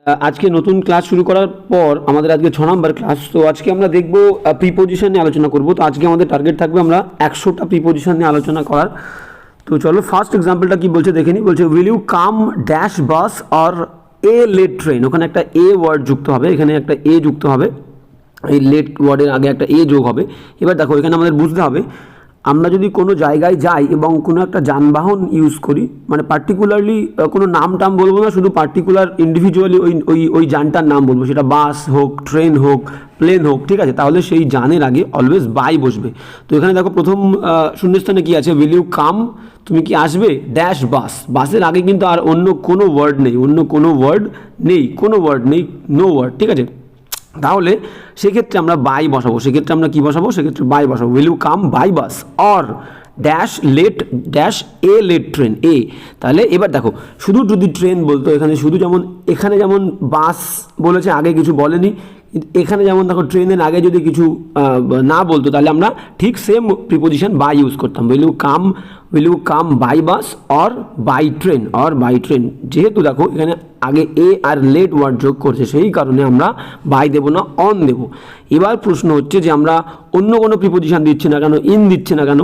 আজকে নতুন ক্লাস শুরু করার পর আমাদের আজকে 6 নম্বর ক্লাস। তো আজকে আমরা দেখব প্রিপোজিশন নিয়ে আলোচনা করব। তো আজকে আমাদের টার্গেট থাকবে আমরা 100টা প্রিপোজিশন নিয়ে আলোচনা করার। তো চলো ফার্স্ট এক্সাম্পলটা কি বলছে দেখে নিই। বলছে will you come dash bus or a late train. ওখানে একটা এ ওয়ার্ড যুক্ত হবে, এখানে একটা এ যুক্ত হবে, এই লেট ওয়ার্ডের আগে একটা এ যোগ হবে। এবার দেখো এখানে আমাদের বুঝতে হবে আমরা যদি কোনো জায়গায় যাই এবং কোনো একটা যানবাহন ইউজ করি, মানে পার্টিকুলারলি কোনো নাম টাম বলবো না, শুধু পার্টিকুলার ইন্ডিভিজুয়ালি ওই যানটার নাম বলবো, সেটা বাস হোক, ট্রেন হোক, প্লেন হোক, ঠিক আছে, তাহলে সেই যানের আগে অলওয়েজ বাই বসবে। তো এখানে দেখো প্রথম শূন্যস্থানে কি আছে, উইল ইউ কাম, তুমি কি আসবে, ড্যাশ বাস। বাসের আগে কিন্তু আর অন্য কোনো ওয়ার্ড নেই, কোনো ওয়ার্ড নেই, নো ওয়ার্ড, ঠিক আছে। তাহলে সেক্ষেত্রে আমরা বাই বসাবো, সেক্ষেত্রে আমরা কি বসাবো, সেক্ষেত্রে বাই বসাবো। Will you come by bus or dash late dash a late train a. তাহলে এবার দেখো শুধু যদি ট্রেন বলতো, এখানে শুধু এখানে যেমন বাস বলেছে, আগে কিছু বলেনি, এখানে যেমন দেখো ট্রেনের আগে যদি কিছু না বলতো তাহলে আমরা ঠিক সেম প্রিপোজিশন বাই ইউজ করতাম। Will you come by bus or by train. যেহেতু দেখো এখানে আগে এ আর লেট ওয়ার্ড যোগ করছে, সেই কারণে আমরা বাই দেবো না, অন দেবো। এবার প্রশ্ন হচ্ছে যে আমরা অন্য কোনো প্রিপোজিশন দিচ্ছি না কেন, ইন দিচ্ছি না কেন,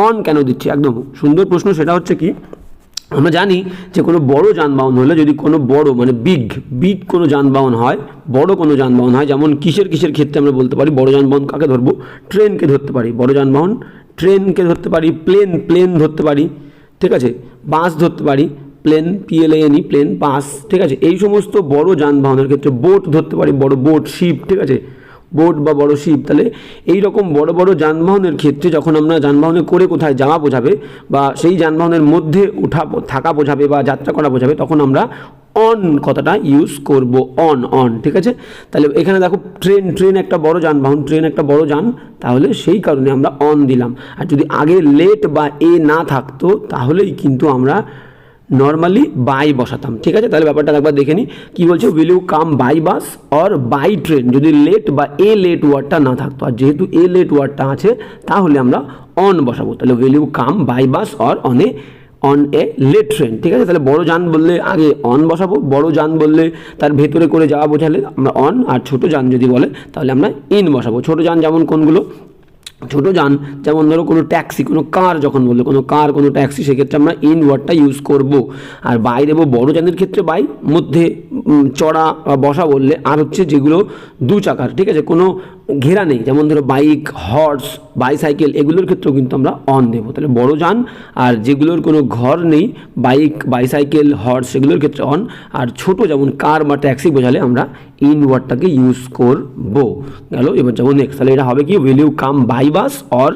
অন কেন দিচ্ছি? একদম সুন্দর প্রশ্ন। সেটা হচ্ছে কি, আমরা জানি যে কোনো বড় যানবাহন হলে, যদি কোনো বড় মানে বিগ কোনো যানবাহন হয়, বড় কোনো যানবাহন হয়, যেমন কিসের ক্ষেত্রে আমরা বলতে পারি বড় যানবাহন কাকে ধরবো, ট্রেনকে ধরতে পারি। বড় যানবাহন ট্রেনকে ধরতে পারি, প্লেন ধরতে পারি, ঠিক আছে, বাস ধরতে পারি, প্লেন PLANE প্লেন, বাস, ঠিক আছে। এই সমস্ত বড় যানবাহনের ক্ষেত্রে বোট ধরতে পারি, বড় বোট, শিপ, ঠিক আছে, বোট বা বড় শিপ। তাহলে এই রকম বড় যানবাহনের ক্ষেত্রে যখন আমরা যানবাহনে করে কোথায় যাওয়া বোঝাবে বা সেই যানবাহনের মধ্যে থাকা বোঝাবে বা যাত্রা করা বোঝাবে, তখন আমরা অন কথাটা ইউজ করব, অন, ঠিক আছে। তাহলে এখানে দেখো ট্রেন একটা বড় যানবাহন, ট্রেন একটা বড় যান, তাহলে সেই কারণে আমরা অন দিলাম। আর যদি আগে লেট বা এ না থাকতো তাহলেই কিন্তু আমরা নর্মালি বাই বসাতাম, ঠিক আছে। তাহলে ব্যাপারটা একবার দেখে নিই কী বলছে, will you come by bus or by train, যদি লেট বা এ লেট ওয়ার্ডটা না থাকতো। আর যেহেতু এ লেট ওয়ার্ডটা আছে তাহলে আমরা অন বসাবো। তাহলে will you come by bus or on a late train, ঠিক আছে। তাহলে বড় যান বললে আগে অন বসাবো, বড় যান বললে তার ভেতরে করে যাওয়া বোঝালে আমরা অন, আর ছোট যান যদি বলে তাহলে আমরা ইন বসাবো। ছোট যান যেমন কোনগুলো, ছোটো যান যেমন ধরো কোনো ট্যাক্সি, কোনো কার যখন বললো, কোনো ট্যাক্সি, সেক্ষেত্রে আমরা ইন ওয়ার্ডটা ইউজ করব। আর বাই দেবো বড় যানের ক্ষেত্রে বাই, মধ্যে চড়া বা বসা বললে, আর হচ্ছে যেগুলো দু চাকার, ঠিক আছে, কোনো ঘেরা নেই, যেমন ধরো বাইক, হর্স, বাইসাইকেল, এগুলোর ক্ষেত্রেও কিন্তু আমরা অন দেবো। তাহলে বড় যান আর যেগুলোর কোনো ঘর নেই, বাইক, বাইসাইকেল, হর্স, সেগুলোর ক্ষেত্রে অন। আর ছোট যেমন কার বা ট্যাক্সি বোঝালে আমরা ইন ওয়ার্ডটাকে ইউজ করবো। গেল। এবার যেমন নেক্সট, তাহলে এটা হবে কি, will you come by bus or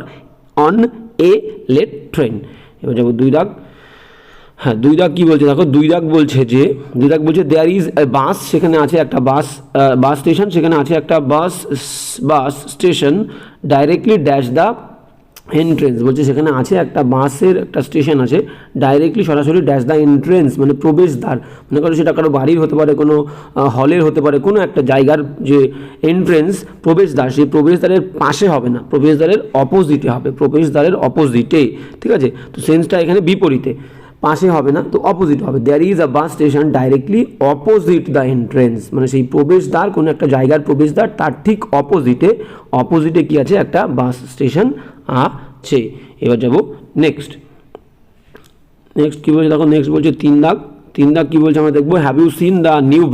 on a late train. এবার যাবো 2 দাগ। হ্যাঁ, 2 দাগ কী বলছে দেখো, 2 দাগ বলছে দেয়ার ইজ এ বাস, সেখানে আছে একটা বাস স্টেশন, সেখানে আছে একটা বাস station directly dash the entrance. বলছে সেখানে আছে একটা বাসের একটা স্টেশন আছে, ডাইরেক্টলি সরাসরি ড্যাশ দ্য এন্ট্রেন্স মানে প্রবেশদ্বার। মনে করো সেটা কারো বাড়ির হতে পারে, কোনো হলের হতে পারে, কোনো একটা জায়গার যে এন্ট্রেন্স, প্রবেশদ্বার, সেই প্রবেশদ্বারের পাশে হবে না, প্রবেশদ্বারের অপোজিটে হবে, ঠিক আছে। তো সেন্সটা এখানে বিপরীতে, পাশে হবে না, তো অপোজিট হবে। There is a bus station directly opposite the entrance, মানে সেই প্রবেশদ্বার, কোনো একটা জায়গার প্রবেশদ্বার, তার ঠিক অপোজিটে কি আছে, একটা বাস স্টেশন আছে। এবার যাব নেক্সট কী বলছে দেখো, নেক্সট বলছে 3 দাগ কী বলছে আমরা দেখবো। Have you seen the new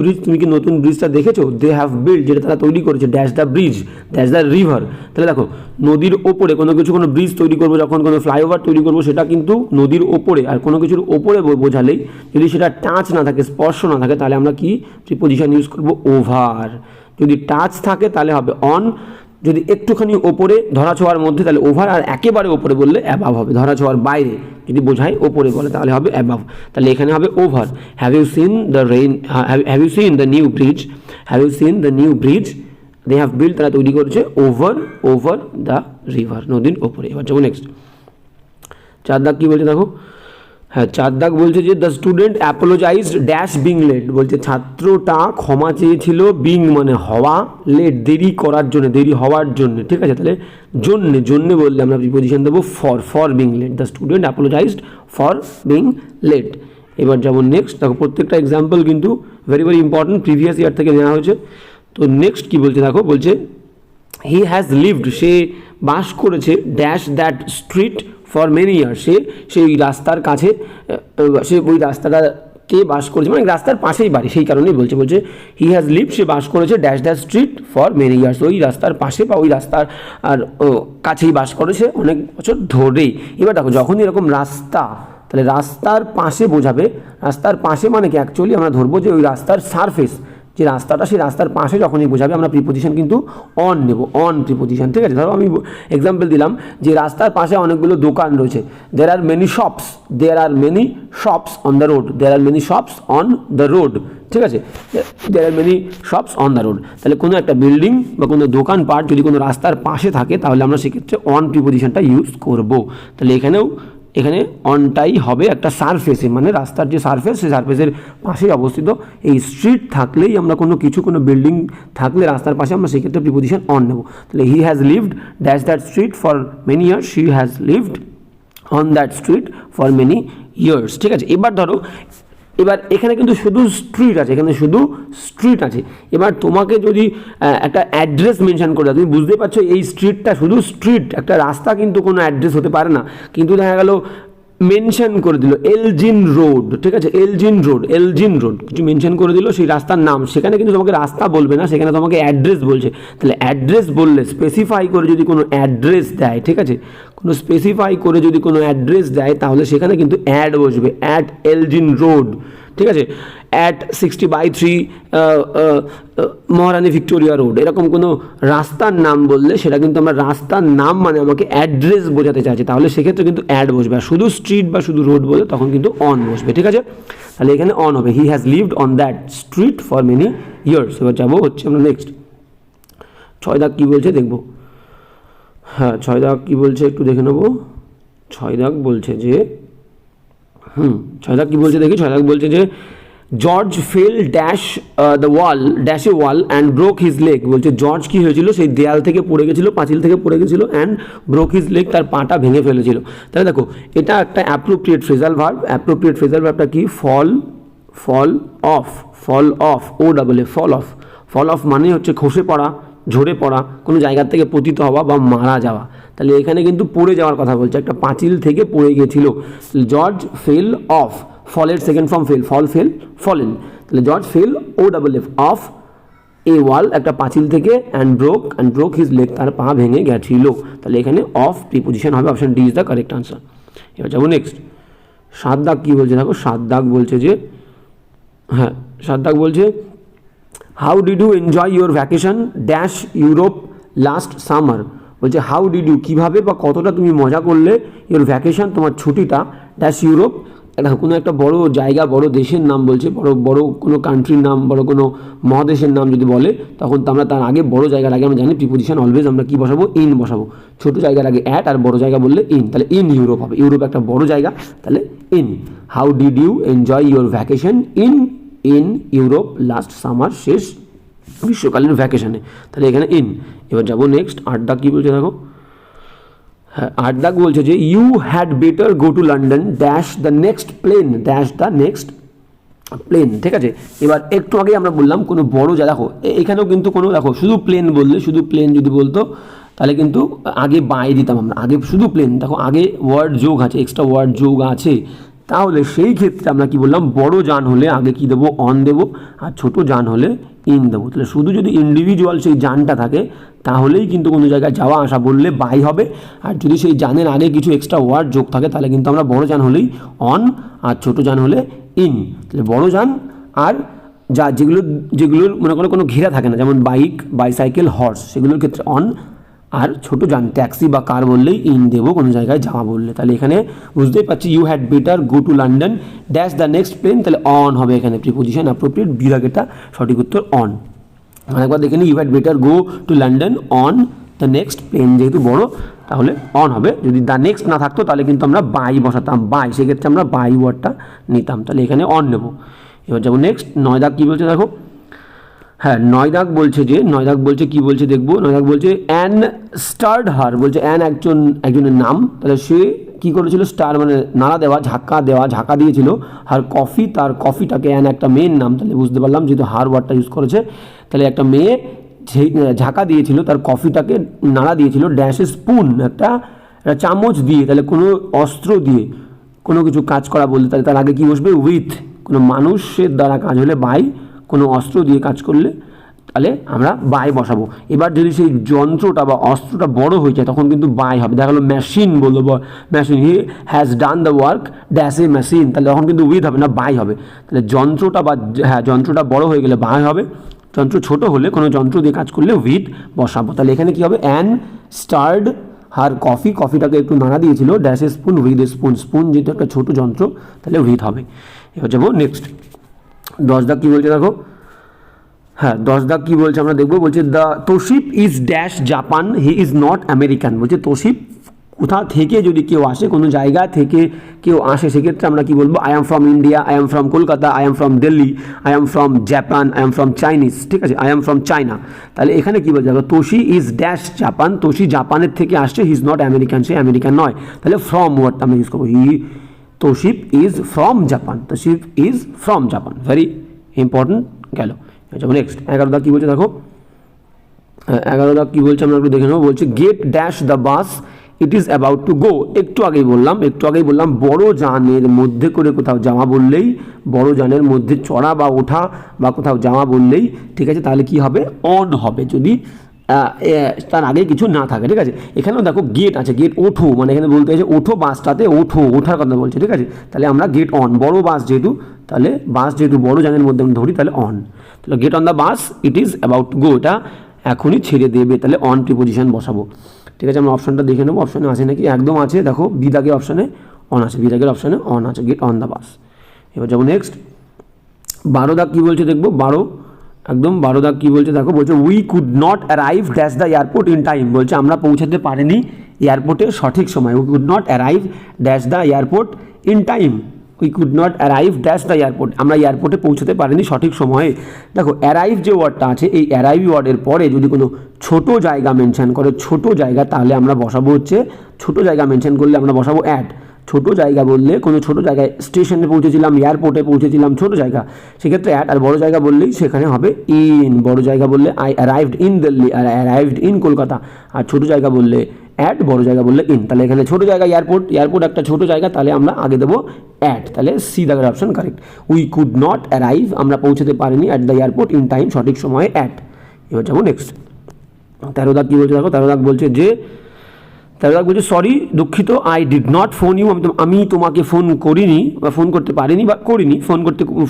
bridge, তুমি কি নতুন ব্রিজটা দেখেছো? দে হ্যাভ বিল্ড, যেটা তারা তৈরি করেছে, dash the bridge dash the river. তাহলে দেখো নদীর ওপরে কোনো ব্রিজ তৈরি করবো, যখন কোনো ফ্লাইওভার তৈরি করবো, সেটা কিন্তু নদীর ওপরে, আর কোনো কিছুর ওপরে বোঝালেই যদি সেটা টাচ না থাকে, স্পর্শ না থাকে, তাহলে আমরা কি প্রিপোজিশন ইউজ করবো, ওভার। যদি টাচ থাকে তাহলে হবে অন, যদি একটুখানি ওপরে ধরাছোঁয়ার মধ্যে তাহলে ওভার, আর একেবারে ওপরে বললে অ্যাবাভ হবে। ধরাছোঁয়ার বাইরে যদি বোঝায় ওপরে বলে তাহলে হবে অ্যাবাভ, তাহলে এখানে হবে over. Have you seen the new bridge they have build, তারা তৈরি করেছে ওভার দ্য রিভার, নদীর ওপরে। এবার যাবো নেক্সট 4 দাগ কী বলছে দেখো। হ্যাঁ, 4 দাগ বলছে যে the student apologized dash being late, বলছে ছাত্রটা ক্ষমা চেয়েছিল, বিং মানে হওয়া, লেট দেরি করার জন্য, দেরি হওয়ার জন্য, ঠিক আছে। তাহলে জন্যে বললে আমরা প্রিপোজিশন দেবো for being late. The student apologized for being late. এবার যাবো নেক্সট। দেখো প্রত্যেকটা এক্সাম্পল কিন্তু very very important, previous year থেকে নেওয়া হয়েছে। তো নেক্সট কি বলছে দেখো, বলছে হি হ্যাজ লিভড, সে বাস করেছে dash that street for many year, সে সেই রাস্তার কাছে, সে ওই রাস্তাটা কে বাস করেছে, মানে রাস্তার পাশেই বাড়ি, সেই কারণেই বলছে হি হ্যাজ লিভড, সে বাস করেছে dash that street for many years, ওই রাস্তার পাশে বা ওই রাস্তার আর কাছেই বাস করেছে অনেক বছর ধরেই। এবার দেখো যখনই এরকম রাস্তা, তাহলে রাস্তার পাশে বোঝাবে, রাস্তার পাশে মানে কি অ্যাকচুয়ালি আমরা ধরবো যে ওই রাস্তার সারফেস, যে রাস্তাটা সেই রাস্তার পাশে যখনই বোঝাবে আমরা প্রিপোজিশন কিন্তু অন নেব, অন প্রিপোজিশন, ঠিক আছে। ধরো আমি এক্সাম্পল দিলাম যে রাস্তার পাশে অনেকগুলো দোকান রয়েছে, there are many shops, there are many shops on the road, there are many shops on the road, ঠিক আছে, there are many shops on the road. তাহলে কোনো একটা বিল্ডিং বা কোনো দোকানপাট যদি কোনো রাস্তার পাশে থাকে তাহলে আমরা সেক্ষেত্রে অন প্রিপোজিশনটা ইউজ করব। তাহলে এখানে অনটাই হবে একটা সারফেসে, মানে রাস্তার যে সারফেস সেই সারফেসের পাশেই অবস্থিত। এই স্ট্রিট থাকলেই আমরা কোনো বিল্ডিং থাকলে রাস্তার পাশে আমরা সেক্ষেত্রে প্রিপোজিশন অন নেব। তাহলে he has lived dash that street for many years, she has lived on that street for many years, ঠিক আছে। এবার এখানে কিন্তু শুধু স্ট্রিট আছে, এখানে শুধু স্ট্রিট আছে। এবার তোমাকে যদি একটা অ্যাড্রেস মেনশন করে দাও, তুমি বুঝতে পারছো এই স্ট্রিটটা শুধু স্ট্রিট, একটা রাস্তা কিন্তু কোনো অ্যাড্রেস হতে পারে না। কিন্তু দেখা গেল মেনশন করে দিল এলজিন রোড, ঠিক আছে, এলজিন রোড কিছু মেনশন করে দিল সেই রাস্তার নাম, সেখানে কিন্তু তোমাকে রাস্তা বলবে না, সেখানে তোমাকে অ্যাড্রেস বলছে। তাহলে অ্যাড্রেস বললে স্পেসিফাই করে যদি কোনো অ্যাড্রেস দেয়, ঠিক আছে, কোনো স্পেসিফাই করে যদি কোনো অ্যাড্রেস দেয় তাহলে সেখানে কিন্তু অ্যাড বসবে, অ্যাট এলজিন রোড, ঠিক আছে, অ্যাট 60/3 মহারানী ভিক্টোরিয়া রোড, এরকম কোনো রাস্তার নাম বললে সেটা কিন্তু আমরা রাস্তার নাম মানে আমাকে অ্যাড্রেস বোঝাতে চাইছি, তাহলে সেক্ষেত্রে কিন্তু অ্যাড বসবে। আর শুধু স্ট্রিট বা শুধু রোড বলে তখন কিন্তু অন বসবে, ঠিক আছে। তাহলে এখানে অন হবে, he has lived on that street for many years. এবার যাবো হচ্ছে আমরা নেক্সট 6 দাগ কী বলছে দেখবো। হ্যাঁ 6 দাগ কী বলছে একটু দেখে নেবো। 6 দাগ বলছে যে 6 দাগ কী বলছে দেখি। 6 দাগ বলছে যে George fail dash the wall, dash a wall and broke his leg, বলছে জর্জ কী হয়েছিল, সেই দেয়াল থেকে পড়ে গেছিলো, পাঁচিল থেকে পড়ে গেছিলো, অ্যান্ড ব্রোক হিজ লেগ, তার পাটা ভেঙে ফেলেছিল। তাহলে দেখো এটা একটা appropriate phrasal verb. Appropriate phrasal ভার্বটা কি, fall off, O double A, fall off মানে হচ্ছে খসে পড়া, ঝরে পড়া, কোনো জায়গার থেকে পতিত হওয়া বা মারা যাওয়া। তাহলে এখানে কিন্তু পড়ে যাওয়ার কথা বলছে, একটা পাঁচিল থেকে পড়ে গেছিল। জর্জ ফেল অফ, ফলের সেকেন্ড ফর্ম ফেল, ফলেন। তাহলে George fell O double F off a wall, একটা পাঁচিল থেকে, অ্যান্ড ব্রোক হিজ লেগ, তার পা ভেঙে গেছিল। তাহলে এখানে অফ প্রিপোজিশন হবে, option D is the correct answer. এবার যাবো নেক্সট 7 দাগ কী বলছে দেখো। 7 দাগ বলছে যে 7 দাগ বলছে how did you enjoy your vacation dash Europe last summer, বলছে হাউ ডিড ইউ, কীভাবে বা কতটা তুমি মজা করলে, ইউর ভ্যাকেশন, তোমার ছুটিটা, ড্যাশ ইউরোপ, কোনো একটা বড় জায়গা, বড় দেশের নাম বলছে, বড় কোনো কান্ট্রির নাম, বড় কোনো মহাদেশের নাম যদি বলে তখন তো আমরা তার আগে বড় জায়গার আগে আমরা জানি প্রিপোজিশন অলওয়েজ আমরা কী বসাবো, ইন বসাবো। ছোটো জায়গার আগে অ্যাট, আর বড় জায়গা বললে ইন, তাহলে ইন ইউরোপ হবে। ইউরোপ একটা বড় জায়গা, তাহলে in. How did you enjoy your vacation in Europe last summer, শেষ গ্রীষ্মকালীন ভ্যাকেশনে, তাহলে এখানে ইন। এবার যাবো নেক্সট 8 দাগ কী বলছে দেখো। হ্যাঁ 8 দাগ বলছে যে you had better go to London dash the next plane, ঠিক আছে। এবার একটু আগে আমরা বললাম কোনো বড় জায়গা, দেখো এখানেও কিন্তু কোনো, দেখো শুধু প্লেন বললে, শুধু প্লেন যদি বলতো তাহলে কিন্তু আগে বাই দিতাম আমরা, আগে শুধু প্লেন, দেখো আগে ওয়ার্ড যোগ আছে, এক্সট্রা ওয়ার্ড যোগ আছে, তাহলে সেই ক্ষেত্রে আমরা কি বললাম, বড় যান হলে আগে কি দেবো, অন দেবো, আর ছোট যান হলে ইন দেবো। তাহলে শুধু যদি ইন্ডিভিজুয়াল সেই যানটা থাকে তাহলেই কিন্তু কোনো জায়গায় যাওয়া আসা বললে বাই হবে, আর যদি সেই যানের আগে কিছু এক্সট্রা ওয়ার্ড যোগ থাকে তাহলে কিন্তু আমরা বড় যান হলেই অন, আর ছোট যান হলে ইন। তাহলে বড় যান আর যেগুলোর মনে করো কোনো ঘেরা থাকে না, যেমন বাইক, বাইসাইকেল, হর্স, সেগুলোর ক্ষেত্রে অন, আর ছোটো যান ট্যাক্সি বা কার বললেই ইন দেবো কোনো জায়গায় যাওয়া বললে। তাহলে এখানে বুঝতেই পারছি you had better go to London dash the next plane, তাহলে অন হবে এখানে প্রিপোজিশন অ্যাপ্রোপ্রিয়েট, বিরাগেটা সঠিক উত্তর অন। একবার দেখে নিই, you had better go to London on the next plane, যেহেতু বড় তাহলে অন হবে। যদি দ্য নেক্সট না থাকতো তাহলে কিন্তু আমরা বাই বসাতাম, বাই, সেক্ষেত্রে আমরা বাই ওয়ার্ডটা নিতাম, তাহলে এখানে অন নেব। এবার যাবো নেক্সট 9 দাগ কী বলছে দেখো। হ্যাঁ 9 দাগ বলছে যে, 9 দাগ বলছে কী বলছে দেখবো। 9 দাগ বলছে অ্যান স্টার্ড হার, বলছে অ্যান একজনের নাম, তাহলে সে কী করেছিল, স্টার মানে নাড়া দেওয়া, ঝাঁকা দিয়েছিল। আর কফি, তার কফিটাকে অ্যান একটা মেয়ের নাম, তাহলে বুঝতে পারলাম যেহেতু হার ওয়ার্ডটা ইউজ করেছে, তাহলে একটা মেয়ে ঝাঁকা দিয়েছিল, তার কফিটাকে নাড়া দিয়েছিল ড্যাশ স্পুন একটা চামচ দিয়ে, তাহলে কোনো অস্ত্র দিয়ে কোনো কিছু কাজ করা বলতে, তাহলে তার আগে কী বসবে উইথ, কোনো মানুষের দ্বারা কাজ হলে বাই, কোনো অস্ত্র দিয়ে কাজ করলে তাহলে আমরা বাই বসাবো। এবার যদি সেই যন্ত্রটা বা অস্ত্রটা বড় হয়ে যায় তখন কিন্তু বাই হবে। দেখা গেলো মেশিন বলবো, machine he has done the work dash a machine, তাহলে তখন কিন্তু উইথ হবে না, বাই হবে। তাহলে যন্ত্রটা বা যন্ত্রটা বড় হয়ে গেলে বাই হবে, যন্ত্র ছোট হলে কোনো যন্ত্র দিয়ে কাজ করলে উইথ বসাবো। তাহলে এখানে কী হবে, অ্যান স্টার্ড হার কফিটাকে একটু নাড়া দিয়েছিল dash a spoon with a spoon যেহেতু একটা ছোটো যন্ত্র তাহলে উইথ হবে। এবার যাবো নেক্সট 10 দাগ কী বলছে দেখো, 10 দাগ কী বলছে আমরা দেখবো, বলছে দ্য তোশিপ is dash Japan he is not American. বলছে তোশিপ কোথা থেকে যদি কেউ আসে, কোনো জায়গা থেকে কেউ আসে, সেক্ষেত্রে আমরা কি বলবো, I am from India, I am from Kolkata, I am from Delhi, I am from Japan, I am from Chinese, ঠিক আছে, আই এম ফ্রম চায়না। তাহলে এখানে কী বলছে, Toshi is dash Japan, Toshi জাপানের থেকে আসছে, হি ইজ নট আমেরিকান, সে আমেরিকান নয়। তাহলে ফ্রম ওয়ার্ডটা আমরা ইউজ করবো, Toshi is from Japan, Toshi is from Japan, very important গেল। নেক্সট 11 দাগ কী বলছে দেখো, 11 দাগ কী বলছে আমরা একটু দেখে নেবো। বলছে gate dash the bus it is about to গো। একটু আগেই বললাম বড় যানের মধ্যে করে কোথাও যাওয়া বললেই, বড় যানের মধ্যে চড়া বা ওঠা বা কোথাও যাওয়া বললেই, ঠিক আছে, তাহলে কি হবে, অন হবে যদি তার আগে কিছু না থাকে, ঠিক আছে। এখানেও দেখো গেট আছে, গেট ওঠো, মানে এখানে বলতে চাইছে ওঠো বাসটাতে, ওঠার কথা বলছে, ঠিক আছে। তাহলে আমরা গেট অন, বড় বাস যেহেতু, তাহলে বাস যেহেতু বড় যানের মধ্যে আমি ধরি তাহলে অন, তাহলে get on the bus it is about to go, এটা এখনই ছেড়ে দেবে, তাহলে অন প্রিপোজিশন বসাবো, ঠিক আছে। আমরা অপশনটা দেখে নেবো, অপশানে আছে নাকি, একদম আছে, দেখো বি দাগের অপশানে অন আছে, বি দাগের অপশানে অন আছে, গেট অন দ্য বাস। এবার যাবো নেক্সট 12 দাগ কী বলছে দেখবো, 12 দাগ কী বলছে দেখো, বলছে we could not arrive dash the airport in time. বলছে আমরা পৌঁছাতে পারিনি এয়ারপোর্টে সঠিক সময়, we could not arrive dash the airport in time, we could not arrive dash the airport, আমরা এয়ারপোর্টে পৌঁছতে পারিনি সঠিক সময়ে। দেখো অ্যারাইভ যে ওয়ার্ডটা আছে, এই অ্যারাইভ ওয়ার্ডের পরে যদি কোনো ছোটো জায়গা মেনশন করে, ছোটো জায়গা, তাহলে আমরা বসাবো হচ্ছে, ছোটো জায়গা মেনশন করলে আমরা বসাবো অ্যাট। ছোটো জায়গা বললে কোনো ছোটো জায়গায়, স্টেশনে পৌঁছেছিলাম, এয়ারপোর্টে পৌঁছেছিলাম, ছোটো জায়গা, সেক্ষেত্রে অ্যাট। আর বড়ো জায়গা বললেই সেখানে হবে ইন, বড়ো জায়গা বললে আই অ্যারাইভড ইন দিল্লি, আর অ্যারাইভড ইন কলকাতা। আর ছোটো জায়গা বললে অ্যাট, বড়ো জায়গা বললে ইন। তাহলে এখানে ছোটো জায়গা এয়ারপোর্ট একটা ছোটো জায়গা, তাহলে আমরা আগে দেবো অ্যাট, তাহলে সি দাগের option correct. We could not arrive, আমরা পৌঁছতে পারিনি at the airport in time, সঠিক সময়ে অ্যাট। এবার যাবো নেক্সট 13 দাগ কী বলছে দেখো, 13 দাগ বলছে যে, 13 দাগ বলছে সরি দুঃখিত, I did not phone you, আমি তোমাকে ফোন করিনি বা ফোন করতে পারিনি বা করিনি,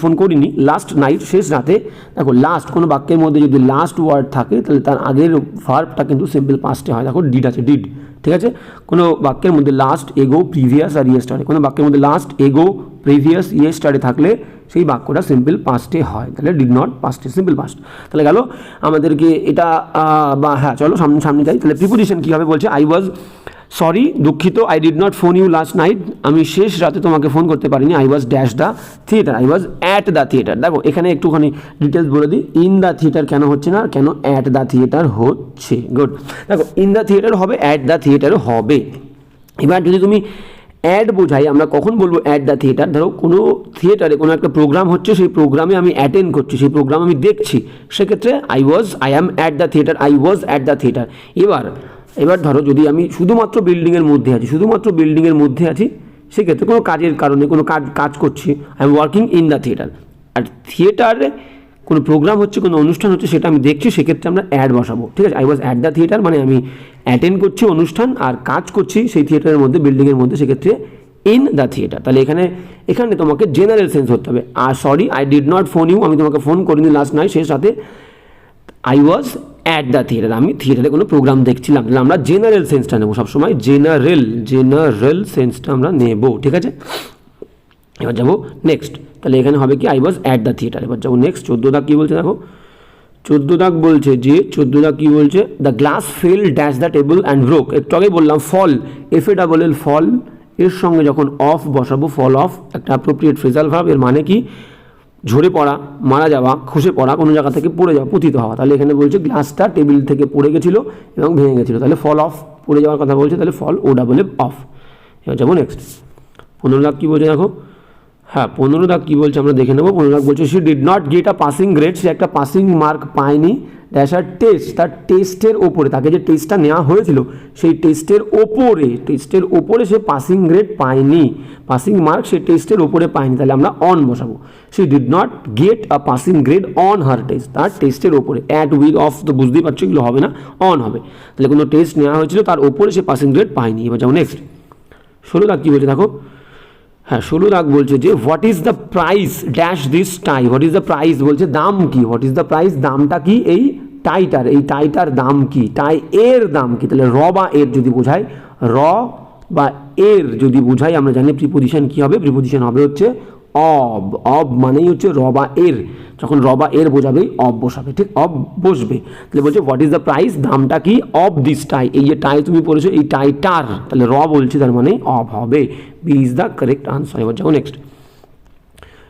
ফোন করিনি লাস্ট নাইট, শেষ রাতে। দেখো লাস্ট, কোনো বাক্যের মধ্যে যদি লাস্ট ওয়ার্ড থাকে তাহলে তার আগের ভার্বটা কিন্তু সিম্পল পাস্টে হয়, দেখো ডিড আছে, ডিড, ঠিক আছে। কোনো বাক্যের মধ্যে লাস্ট, এগো, প্রিভিয়াস আর ইয়েস্টারডে, কোনো বাক্যের মধ্যে লাস্ট, এগো, প্রিভিয়াস, ইয়েস্টারডে থাকলে সেই বাক্যটা সিম্পল পাস্টে হয়, তাহলে ডিড নট পাস্টে, সিম্পল পাস্ট। তাহলে গেল আমাদেরকে এটা, বা হ্যাঁ চলো সামনে যাই। তাহলে প্রিপোজিশন কী হবে, বলছে আই ওয়াজ সরি দুঃখিত, I did not phone you last night, আমি শেষ রাতে তোমাকে ফোন করতে পারিনি, I was dash the theatre, I was at the theatre. দেখো এখানে একটুখানি ডিটেলস বলে দিই, ইন দ্য থিয়েটার কেন হচ্ছে না, কেন অ্যাট দ্য থিয়েটার হচ্ছে, গুড। দেখো ইন দ্য থিয়েটার হবে, অ্যাট দ্য থিয়েটার হবে। এবার যদি তুমি অ্যাড বোঝাই, আমরা কখন বলবো অ্যাট দ্য থিয়েটার, ধরো কোনো থিয়েটারে কোনো একটা প্রোগ্রাম হচ্ছে, সেই প্রোগ্রামে আমি অ্যাটেন্ড করছি, সেই প্রোগ্রাম আমি দেখছি, সেক্ষেত্রে I am at the theatre, I was at the theatre. এবার ধরো যদি আমি শুধুমাত্র বিল্ডিংয়ের মধ্যে আছি, সেক্ষেত্রে কোনো কাজের কারণে কোনো কাজ করছি, I am working in the theatre. আর থিয়েটারে কোনো প্রোগ্রাম হচ্ছে, কোনো অনুষ্ঠান হচ্ছে, সেটা আমি দেখছি, সেক্ষেত্রে আমরা অ্যাড বসাবো, ঠিক আছে। I was at the theatre মানে আমি অ্যাটেন্ড করছি অনুষ্ঠান আর কাজ করছি সেই থিয়েটারের মধ্যে, বিল্ডিংয়ের মধ্যে, সেক্ষেত্রে ইন দ্য থিয়েটার। তাহলে এখানে তোমাকে জেনারেল সেন্স হতে হবে। আর sorry I did not phone you, আমি তোমাকে ফোন করিনি লাস্ট নাইট, শেষ রাতে, I was at the theatre, আমি থিয়েটারে কোনো প্রোগ্রাম দেখছিলাম। তাহলে আমরা জেনারেল সেন্সটা নেবো সবসময়, জেনারেল সেন্সটা আমরা নেব, ঠিক আছে। এবার যাবো নেক্সট, তাহলে এখানে হবে কি I was at the theatre. এবার যাবো নেক্সট 14 দাগ কী বলছে দেখো, 14 দাগ বলছে যে, 14 দাগ কী বলছে, the glass fail dash the table and broke. একটু আগেই বললাম ফল, FALL ফল, এর সঙ্গে যখন অফ বসাবো, ফল অফ একটা অ্যাপ্রোপ্রিয়েট ফ্রেজাল ভার্ব, এর মানে কি ঝরে পড়া, মারা যাওয়া, খসে পড়া, কোনো জায়গা থেকে পড়ে যাওয়া, পতিত হওয়া। তাহলে এখানে বলছে গ্লাসটা টেবিল থেকে পড়ে গেছিলো এবং ভেঙে গেছিলো, তাহলে ফল অফ, পড়ে যাওয়ার কথা বলছে, তাহলে ফল OFF। এবার যাবো নেক্সট। 15 দাগ কী বলছে দেখো, হ্যাঁ 15 দাগ কী বলছে আমরা দেখে নেবো। 15 দাগ বলছে she did not get a passing grade, সে একটা পাসিং মার্ক পায়নি ড্যাশ আর টেস্ট, তার টেস্টের ওপরে, তাকে যে টেস্টটা নেওয়া হয়েছিল সেই টেস্টের ওপরে সে পাসিং গ্রেড পায়নি, পাসিং মার্ক সে টেস্টের ওপরে পায়নি, তাহলে আমরা অন বসাবো। She did not get a passing grade on her test, তার টেস্টের ওপরে, অ্যাট উইথ অফ তো বুঝতেই পারছো এগুলো হবে না, অন হবে। তাহলে কোনো টেস্ট নেওয়া হয়েছিল তার ওপরে সে পাসিং গ্রেড পায়নি। এবার যাবো নেক্সট। 16 দাগ কী বলছে দেখো, হ্যাঁ 16 দাগ বলছে যে what is the price dash this tie, what is the price বলছে দাম কি, হোয়াট ইজ দ্য প্রাইস দামটা কি এই টাইটার, এই টাইটার দাম কি, টাই এর দাম কি। তাহলে র বা এর যদি বোঝায়, র বা এর যদি বোঝাই আমরা জানি প্রিপোজিশন কি হবে, প্রিপোজিশন হবে হচ্ছে অব, অব মানেই হচ্ছে র বা এর, যখন র বা এর বোঝাবেই অব বসাবে, ঠিক অব বসবে। তাহলে বলছে হোয়াট ইজ দ্য প্রাইস দামটা কি অব দিস টাই, এই যে টাই তুমি পড়েছো এই টাইটার, তাহলে র বলছি তার মানে অব হবে, B is the correct answer. এবার যাও নেক্সট।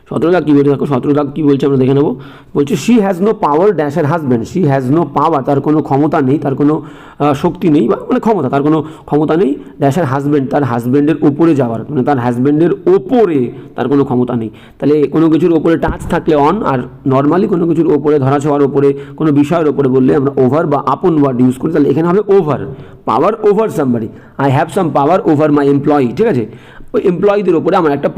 17 দাগ কী বলছে দেখো, 17 দাগ কী বলছে আমরা দেখে নেবো। বলছে she has no power dash এর husband, she has no power তার কোনো ক্ষমতা নেই, তার কোনো শক্তি নেই, বা মানে ক্ষমতা, তার কোনো ক্ষমতা নেই ড্যাশ এর হাজব্যান্ড, তার হাজব্যান্ডের ওপরে যাওয়ার, মানে তার হাজব্যান্ডের ওপরে তার কোনো ক্ষমতা নেই। তাহলে কোনো কিছুর ওপরে টাচ থাকলে অন, আর নর্মালি কোনো কিছুর ওপরে ধরা ছোঁয়ার ওপরে কোনো বিষয়ের ওপরে বললে আমরা ওভার বা আপন ওয়ার্ড ইউজ করি, তাহলে এখানে হবে over, power over somebody, I have some power over my employee, ঠিক আছে, ওই এমপ্লয়ীদের ওপরে আমার একটা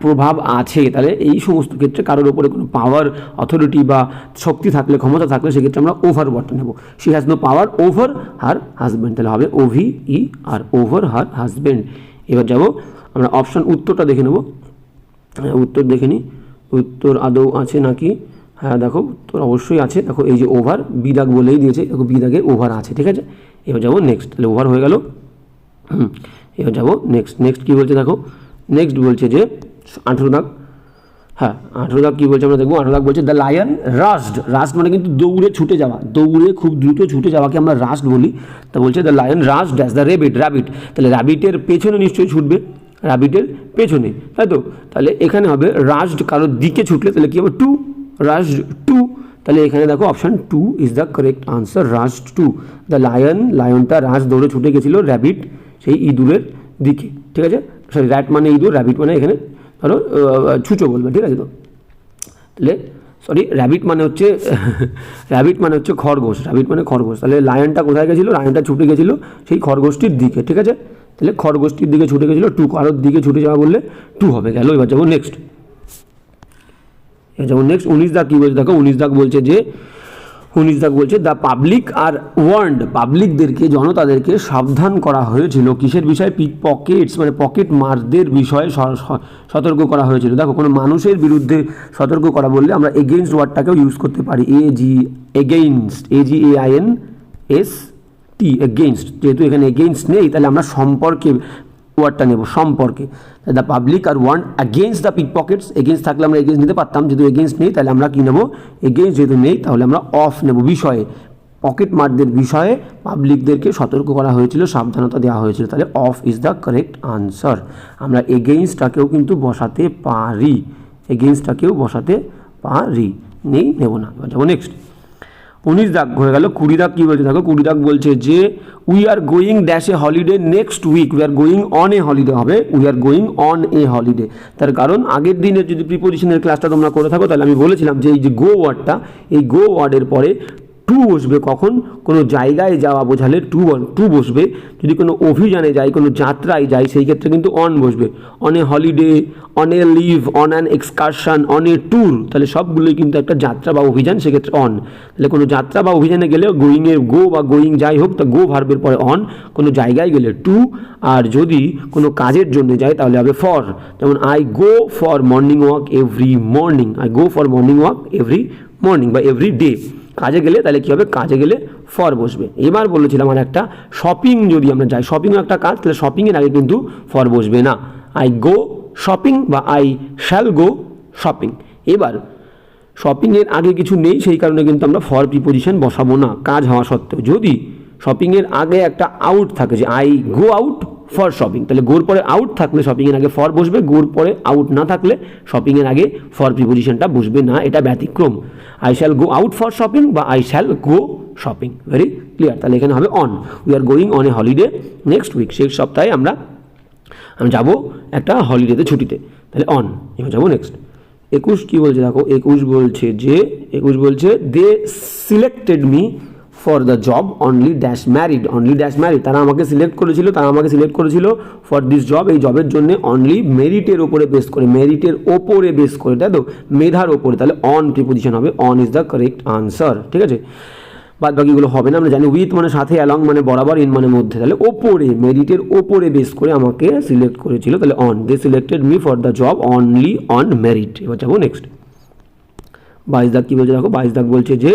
প্রভাব আছে। তাহলে এই সমস্ত ক্ষেত্রে কারোর ওপরে কোনো পাওয়ার, অথরিটি বা শক্তি থাকলে, ক্ষমতা থাকলে সেক্ষেত্রে আমরা ওভার ওয়ার্ডটা নেব। She has no power over her husband, তাহলে হবে OVE R over her husband. এবার যাব আমরা অপশান উত্তরটা দেখে নেব, উত্তর দেখে নিই, উত্তর আদৌ আছে নাকি। হ্যাঁ দেখো উত্তর অবশ্যই আছে, দেখো এই যে ওভার, বি দাগ বলেই দিয়েছে, দেখো বি দাগে ওভার আছে, ঠিক আছে। এবার যাবো নেক্সট, তাহলে ওভার হয়ে গেল। এবার যাবো নেক্সট। নেক্সট কী বলছে দেখো, নেক্সট বলছে যে 18 দাগ, হ্যাঁ 18 দাগ কী বলছে আমরা দেখবো। 18 দাগ বলছে দ্য লায়ন রাস্ট, রাস্ট মানে কিন্তু দৌড়ে ছুটে যাওয়া, দৌড়ে খুব দ্রুত ছুটে যাওয়াকে আমরা রাস্ট বলি। তা বলছে the lion rushed dash the rabbit, rabbit, তাহলে র্যাবিটের পেছনে নিশ্চয়ই ছুটবে, র্যাবিটের পেছনে, তাই তো। তাহলে এখানে হবে রাস্ট কারোর দিকে ছুটলে, তাহলে কী হবে টু, রাস্ট টু, তাহলে এখানে দেখো option 2 is the correct answer, rushed to. The lion, লায়নটা রাস্ট দৌড়ে ছুটে গেছিলো র্যাবিট সেই ইঁদুরের দিকে, ঠিক আছে। সরি র্যাট মানে ইঁদুর, র্যাবিট মানে এখানে ধরো ছুঁচো বলবে, ঠিক আছে তো। তাহলে সরি র্যাবিট মানে হচ্ছে র্যাবিট মানে হচ্ছে খরগোশ, র্যাবিট মানে খরগোশ। তাহলে লায়নটা কোথায় গেছিলো, লায়নটা ছুটে গেছিলো সেই খরগোশটির দিকে, ঠিক আছে। তাহলে খরগোশটির দিকে ছুটে গেছিলো, টু কারোর দিকে ছুটে যাওয়া বললে টু হবে, গেল। এবার যাবো নেক্সট, যেমন নেক্সট 19 দাগ কী বলছে দেখো। 19 দাগ বলছে যে 19 দাগ বলছে দ্য পাবলিক আর ওয়ার্নড, পাবলিকদেরকে, জনতাদেরকে সাবধান করা হয়েছিল কিসের বিষয়ে, পিক পকেটস মানে পকেট মারদের বিষয়ে সতর্ক করা হয়েছিল। দেখো কোনো মানুষের বিরুদ্ধে সতর্ক করা বললে আমরা এগেইনস্ট ওয়ার্ডটাকেও ইউজ করতে পারি, এগেইনস্ট, AGAINST, এগেইনস্ট, যেহেতু এখানে এগেইনস্ট নেই তাহলে আমরা সম্পর্কে ওয়ার্ডটা নেব, সম্পর্কে। The public are warned against the pickpockets, against থাকলে আমরা এগেইনস্ট নিতে পারতাম, যেহেতু এগেইনস্ট নেই তাহলে আমরা কী নেব, এগেইনস্ট যেহেতু নেই তাহলে আমরা অফ নেব, বিষয়ে, পকেট মারদের বিষয়ে পাবলিকদেরকে সতর্ক করা হয়েছিল, সাবধানতা দেওয়া হয়েছিল, তাহলে of is the correct answer. আমরা এগেইনস্টটাকেও কিন্তু বসাতে পারি, এগেইনস্টটাকেও বসাতে পারি, নেই নেব না। এবার যাবো নেক্সট। 19 দাগ হয়ে গেল। 20 দাগ কী বলছে দেখো। 20 দাগ বলছে যে we are going dash a holiday next week, we are going on a holiday হবে, we are going on a holiday. তার কারণ আগের দিনের যদি প্রিপোজিশনের ক্লাসটা তোমরা করে থাকো তাহলে আমি বলেছিলাম যে এই যে গো ওয়ার্ডটা, এই গো ওয়ার্ডের পরে টু বসবে কখন, কোনো জায়গায় যাওয়া বোঝালে টু বসবে, যদি কোনো অভিযানে যাই, কোনো যাত্রায় যাই সেই ক্ষেত্রে কিন্তু অন বসবে, on a holiday, on a leave, on an excursion, on a tour, তাহলে সবগুলোই কিন্তু একটা যাত্রা বা অভিযান, সেক্ষেত্রে অন। তাহলে কোনো যাত্রা বা অভিযানে গেলে গোয়িংয়ের গো বা গোয়িং যাই হোক তা গো ভার্বের পরে অন, কোনো জায়গায় গেলে টু, আর যদি কোনো কাজের জন্য যায় তাহলে হবে ফর। যেমন I go for morning walk every morning, I go for morning walk every morning বা এভরি ডে। কাজে গেলে তাহলে কী হবে, কাজে গেলে ফর বসবে। এবার বলেছিলাম আর একটা, শপিং যদি আমরা যাই, শপিংও একটা কাজ, তাহলে শপিংয়ের আগে কিন্তু ফর বসবে না, আই গো শপিং বা আই শ্যাল গো শপিং। এবার শপিংয়ের আগে কিছু নেই সেই কারণে কিন্তু আমরা ফর প্রিপোজিশন বসাবো না কাজ হওয়া সত্ত্বেও। যদি শপিংয়ের আগে একটা আউট থাকে যে I go out for shopping, তাহলে গোর পরে আউট থাকলে শপিংয়ের আগে ফর বসবে, গোর পরে আউট না থাকলে শপিংয়ের আগে ফর প্রিপোজিশনটা বসবে না, এটা ব্যতিক্রম। I shall go out for shopping বা I shall go shopping, very clear. তাহলে এখানে হবে on, we are going on a holiday next week, শেষ সপ্তাহে আমরা আমি যাবো একটা হলিডেতে, ছুটিতে, তাহলে অন। এবার যাবো নেক্সট। 21 কী বলছে দেখো, 21 বলছে they selected me for the job only dash married, তারা আমাকে সিলেক্ট করেছিল ফর দিস জব, এই জবের জন্য অনলি মেরিটের ওপরে বেস করে, তাই তো, মেধার ওপরে, তাহলে অন প্রিপোজিশন হবে, on is the correct answer. ঠিক আছে, বাদ বাকিগুলো হবে না, আমরা জানি উইথ মানে সাথে, অ্যালং মানে বরাবর, ইন মানে মধ্যে, তাহলে ওপরে, মেরিটের ওপরে বেস করে আমাকে সিলেক্ট করেছিল, তাহলে on, they selected me for the job only on merit. এবার যাবো নেক্সট। 22 দাগ কী বলছে দেখো, 22 দাগ বলছে যে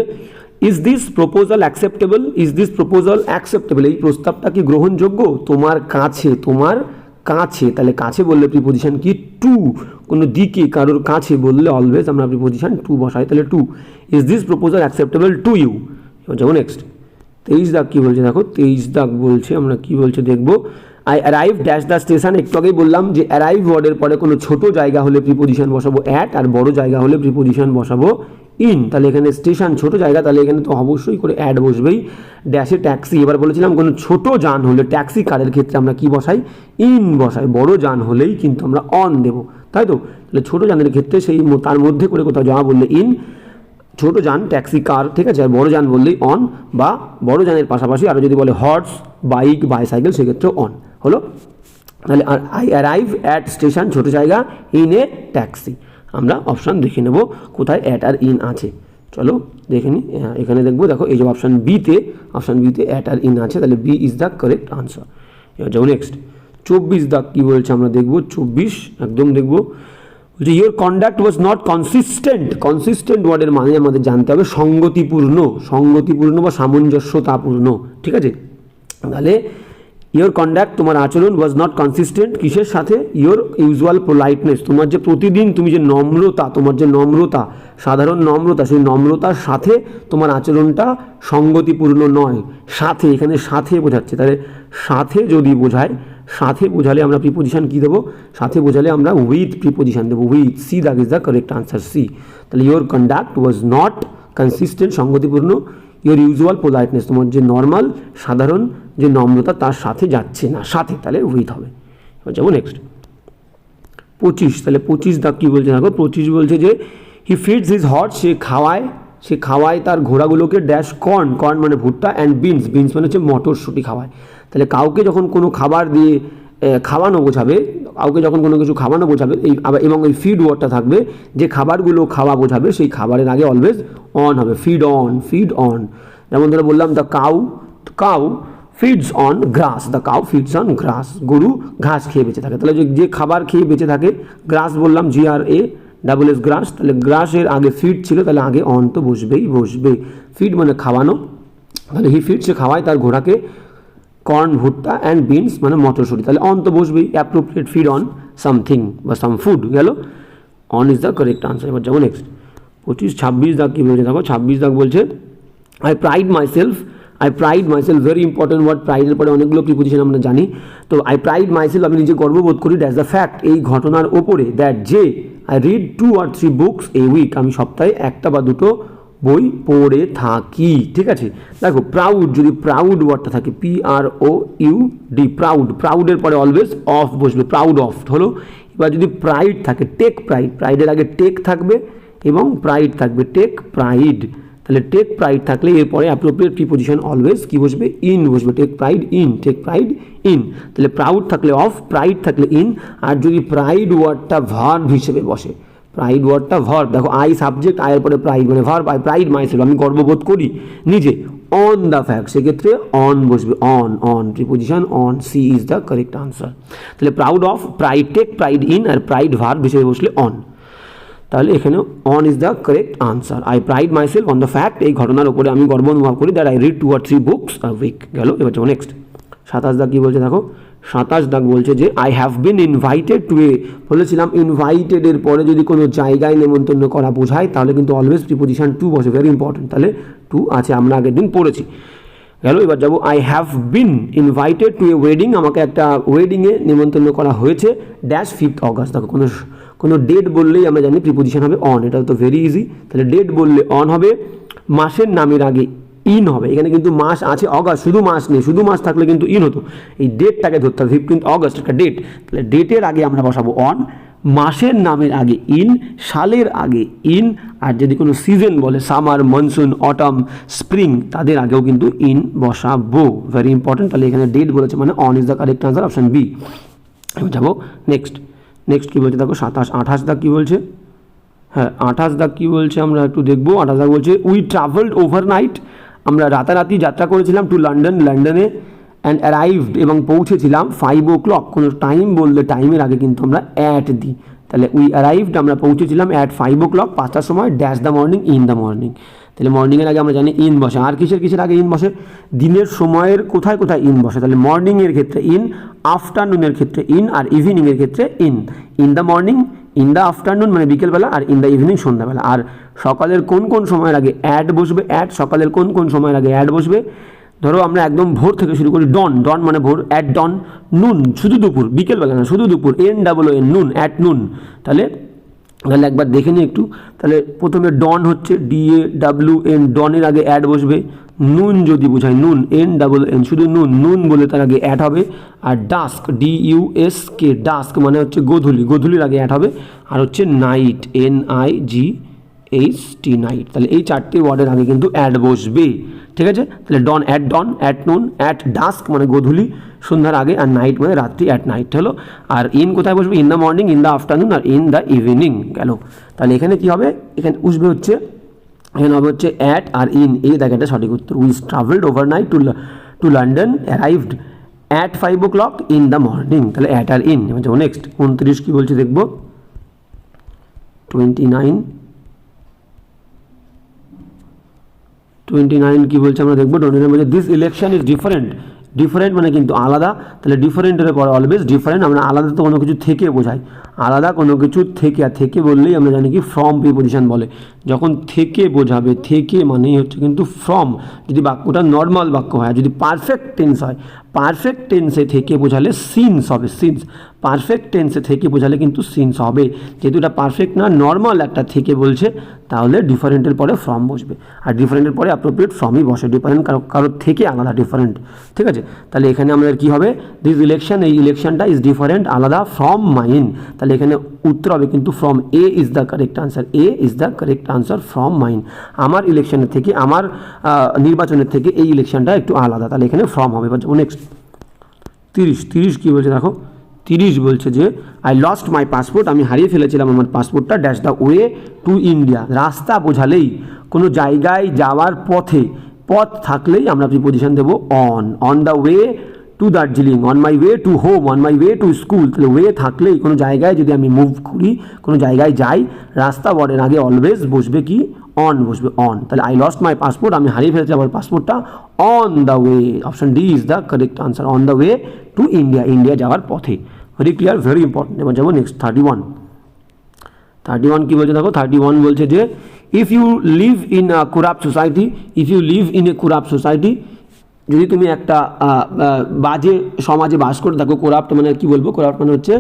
ইজ দিস প্রপোজাল অ্যাকসেপ্টেবল, এই প্রস্তাবটা কি গ্রহণযোগ্য তোমার কাছে, তাহলে কাছে বললে প্রিপোজিশন কি টু, কোনো দিকে কারোর কাছে বললে অলওয়েজ আমরা প্রিপোজিশন টু বসাই, তাহলে to, is this proposal acceptable to you. এবার যাবো নেক্সট। 23 দাগ কী বলছে দেখো, 23 দাগ বলছে, আমরা কী বলছে দেখবো, I arrive dash the station, একটু আগেই বললাম যে অ্যারাইভ ওয়ার্ডের পরে কোনো ছোট জায়গা হলে প্রিপোজিশন বসাবো অ্যাট, আর বড় জায়গা হলে প্রিপোজিশন বসাবো ইন, তাহলে এখানে স্টেশন ছোট জায়গা, তাহলে এখানে তো অবশ্যই করে অ্যাড বসবেই। ড্যাশে ট্যাক্সি, এবার বলেছিলাম কোনো ছোট যান হলে ট্যাক্সি কারের ক্ষেত্রে আমরা কি বসাই, ইন বসাই, বড় যান হলেই কিন্তু আমরা অন দেবো, তাই তো, তাহলে ছোট যানের ক্ষেত্রে সেই তার মধ্যে করে কোথাও যাওয়া বললে ইন, ছোট যান ট্যাক্সি কার, ঠিক আছে, আর বড় যান বললেই অন, বা বড় যানের পাশাপাশি আরও যদি বলে হর্স, বাইক, বাইসাইকেল, সেক্ষেত্রেও অন হলো। তাহলে আই অ্যারাইভ অ্যাট স্টেশন ছোট জায়গা, ইন এ ট্যাক্সি, আমরা অপশান দেখে নেব কোথায় অ্যাট আর ইন আছে, চলো দেখে নিই। এখানে দেখবো, দেখো এই যে অপশান বিতে অ্যাট আর ইন আছে, তাহলে B is the correct answer. এবার যাবো নেক্সট। 24 দাগ কী বলছে আমরা দেখবো, 24 একদম দেখবো, বলছে your conduct was not consistent ওয়ার্ডের মানে আমাদের জানতে হবে সঙ্গতিপূর্ণ বা সামঞ্জস্যতাপূর্ণ, ঠিক আছে, তাহলে ইয়োর কন্ডাক্ট তোমার আচরণ ওয়াজ নট কনসিস্টেন্ট কিসের সাথে, ইয়োর ইউজুয়াল পোলাইটনেস, তোমার যে প্রতিদিন তুমি যে নম্রতা, সাধারণ নম্রতা, সেই নম্রতার সাথে তোমার আচরণটা সঙ্গতিপূর্ণ নয়, সাথে, এখানে সাথে বোঝাচ্ছে, তাহলে সাথে যদি বোঝায়, সাথে বোঝালে আমরা প্রিপোজিশন কী দেবো, সাথে বোঝালে আমরা উইথ প্রিপোজিশন দেবো, with, C that is the correct answer, C. তাহলে your conduct was not consistent সঙ্গতিপূর্ণ, ইয়োর ইউজুয়াল পোলাইটনেস তোমার যে নর্মাল সাধারণ যে নম্রতা তার সাথে যাচ্ছে না, সাথে, তাহলে উইথ হবে। এবার যাবো নেক্সট। 25, তাহলে 25 দাগ কী বলছে দেখো, 25 বলছে যে হি ফিডস হিজ হর্স, সে খাওয়ায় তার ঘোড়াগুলোকে ড্যাশ কর্ন মানে ভুট্টা, অ্যান্ড বিনস মানে হচ্ছে মটরশুঁটি খাওয়ায়, তাহলে কাউকে যখন কোনো খাবার দিয়ে খাওয়ানো বোঝাবে, কাউকে যখন কোনো কিছু খাওয়ানো বোঝাবে, এবং এই ফিড ওয়ার্ডটা থাকবে, যে খাবারগুলো খাওয়া বোঝাবে সেই খাবারের আগে অলওয়েজ অন হবে, ফিড অন, যেমন ধরে বললাম the cow feeds on grass, গরু ঘাস খেয়ে বেঁচে থাকে, তাহলে যে খাবার খেয়ে বেঁচে থাকে, গ্রাস বললাম, GRASS গ্রাস, তাহলে গ্রাসের আগে ফিড ছিল, তাহলে আগে অন তো বসবে, ফিড মানে খাওয়ানো, তাহলে হি ফিড, সে খাওয়ায় তার ঘোড়াকে কর্ন ভুট্টা, অ্যান্ড বিনস মানে মটরশুঁটি, তাহলে অন তো বসবেই, অ্যাপ্রোপ্রিয়েট ফিড অন সামথিং বা সাম ফুড, গেল, on is the correct answer. এবার যাবো নেক্সট। 26 দাগ কী বলছে দেখো, 26 দাগ বলছে I pride myself, very important word, প্রাইডের পরে অনেকগুলো প্রিপোজিশন আমরা জানি, তো আই প্রাইড মাইসেলফ, আমি নিজে গর্ববোধ করি, দ্যাটস দ্য ফ্যাক্ট, এই ঘটনার ওপরে, দ্যাট যে I read 2 or 3 books a week, আমি সপ্তাহে একটা বা দুটো বই পড়ে থাকি, ঠিক আছে। দেখো প্রাউড, যদি প্রাউড ওয়ার্ডটা থাকে PROUD, প্রাউডের পরে অলওয়েজ অফ বসবে, প্রাউড অফ হলো। এবার যদি প্রাইড থাকে, প্রাইডের আগে টেক থাকবে এবং প্রাইড থাকবে, টেক প্রাইড, তাহলে টেক প্রাইড থাকলে এরপরে অ্যাপ্রোপ্রিয়েট প্রিপোজিশন অলওয়েজ কি বসবে, ইন বসবে, টেক প্রাইড ইন, তাহলে প্রাউড থাকলে অফ, প্রাইড থাকলে ইন, আর যদি প্রাইড ওয়ার্ডটা ভার্ব হিসেবে বসে, প্রাইড ওয়ার্ডটা ভার্ব, দেখো আই সাবজেক্ট, আয়ের পরে প্রাইড মানে ভার্ব, আই প্রাইড মাইসেলফ, আমি গর্ববোধ করি নিজে, অন দ্য ফ্যাক্ট, সেক্ষেত্রে অন বসবে, on preposition on, C is the correct answer. তাহলে proud of, pride, take pride in, আর প্রাইড ভার্ব হিসেবে বসলে অন, তাহলে এখানে on is the correct answer. I pride myself on the fact, এই ঘটনার উপরে আমি গর্ব অনুভব করি, that I read 2 or 3 books a week, গেল। এবার যাবো নেক্সট। 27 দাগ কী বলছে দেখো, 27 দাগ বলছে যে I have been invited to a, বলেছিলাম ইনভাইটেডের পরে যদি কোনো জায়গায় নেমন্তন্ন করা বোঝায় তাহলে কিন্তু অলওয়েজ প্রিপোজিশন টু বসে, ভেরি ইম্পর্টেন্ট, তাহলে টু আছে, আমরা আগের দিন পড়েছি, গেল। এবার যাবো I have been invited to a wedding, আমাকে একটা ওয়েডিংয়ে নেমন্তন্ন করা হয়েছে, ড্যাশ 5th অগাস্ট, দেখো কোনো ডেট বললেই আমরা জানি প্রিপোজিশন হবে অন, এটা তো ভেরি ইজি, তাহলে ডেট বললে অন হবে, মাসের নামের আগে ইন হবে। এখানে কিন্তু মাস আছে অগাস্ট, শুধু মাস নেই, শুধু মাস থাকলে কিন্তু ইন হতো। এই ডেটটাকে ধরতে হবে, 15 অগস্ট একটা ডেট, তাহলে ডেটের আগে আমরা বসাবো অন, মাসের নামের আগে ইন, সালের আগে ইন, আর যদি কোনো সিজন বলে সামার, মনসুন, অটাম, স্প্রিং, তাদের আগেও কিন্তু ইন বসাবো, ভেরি ইম্পর্টেন্ট। তাহলে এখানে ডেট বলেছে মানে on is the correct answer, option B. আমি যাবো নেক্সট কী বলছে দেখো 28 দাগ কী বলছে, হ্যাঁ 28 দাগ কী বলছে আমরা একটু দেখবো। 28 দাগ বলছে উই ট্রাভেলড ওভারনাইট, আমরা রাতারাতি যাত্রা করেছিলাম টু লন্ডনে অ্যান্ড অ্যারাইভড, এবং পৌঁছেছিলাম 5 o'clock। কোনো টাইম বললে টাইমের আগে কিন্তু আমরা অ্যাট দিই, তাহলে উই অ্যারাইভড আমরা পৌঁছেছিলাম অ্যাট 5 o'clock, 5টার সময়, dash the morning, in the morning. তাহলে মর্নিংয়ের আগে আমরা জানি ইন বসে, আর কিসের আগে ইন বসে, দিনের সময়ের কোথায় ইন বসে, তাহলে মর্নিংয়ের ক্ষেত্রে ইন, আফটারনুনের ক্ষেত্রে ইন, আর ইভিনিংয়ের ক্ষেত্রে in the morning, in the afternoon মানে বিকেলবেলা, আর ইন দ্য ইভিনিং সন্ধ্যাবেলা। আর সকালের কোন সময়ের আগে অ্যাড বসবে, সকালের কোন সময়ের আগে অ্যাড বসবে, ধরো আমরা একদম ভোর থেকে শুরু করি, ডন মানে ভোর, অ্যাট ডন, নুন শুধু দুপুর, বিকেলবেলা না শুধু দুপুর, NOON নুন, অ্যাট নুন। তাহলে একবার দেখে নিই একটু, তাহলে প্রথমে ডন হচ্ছে DAWN, ডনের আগে অ্যাড বসবে, নুন যদি বোঝায় নুন, NOON শুধু নুন বলে তার আগে অ্যাড হবে, আর ডাস্ক DUSK, ডাস্ক মানে হচ্ছে গোধূলির আগে অ্যাড হবে, আর হচ্ছে নাইট NIGHT, নাইট। তাহলে এই 4টে ওয়ার্ডের আগে কিন্তু অ্যাড বসবে, ঠিক আছে। তাহলে ডন, অ্যাট নুন, অ্যাট ডাস্ক মানে গোধূলি সন্ধ্যার আগে, আর নাইট মানে রাত্রি, অ্যাট নাইট হলো। আর ইন কোথায় বসবে, in the morning, in the afternoon, আর ইন দ্য ইভিনিং গেল। তাহলে এখানে কি হবে, এখানে বসবে হচ্ছে, এখানে হবে হচ্ছে অ্যাট আর ইন, এই দেখাটা সঠিক উত্তর। We travelled overnight to London, arrived at 5 o'clock in the morning, তাহলে অ্যাট আর ইন। যাবো নেক্সট 29 কী বলছে দেখবো, 29 কী বলছে আমরা দেখবো। 29 বলছে দিস ইলেকশন ইজ ডিফারেন্ট মানে কিন্তু আলাদা, তাহলে ডিফারেন্টের পরে অলওয়েজ ডিফারেন্ট, আমরা আলাদা তো কোনো কিছু থেকে বোঝাই, আলাদা কোনো কিছু থেকে, আর থেকে বললেই আমরা জানি কি ফ্রম প্রিপোজিশন বলে, যখন থেকে বোঝাবে, থেকে মানেই হচ্ছে কিন্তু ফ্রম, যদি বাক্যটা নর্মাল বাক্য হয়, যদি পারফেক্ট টেন্স হয়, পারফেক্ট টেন্সে থেকে বোঝালে সিন্স হবে, সিন্স, পারফেক্ট টেন্সে থেকে বোঝালে কিন্তু সিন্স হবে, যেহেতু এটা পারফেক্ট না নর্মাল একটা থেকে বলছে, তাহলে ডিফারেন্টের পরে ফ্রম বসবে, আর ডিফারেন্টের পরে অ্যাপ্রোপ্রিয়েট ফ্রমই বসে, ডিফারেন্ট কারোর থেকে আলাদা, ডিফারেন্ট, ঠিক আছে। তাহলে এখানে আমাদের কী হবে, দিস ইলেকশন, এই ইলেকশনটা ইজ ডিফারেন্ট, আলাদা, ফ্রম মাইন, তাহলে এখানে উত্তর হবে কিন্তু from, A is the correct answer, A is the correct answer, from mine, আমার ইলেকশনের থেকে, আমার নির্বাচনের থেকে এই ইলেকশনটা একটু আলাদা, তাহলে এখানে ফ্রম হবে। নেক্সট 30 কী বলছে দেখো, 30 বলছে যে আই লস্ট মাই পাসপোর্ট, আমি হারিয়ে ফেলেছিলাম আমার পাসপোর্টটা, dash the way to India, রাস্তা বোঝালেই, কোনো জায়গায় যাওয়ার পথ থাকলেই আমরা প্রিপোজিশন দেবো on the way to Darjeeling, on my way to home, on my way to school, তাহলে ওয়ে থাকলেই কোনো জায়গায় যদি আমি মুভ করি, কোনো জায়গায় যাই, রাস্তা বর্ডের আগে অলওয়েজ বসবে কি অন, বসবে অন। তাহলে আই লস্ট মাই পাসপোর্ট, আমি হারিয়ে ফেলেছি আমার পাসপোর্টটা, on the way, option D is the correct answer, on the way to India যাওয়ার পথে, ভেরি ক্লিয়ার, ভেরি ইম্পর্টেন্ট। এবার যাবো নেক্সট 31 কী বলছে দেখো, 31 বলছে যে if you live in a corrupt society, যদি তুমি একটা বাজে সমাজে বাস করে থাকো, করাপ্ট মানে কী বলবো, করাপ্ট মানে হচ্ছে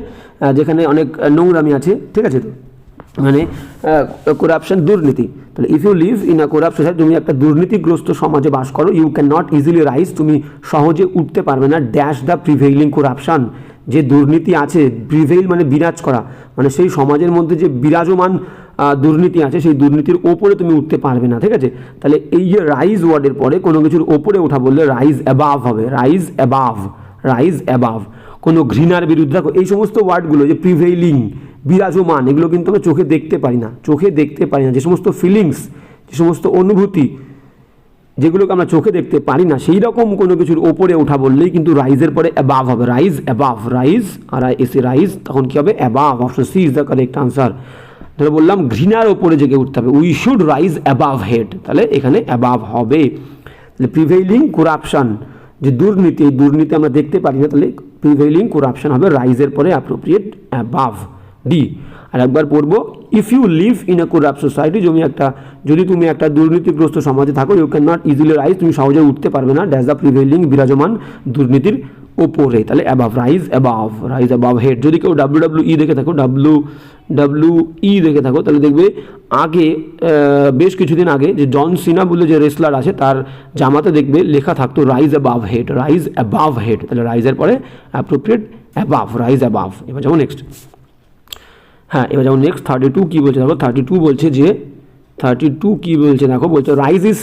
যেখানে অনেক নোংরামি আছে, ঠিক আছে, মানে করাপশন, দুর্নীতি, তাহলে if you live in a corrupt society, তুমি একটা দুর্নীতিগ্রস্ত সমাজে বাস করো, you can not easily rise, তুমি সহজে উঠতে পারবে না, ড্যাশ দ্য প্রিভেইলিং করাপশন, যে দুর্নীতি আছে, প্রিভেইল মানে বিরাজ করা, মানে সেই সমাজের মধ্যে যে বিরাজমান দুর্নীতি আছে, সেই দুর্নীতির ওপরে তুমি উঠতে পারবে না, ঠিক আছে। তাহলে এই যে রাইজ ওয়ার্ডের পরে কোনো কিছুর ওপরে ওঠা বললে রাইজ অ্যাবাভ হবে, রাইজ অ্যাবাভ, কোনো ঘৃণার বিরুদ্ধে, দেখো এই সমস্ত ওয়ার্ডগুলো যে প্রিভেইলিং, বিরাজমান, এগুলো কিন্তু আমরা চোখে দেখতে পারি না, যে সমস্ত ফিলিংস, যে সমস্ত অনুভূতি যেগুলোকে আমরা চোখে দেখতে পারি না, সেই রকম কোনো কিছুর ওপরে ওঠা বললেই কিন্তু রাইজের পরে অ্যাবাভ হবে, রাইজ আর এসে রাইজ, তখন কী হবে above, option C is the correct answer. তাহলে বললাম ঘৃণার ওপরে জেগে উঠতে হবে, we should rise above hate, তাহলে এখানে অ্যাবাভ হবে। তাহলে প্রিভেইলিং করাপশন, যে দুর্নীতি, এই দুর্নীতি আমরা দেখতে পারি না, তাহলে প্রিভেইলিং করাপশন হবে রাইজের পরে অ্যাপ্রোপ্রিয়েট অ্যাবাভ, ডি। আর একবার পড়বো, if you live in a corrupt society, যদি তুমি একটা দুর্নীতিগ্রস্ত সমাজে থাকো, you can not easily rise, তুমি সহজে উঠতে পারবে না, ড্যাশ দ্য প্রিভেইলিং, বিরাজমান দুর্নীতির ওপরে, তাহলে অ্যাবাভ, রাইজ অ্যাবাভ হেড। যদি কেউ WWE দেখে থাকো, WWE দেখে থাকো, তাহলে দেখবে আগে বেশ কিছুদিন আগে যে জন সিনা বলে যে রেসলার আছে তার জামাতে দেখবে লেখা থাকতো রাইজ অ্যাবাভ হেড, তাহলে রাইজের পরে অ্যাপ্রোপ্রিয়েট অ্যাবাভ, রাইজ অ্যাবাভ। এবার যেমন নেক্সট, হ্যাঁ এবার যেমন নেক্সট 32 কী বলছে দেখো, 32 বলছে যে 32 কী বলছে দেখো, বলছে rice is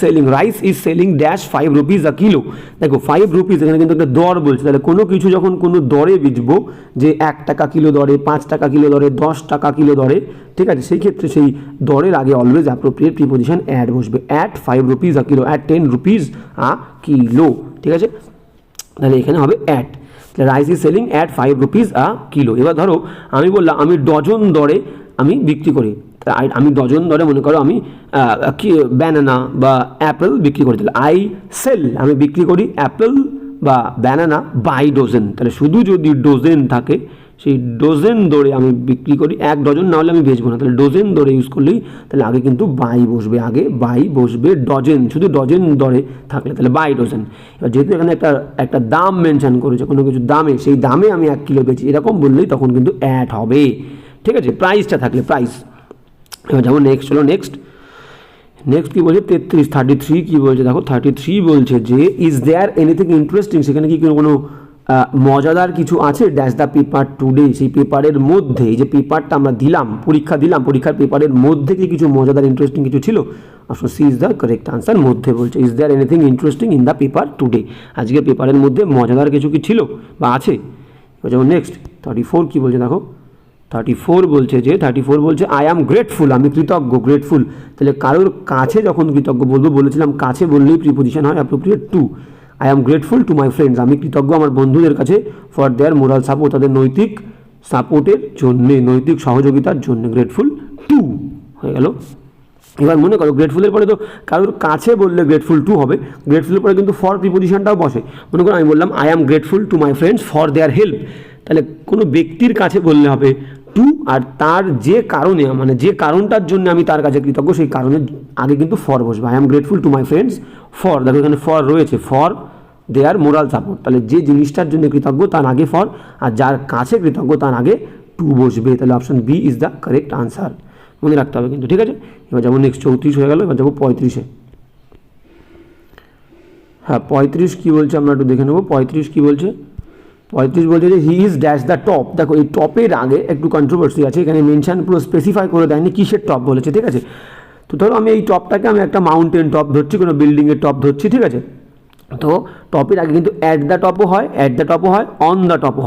selling dash 5 rupees a kilo. দেখো 5 রুপিস এখানে কিন্তু একটা দর বলছে, তাহলে কোনো কিছু যখন কোনো দরে বেচবো, যে 1 টাকা কিলো দরে, 5 টাকা কিলো দরে, 10 টাকা কিলো দরে, ঠিক আছে, সেই ক্ষেত্রে সেই দরের আগে অলওয়েজ অ্যাপ্রোপ্রিয়েট প্রিপোজিশন অ্যাড বসবে, at 5 rupees a kilo, at 10 rupees a kilo, ঠিক আছে, তাহলে এখানে হবে at. Rice is selling at 5 rupees a kilo. এবার ধরো আমি বললাম আমি ডজন দরে আমি বিক্রি করি, আমি ডজন দরে মনে করো আমি ব্যানানা বা অ্যাপেল বিক্রি করি, তাহলে আই সেল, আমি বিক্রি করি অ্যাপেল বা ব্যানানা বাই ডজন, তাহলে শুধু যদি ডোজেন থাকে সেই ডোজেন দরে আমি বিক্রি করি, 1 ডজন না হলে আমি বেচবো না, তাহলে ডোজেন দরে ইউজ করলেই তাহলে আগে কিন্তু বাই বসবে, ডজন শুধু ডজন দরে থাকলে তাহলে বাই ডজন। এবার যেহেতু এখানে একটা দাম মেনশন করেছে কোনো কিছু দামে, সেই দামে আমি 1 কিলো বেচি এরকম বললেই তখন কিন্তু অ্যাড হবে, ঠিক আছে, প্রাইসটা থাকলে প্রাইস। এবার যেমন নেক্সট হলো নেক্সট কী বলছে 33 কী বলছে দেখো, 33 বলছে যে ইজ দেয়ার এনিথিং ইন্টারেস্টিং, সেখানে কি কোনো মজাদার কিছু আছে, ড্যাশ দ্য পেপার টুডে, সেই পেপারের মধ্যে, এই যে পেপারটা আমরা পরীক্ষার পেপারের মধ্যে কি কিছু মজাদার ইন্টারেস্টিং কিছু ছিল, option C is the correct answer. মধ্যে বলছে is there anything interesting in the paper today, আজকে পেপারের মধ্যে মজাদার কিছু কি ছিল বা আছে। যেমন নেক্সট 34 কী বলছে দেখো, 34 বলছে আই অ্যাম গ্রেটফুল, আমি কৃতজ্ঞ, গ্রেটফুল, তাহলে কারোর কাছে যখন কৃতজ্ঞ বলবো, বলেছিলাম কাছে বললেই প্রিপোজিশন হয় appropriate to. I am grateful to my friends, আমি কৃতজ্ঞ আমার বন্ধুদের কাছে, ফর দেয়ার মোরাল সাপোর্ট, তাদের নৈতিক সাপোর্টের জন্যে, নৈতিক সহযোগিতার জন্য, গ্রেটফুল টু হয়ে গেল। এবার মনে করো গ্রেটফুলের পরে তো কারোর কাছে বললে গ্রেটফুল টু হবে, গ্রেটফুলের পরে কিন্তু ফর প্রিপোজিশনটাও বসে। মনে করো আমি বললাম I am grateful to my friends for their help, তাহলে কোনো ব্যক্তির কাছে বললে হবে টু, আর তার যে কারণে মানে যে কারণটার জন্য আমি তার কাছে কৃতজ্ঞ সেই কারণের আগে কিন্তু ফর বসবে। I am grateful to my friends for, দেখো এখানে ফর রয়েছে, ফর দেয়ার মোরাল সাপোর্ট, তাহলে যে জিনিসটার জন্য কৃতজ্ঞ তার আগে ফর, আর যার কাছে কৃতজ্ঞ তার আগে টু বসবে, তাহলে option B is the correct answer, মনে রাখতে হবে কিন্তু, ঠিক আছে। এবার যেমন নেক্সট 34 হয়ে গেল, এবার যাবো 35-এ। হ্যাঁ 35 কী বলছে আমরা একটু দেখে নেবো, 35 কী বলছে, 35 বলছে যে he is dash the top. দেখো এই টপের আগে একটু কন্ট্রোভার্সি আছে, এখানে মেনশন পুরো স্পেসিফাই করে দেয়নি কিসের টপ বলেছে, ঠিক আছে। তো ধরো আমি এই টপটাকে আমি একটা মাউন্টেন টপ ধরছি, কোনো বিল্ডিংয়ের টপ ধরছি, ঠিক আছে। তো টপের আগে কিন্তু অ্যাট দ্য টপও হয়, অন দ্য টপও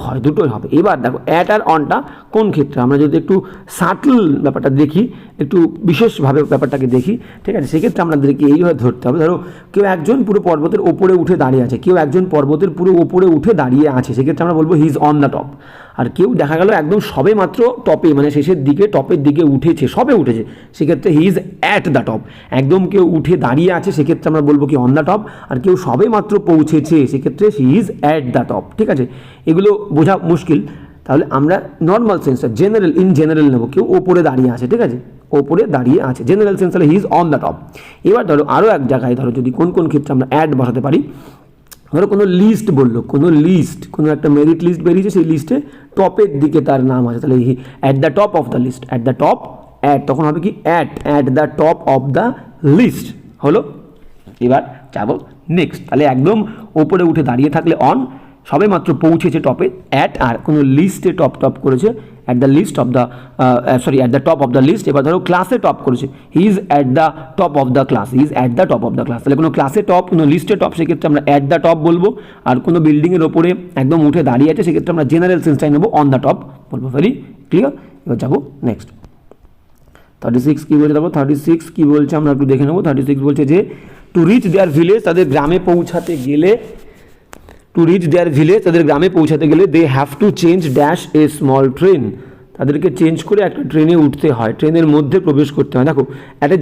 হয়, দুটোই হবে। এবার দেখো অ্যাট আর অনটা কোন ক্ষেত্রে, আমরা যদি একটু সাটল ব্যাপারটা দেখি, একটু বিশেষভাবে ব্যাপারটাকে দেখি, ঠিক আছে, সেক্ষেত্রে আমাদেরকে এইভাবে ধরতে হবে। ধরো কেউ একজন পুরো পর্বতের ওপরে উঠে দাঁড়িয়ে আছে, সেক্ষেত্রে আমরা বলবো he is on the top. আর কেউ দেখা গেল একদম সবে মাত্র টপে মানে শেষের দিকে টপের দিকে সবে উঠেছে, সেক্ষেত্রে হি ইজ অ্যাট দ্য টপ। একদম কেউ উঠে দাঁড়িয়ে আছে সেক্ষেত্রে আমরা বলবো কি অন দ্য টপ, আর কেউ সবে মাত্র পৌঁছেছে সেক্ষেত্রে হি ইজ অ্যাট দ্য টপ, ঠিক আছে। এগুলো বোঝা মুশকিল, তাহলে আমরা নর্মাল সেন্স ইন জেনারেল নেব, কেউ ওপরে দাঁড়িয়ে আছে, ঠিক আছে, ওপরে দাঁড়িয়ে আছে, জেনারেল সেন্স হলে হি ইজ অন দ্য টপ। এবার ধরো আরও এক জায়গায় ধরো যদি কোন ক্ষেত্রে আমরা অ্যাড বসাতে পারি, ধরো কোনো লিস্ট বললো, কোনো একটা মেরিট লিস্ট বেরিয়েছে, সেই লিস্টে টপের দিকে তার নাম আছে, তাহলে at the top of the list, at the top at, তখন হবে কি at the top of the list হলো। এবার যাবো নেক্সট, তাহলে একদম ওপরে উঠে দাঁড়িয়ে থাকলে অন, সবে মাত্র পৌঁছেছে টপে অ্যাট, আর কোনো লিস্টে টপ করেছে at the list of the at the top of the list. এবার ধরো ক্লাসে টপ করেছে, he is at the top of the class, তাহলে কোনো ক্লাসে টপ, কোনো লিস্টে টপ, সেক্ষেত্রে আমরা অ্যাট দ্য টপ বলবো। আর কোনো বিল্ডিংয়ের ওপরে একদম উঠে দাঁড়িয়ে আছে সেক্ষেত্রে আমরা জেনারেল সেন্সটাই নেবো, অন দ্য টপ বলবো। Very clear. এবার যাবো নেক্সট 36 কী বলছে দেখো, 36 কী বলছে আমরা একটু দেখে নেবো। 36 বলছে যে টু রিচ দেয়ার ভিলেজ, তাদের গ্রামে পৌঁছাতে গেলে they have to change dash a small train, তাদেরকে চেঞ্জ করে একটা ট্রেনে উঠতে হয়, ট্রেনের মধ্যে প্রবেশ করতে হয়। দেখো অ্যাট দ্য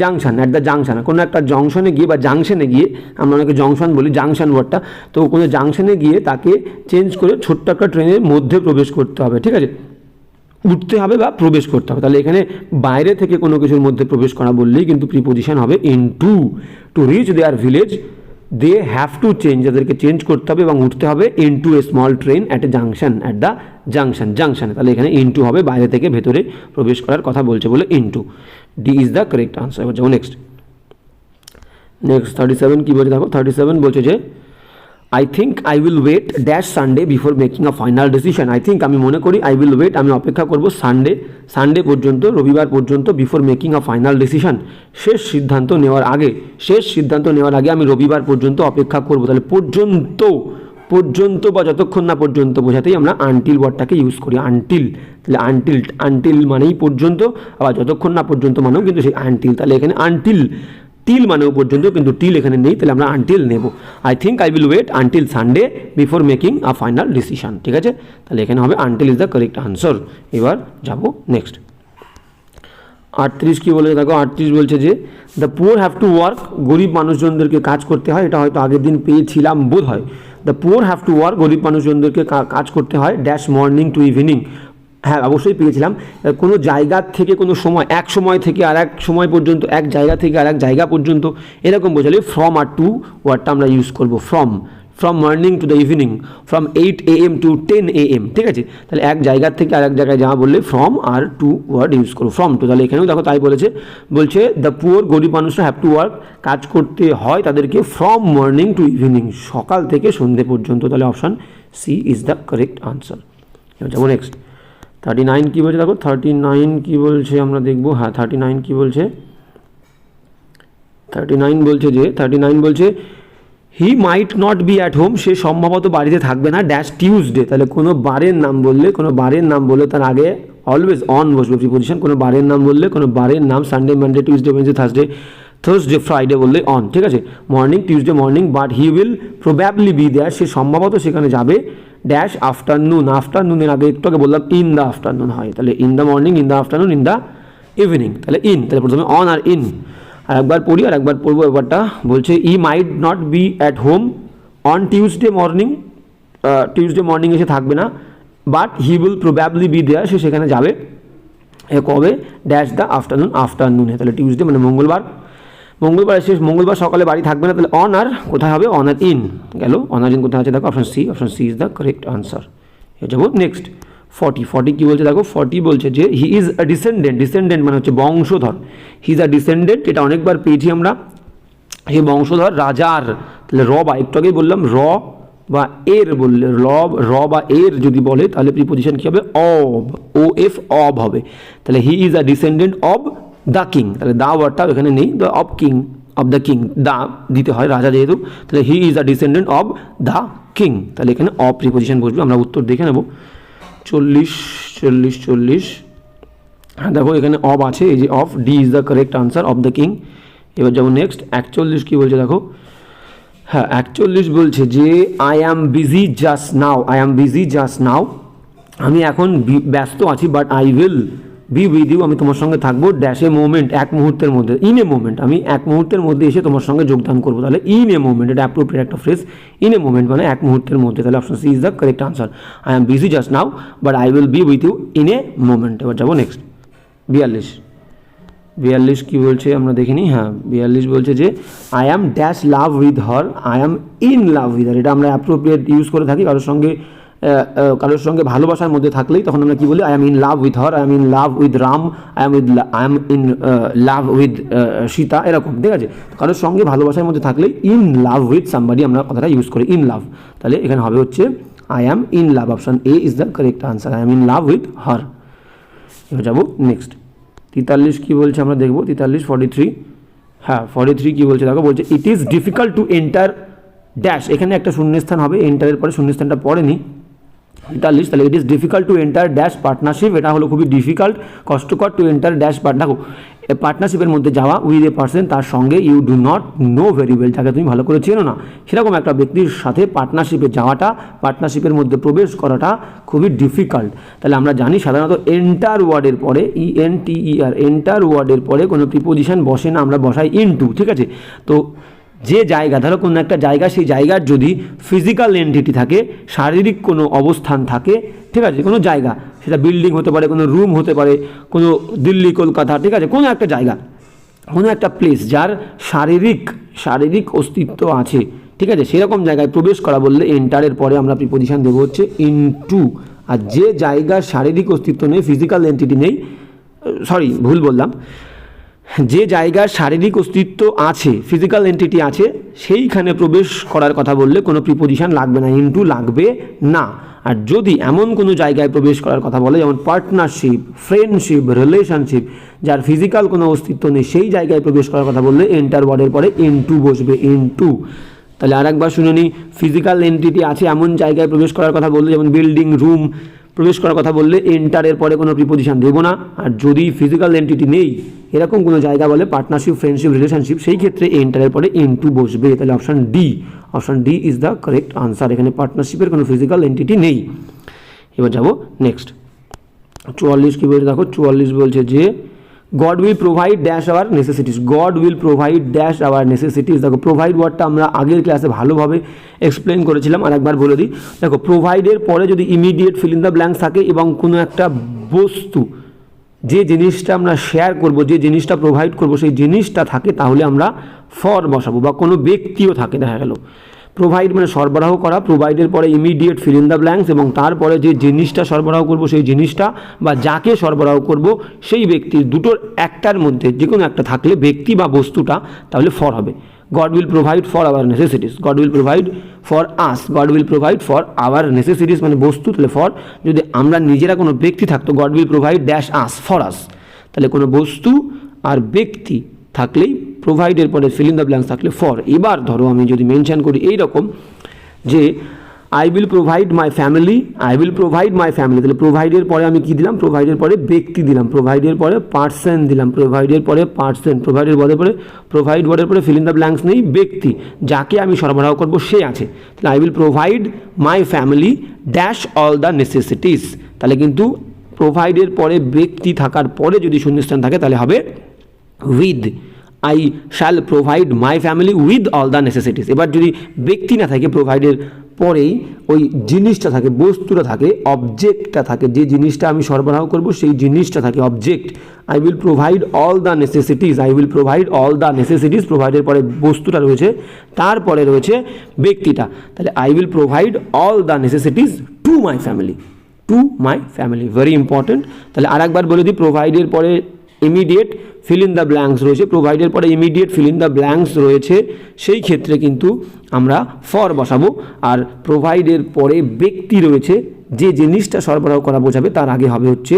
জাংশন, কোনো একটা জংশনে গিয়ে বা জাংশনে গিয়ে, আমরা অনেকে জংশন বলি, জাংশন ওয়ার্ডটা, তো কোনো জাংশনে গিয়ে তাকে চেঞ্জ করে ছোট্ট একটা ট্রেনের মধ্যে প্রবেশ করতে হবে, ঠিক আছে, উঠতে হবে বা প্রবেশ করতে হবে। তাহলে এখানে বাইরে থেকে কোনো কিছুর মধ্যে প্রবেশ করা বললেই কিন্তু প্রিপোজিশন হবে into. To reach their village they have to change, যাদেরকে চেঞ্জ করতে হবে এবং উঠতে হবে into a small train at a junction, at the junction, তাহলে এখানে ইনটু হবে, বাইরে থেকে ভেতরে প্রবেশ করার কথা বলছে বলে into. D is the correct answer. এবার যাবো নেক্সট 37 কী বলছে দেখো, 37 বলছে যে I think I will wait dash Sunday before making a final decision. I think আমি মনে করি, আই উইল ওয়েট আমি অপেক্ষা করব সানডে পর্যন্ত, রবিবার পর্যন্ত, before making a final decision শেষ সিদ্ধান্ত নেওয়ার আগে আমি রবিবার পর্যন্ত অপেক্ষা করব। তাহলে পর্যন্ত বা যতক্ষণ না পর্যন্ত বোঝাতেই আমরা আনটিল ওয়ার্ডটাকে ইউজ করি, আনটিল। তাহলে আনটিল মানেই পর্যন্ত, আবার যতক্ষণ না পর্যন্ত মানেও কিন্তু সেই আনটিল। তাহলে এখানে আনটিল, টিল মানেও পর্যন্ত, কিন্তু টিল এখানে নেই, তাহলে আমরা আনটিল নেব। I think I will wait until Sunday before making a final decision, ঠিক আছে। তাহলে এখানে হবে until is the correct answer. এবার যাব নেক্সট 38 কী বলে দেখো, 38 বলছে যে the poor have to work, গরিব মানুষজনদেরকে কাজ করতে হয়। এটা হয়তো আগের দিন পেয়েছিলাম বোধ হয়। The poor have to work, গরিব মানুষজনদেরকে কাজ করতে হয় ড্যাশ মর্নিং টু ইভিনিং। হ্যাঁ অবশ্যই পেয়েছিলাম। কোনো জায়গা থেকে কোনো সময়, এক সময় থেকে আর এক সময় পর্যন্ত, এক জায়গা থেকে আর এক জায়গা পর্যন্ত, এরকম বোঝালে ফ্রম আর টু ওয়ার্ডটা আমরা ইউজ করবো। From morning to the evening, from 8 AM to 10 AM, ঠিক আছে। তাহলে এক জায়গার থেকে আর এক জায়গায় যাওয়া বললে ফ্রম আর টু ওয়ার্ড ইউজ করো, ফ্রম টু। তাহলে এখানেও দেখো তাই বলছে দ্য পুয়ার, গরিব মানুষরা হ্যাভ টু ওয়ার্ক, কাজ করতে হয় তাদেরকে ফ্রম মর্নিং টু ইভিনিং, সকাল থেকে সন্ধ্যে পর্যন্ত। তাহলে option C is the correct answer. যাবো নেক্সট 39 কী বলছে দেখো, 39 কী বলছে আমরা দেখবো। হ্যাঁ 39 কী বলছে, 39 বলছে he might not be at home, সে সম্ভবত বাড়িতে থাকবে না ড্যাশ টিউসডে। তাহলে কোনো বারের নাম বললে তার আগে অলওয়েজ অন বসবে প্রিপোজিশন। কোনো বারের নাম Sunday, Monday, Tuesday, Wednesday, Thursday, Friday বললে অন, ঠিক আছে। Morning, Tuesday morning, but he will probably be there, সে সম্ভবত সেখানে যাবে ড্যাশ আফটারনুনের আগে একটু আগে বললাম ইন দ্য আফটারনুন হয়, তাহলে in the morning, in the afternoon, in the evening, তাহলে ইন। তাহলে প্রথমে অন আর ইন, আর একবার পড়ি আর একবার পড়বো। ব্যাপারটা বলছে he might not be at home on Tuesday morning এসে থাকবে না, but he will probably be there, সে সেখানে যাবে কবে ড্যাশ দ্য আফটারনুনে। তাহলে টিউসডে মানে মঙ্গলবার এসে মঙ্গলবার সকালে বাড়ি থাকবে না, তাহলে অন আর কোথায় হবে, অন আর ইন গেল। অন আর ইন কোথায় আছে দেখো, option C is the correct answer. যাবো নেক্সট 40 কী বলছে দেখো, 40 বলছে যে হি ইজ আ ডিসেন্ডেন্ট মানে হচ্ছে বংশধর। হি ইজ আ ডিসেন্ডেন্ট, এটা অনেকবার পেয়েছি আমরা, হে বংশধর রাজার। তাহলে বা একটু আগেই বললাম বা এর বললে বা এর যদি বলে তাহলে প্রিপোজিশন কী হবে, অব হবে। তাহলে he is a descendant of the king, তাহলে দা ওয়ার্ডটা এখানে নেই, অব দ্য কিং দা দিতে হয় রাজা যেহেতু, তাহলে he is a descendant of the king, তাহলে এখানে অব প্রিপোজিশন বসবে। আমরা উত্তর দেখে নেব 40 হ্যাঁ দেখো এখানে অব আছে, এই যে of, D is the correct answer, of the king. এবার যেমন নেক্সট 41 কী বলছে দেখো, হ্যাঁ 41 বলছে যে I am busy just now, আমি এখন ব্যস্ত আছি, but I will be with you, আমি তোমার সঙ্গে থাকবো ড্যাশ এ মোমেন্ট, এক মুহূর্তের মধ্যে, ইন এ মোমেন্ট, আমি এক মুহূর্তের মধ্যে এসে তোমার সঙ্গে যোগদান করবো। তাহলে ইন এ মোমেন্ট, এটা অ্যাপ্রোপ্রিয়েট একটা ফ্রেজ, ইন এ মোমেন্ট মানে এক মুহূর্তের মধ্যে। তাহলে option C is the correct answer. I am busy just now but I will be with you in a moment. এবার যাবো নেক্সট 42 কী বলছে আমরা দেখিনি। হ্যাঁ 42 বলছে যে I am dash love with her, I am in love with her, এটা আমরা অ্যাপ্রোপ্রিয়েট ইউজ করে থাকি কারোর সঙ্গে ভালোবাসার মধ্যে থাকলেই তখন আমরা কী বলি, I am in love with her, I am in love with Ram, I am in love with Sita, এরকম, ঠিক আছে। কারোর সঙ্গে ভালোবাসার মধ্যে থাকলেই ইন লাভ উইথ সামবাডি আমরা কথাটা ইউজ করি, ইন লাভ। তাহলে এখানে হবে হচ্ছে I am in love, option A is the correct answer, I am in love with her. এবার যাবো নেক্সট 43 কী বলছে আমরা দেখবো, 43 হ্যাঁ 43 কী বলছে দেখো, বলছে it is difficult to enter dash, এখানে একটা শূন্যস্থান হবে, এন্টারের পরে শূন্যস্থানটা পড়েনি 43, তাহলে it is difficult to enter dash partnership, এটা হলো খুবই ডিফিকাল্ট কষ্টকর টু এন্টার ড্যাশ পার্টনারশিপের মধ্যে যাওয়া উইথ এ পার্সন, তার সঙ্গে you do not know very well, যাকে তুমি ভালো করে চেনো না, সেরকম একটা ব্যক্তির সাথে পার্টনারশিপে যাওয়াটা, পার্টনারশিপের মধ্যে প্রবেশ করাটা খুবই ডিফিকাল্ট। তাহলে আমরা জানি সাধারণত এন্টার ওয়ার্ডের পরে ENTER, এন্টার ওয়ার্ডের পরে কোনো প্রিপোজিশন বসে না, আমরা বসাই ইনটু, ঠিক আছে। তো যে জায়গা, ধরো কোনো একটা জায়গা, সেই জায়গার যদি ফিজিক্যাল এন্টিটি থাকে, শারীরিক কোনো অবস্থান থাকে, ঠিক আছে, কোনো জায়গা, সেটা বিল্ডিং হতে পারে, কোনো রুম হতে পারে, কোনো দিল্লি, কলকাতা, ঠিক আছে, কোনো একটা জায়গা, কোনো একটা প্লেস যার শারীরিক অস্তিত্ব আছে, ঠিক আছে, সেরকম জায়গায় প্রবেশ করা বললে এন্টারের পরে আমরা প্রিপোজিশন দেবো হচ্ছে ইনটু। আর যে জায়গার শারীরিক অস্তিত্ব নেই, ফিজিক্যাল এন্টিটি নেই, সরি ভুল বললাম, যে জায়গার শারীরিক অস্তিত্ব আছে, ফিজিক্যাল এন্টিটি আছে, সেইখানে প্রবেশ করার কথা বললে কোনো প্রিপোজিশন লাগবে না, ইনটু লাগবে না। আর যদি এমন কোনো জায়গায় প্রবেশ করার কথা বলে, যেমন পার্টনারশিপ, ফ্রেন্ডশিপ, রিলেশনশিপ, যার ফিজিক্যাল কোনো অস্তিত্ব নেই, সেই জায়গায় প্রবেশ করার কথা বললে এন্টার ওয়ার্ডের পরে ইনটু বসবে, ইনটু। তাহলে আর একবার শুনে নিই, ফিজিক্যাল এন্টিটি আছে এমন জায়গায় প্রবেশ করার কথা বললে, যেমন বিল্ডিং, রুম, প্রবেশ করার কথা বললে এন্টারের পরে কোনো প্রিপোজিশন দেবো না। আর যদি ফিজিক্যাল এন্টিটি নেই এরকম কোনো জায়গা বলে, পার্টনারশিপ, ফ্রেন্ডশিপ, রিলেশনশিপ, সেই ক্ষেত্রে এন্টারের পরে ইনটু বসবে। তাহলে option D is the correct answer. এখানে পার্টনারশিপের কোনো ফিজিক্যাল এন্টিটি নেই। এবার যাবো নেক্সট 44 কী বলছে দেখো, 44 বলছে যে god will provide dash our necessities. God will provide dash our necessities. দেখো প্রোভাইড ওয়ার্ডটা আমরা আগের ক্লাসে ভালোভাবে এক্সপ্লেন করেছিলাম, আর একবার বলে দিই। দেখো প্রোভাইডের পরে যদি immediate fill in the blanks থাকে এবং কোনো একটা বস্তু, যে জিনিসটা আমরা শেয়ার করব, যে জিনিসটা প্রোভাইড করব, সেই জিনিসটা থাকে, তাহলে আমরা ফর বসাবো। বা কোনো ব্যক্তিও থাকে, দেখা গেল প্রোভাইড মানে সরবরাহ করা, প্রোভাইডের পরে immediate fill in the blanks এবং তারপরে যে জিনিসটা সরবরাহ করব, সেই জিনিসটা বা যাকে সরবরাহ করব সেই ব্যক্তির দুটোর একটার মধ্যে যে কোনো একটা থাকলে, ব্যক্তি বা বস্তুটা, তাহলে ফর হবে। God will provide for our necessities, god will provide for us, god will provide for our necessities মানে বস্তু, তাহলে ফর। যদি আমরা নিজেরা কোনো ব্যক্তি থাকতো, god will provide dash us for us. তাহলে কোনো বস্তু আর ব্যক্তি থাকলেই প্রোভাইডের পরে ফিল ইন দ্য ব্ল্যাঙ্কস থাকলে ফর। এবার ধরো আমি যদি মেনশন করি এইরকম যে I will provide my family, I will provide my family, তাহলে প্রোভাইডের পরে আমি কী দিলাম, প্রোভাইডের পরে ব্যক্তি দিলাম, প্রোভাইডের পরে পার্সন দিলাম, প্রোভাইডের পরে পার্সন, প্রোভাইডের পরে প্রোভাইড ওয়ার্ডের পরে ফিল ইন দ্য ব্ল্যাঙ্কস নেই, ব্যক্তি, যাকে আমি সরবরাহ করবো সে আছে। তাহলে I will provide my family dash all the necessities. তাহলে কিন্তু প্রোভাইডের পরে ব্যক্তি থাকার পরে যদি শূন্যস্থান থাকে তাহলে হবে with. I shall provide my family with all the necessities. এবার যদি ব্যক্তি না থাকে, প্রোভাইডের পরেই ওই জিনিসটা থাকে, বস্তুটা থাকে, অবজেক্টটা থাকে, যে জিনিসটা আমি সরবরাহ করব সেই জিনিসটা থাকে, object. I will provide all the necessities, I will provide all the necessities, প্রোভাইডের পরে বস্তুটা রয়েছে, তারপরে রয়েছে ব্যক্তিটা। তাহলে I will provide all the necessities to my family, to my family, very important. তাহলে আর একবার বলে দিই, প্রোভাইডের পরে immediate fill in the blanks রয়েছে, প্রোভাইডের পরে immediate fill in the blanks রয়েছে, সেই ক্ষেত্রে কিন্তু আমরা ফর বসাবো। আর প্রোভাইডের পরে ব্যক্তি রয়েছে, যে জিনিসটা সরবরাহ করা বোঝাবে, তার আগে হবে হচ্ছে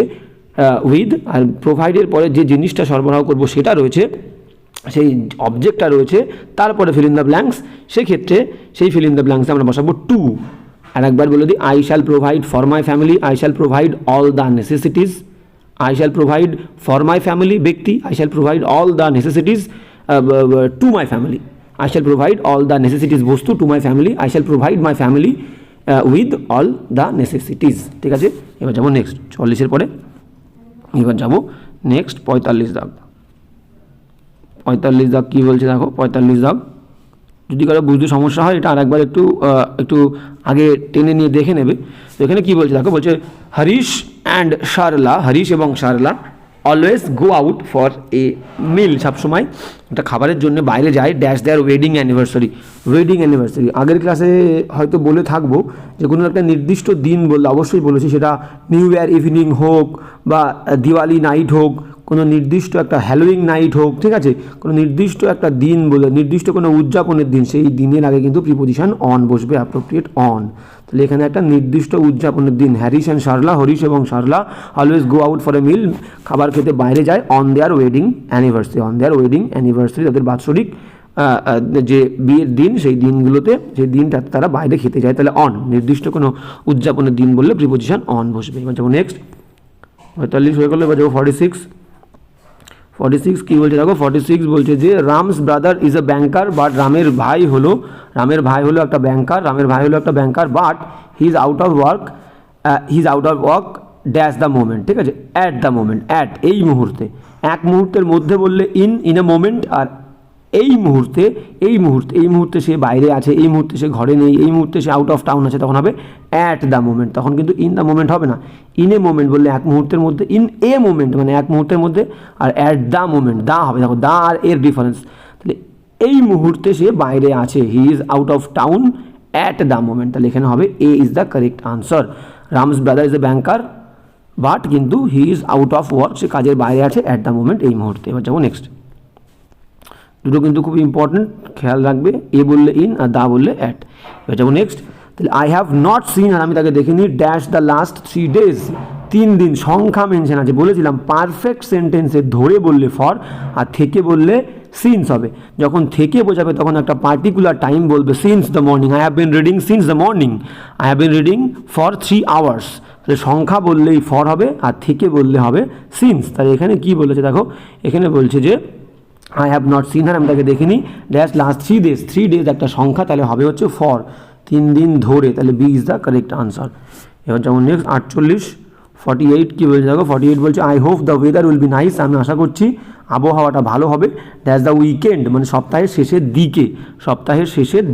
উইথ। আর প্রোভাইডের পরে যে জিনিসটা সরবরাহ করব সেটা রয়েছে, সেই অবজেক্টটা রয়েছে, তারপরে ফিল ইন দ্য ব্ল্যাঙ্কস, সেক্ষেত্রে সেই ফিল ইন দ্য ব্ল্যাঙ্কসে আমরা বসাবো টু। আর একবার বলে দিই, I shall provide for my family, I shall provide all the necessities, I shall provide for my family ব্যক্তি, I shall provide all the necessities to my family, I shall provide all the necessities বস্তু to my family, I shall provide my family with all the necessities। ঠিক আছে, এবার যাবো next 40-এর পরে, এবার যাবো next 45 দাগ। 45 দাগ কী বলছে দেখো, 45 দাগ যদি কারো বুঝতে সমস্যা হয় এটা আরেকবার একটু আগে টেনে নিয়ে দেখে নেবে। তো এখানে কী বলছে দেখো, বলছে হরিশ অ্যান্ড শারলা, হরিশ এবং Sharla always go out for a meal, সবসময় একটা খাবারের জন্য বাইরে যায়, dash their wedding anniversary. Wedding anniversary আগের ক্লাসে হয়তো বলে থাকবো যে কোনো একটা নির্দিষ্ট দিন বললে অবশ্যই বলেছি, সেটা নিউ ইয়ার ইভিনিং হোক বা দিওয়ালি নাইট হোক, কোনো নির্দিষ্ট একটা হ্যালোইং নাইট হোক, ঠিক আছে, কোনো নির্দিষ্ট একটা দিন বলে, নির্দিষ্ট কোনো উদযাপনের দিন, সেই দিনের আগে কিন্তু প্রিপোজিশন অন বসবে, অ্যাপ্রোপ্রিয়েট অন। তাহলে এখানে একটা নির্দিষ্ট উদযাপনের দিন, হ্যারিস অ্যান্ড শারলা, হরিশ এবং Sharla always go out for a meal, খাবার খেতে বাইরে যায়, on their wedding anniversary, on their wedding anniversary, তাদের বাৎসরিক যে বিয়ের দিন, সেই দিনগুলোতে, সেই দিনটা তারা বাইরে খেতে যায়, তাহলে অন, নির্দিষ্ট কোনো উদযাপনের দিন বললে প্রিপোজিশন অন বসবে। এবার যাবো নেক্সট 45 হয়ে গেলো, এবার যাবো 46 কী বলছে দেখো, 46 বলছে যে Ram's brother is a banker, but রামের ভাই হলো একটা banker, but he is out of work dash the moment. ঠিক আছে, অ্যাট দ্য মোমেন্ট, অ্যাট এই মুহূর্তে, এক মুহূর্তের মধ্যে বললে ইন এ মোমেন্ট, আর এই মুহূর্তে সে বাইরে আছে, এই মুহূর্তে সে ঘরে নেই, এই মুহূর্তে সে আউট অফ টাউন আছে, তখন হবে অ্যাট দ্য মোমেন্ট। তখন কিন্তু ইন দ্য মোমেন্ট হবে না। ইন এ মোমেন্ট বললে এক মুহূর্তের মধ্যে, ইন এ মোমেন্ট মানে এক মুহূর্তের মধ্যে, আর অ্যাট দ্য মোমেন্ট দা হবে। দেখো দা আর এর ডিফারেন্স। তাহলে এই মুহূর্তে সে বাইরে আছে, he is out of town at the moment, তাহলে এখানে হবে A is the correct answer. Ram's brother is a banker but কিন্তু he is out of work, সে কাজের বাইরে আছে অ্যাট দ্য মোমেন্ট এই মুহূর্তে। এবার যাবো নেক্সট। দুটো কিন্তু খুব ইম্পর্টেন্ট, খেয়াল রাখবে, এ বললে ইন আর দা বললে অ্যাট। এবার যাবো নেক্সট। তাহলে আই হ্যাভ নট সিন, আর আমি তাকে দেখিনি, ড্যাশ দ্য লাস্ট 3 days, 3 দিন, সংখ্যা মেনশন আছে। বলেছিলাম পারফেক্ট সেন্টেন্সে ধরে বললে ফর আর থেকে বললে সিন্স হবে। যখন থেকে বোঝাবে তখন একটা পার্টিকুলার টাইম বলবে, since the morning, I have been reading since the morning, I have been reading for 3 hours। তাহলে সংখ্যা বললেই ফর হবে আর থেকে বললে হবে সিন্স। তাহলে এখানে কি বলেছে দেখো, এখানে বলছে যে I have not seen her, আমি তাকে দেখিনি, ড্যাশ লাস্ট 3 days, 3 days একটা সংখ্যা, তাহলে হবে হচ্ছে ফর, 3 দিন ধরে, তাহলে B is the correct answer. এবার যেমন নেক্সট 48 কী বলছে দেখো, 48 বলছে I hope the weather will be nice, আমি আশা করছি আবহাওয়াটা ভালো হবে, ড্যাশ দ্য উইকেন্ড মানে সপ্তাহের শেষের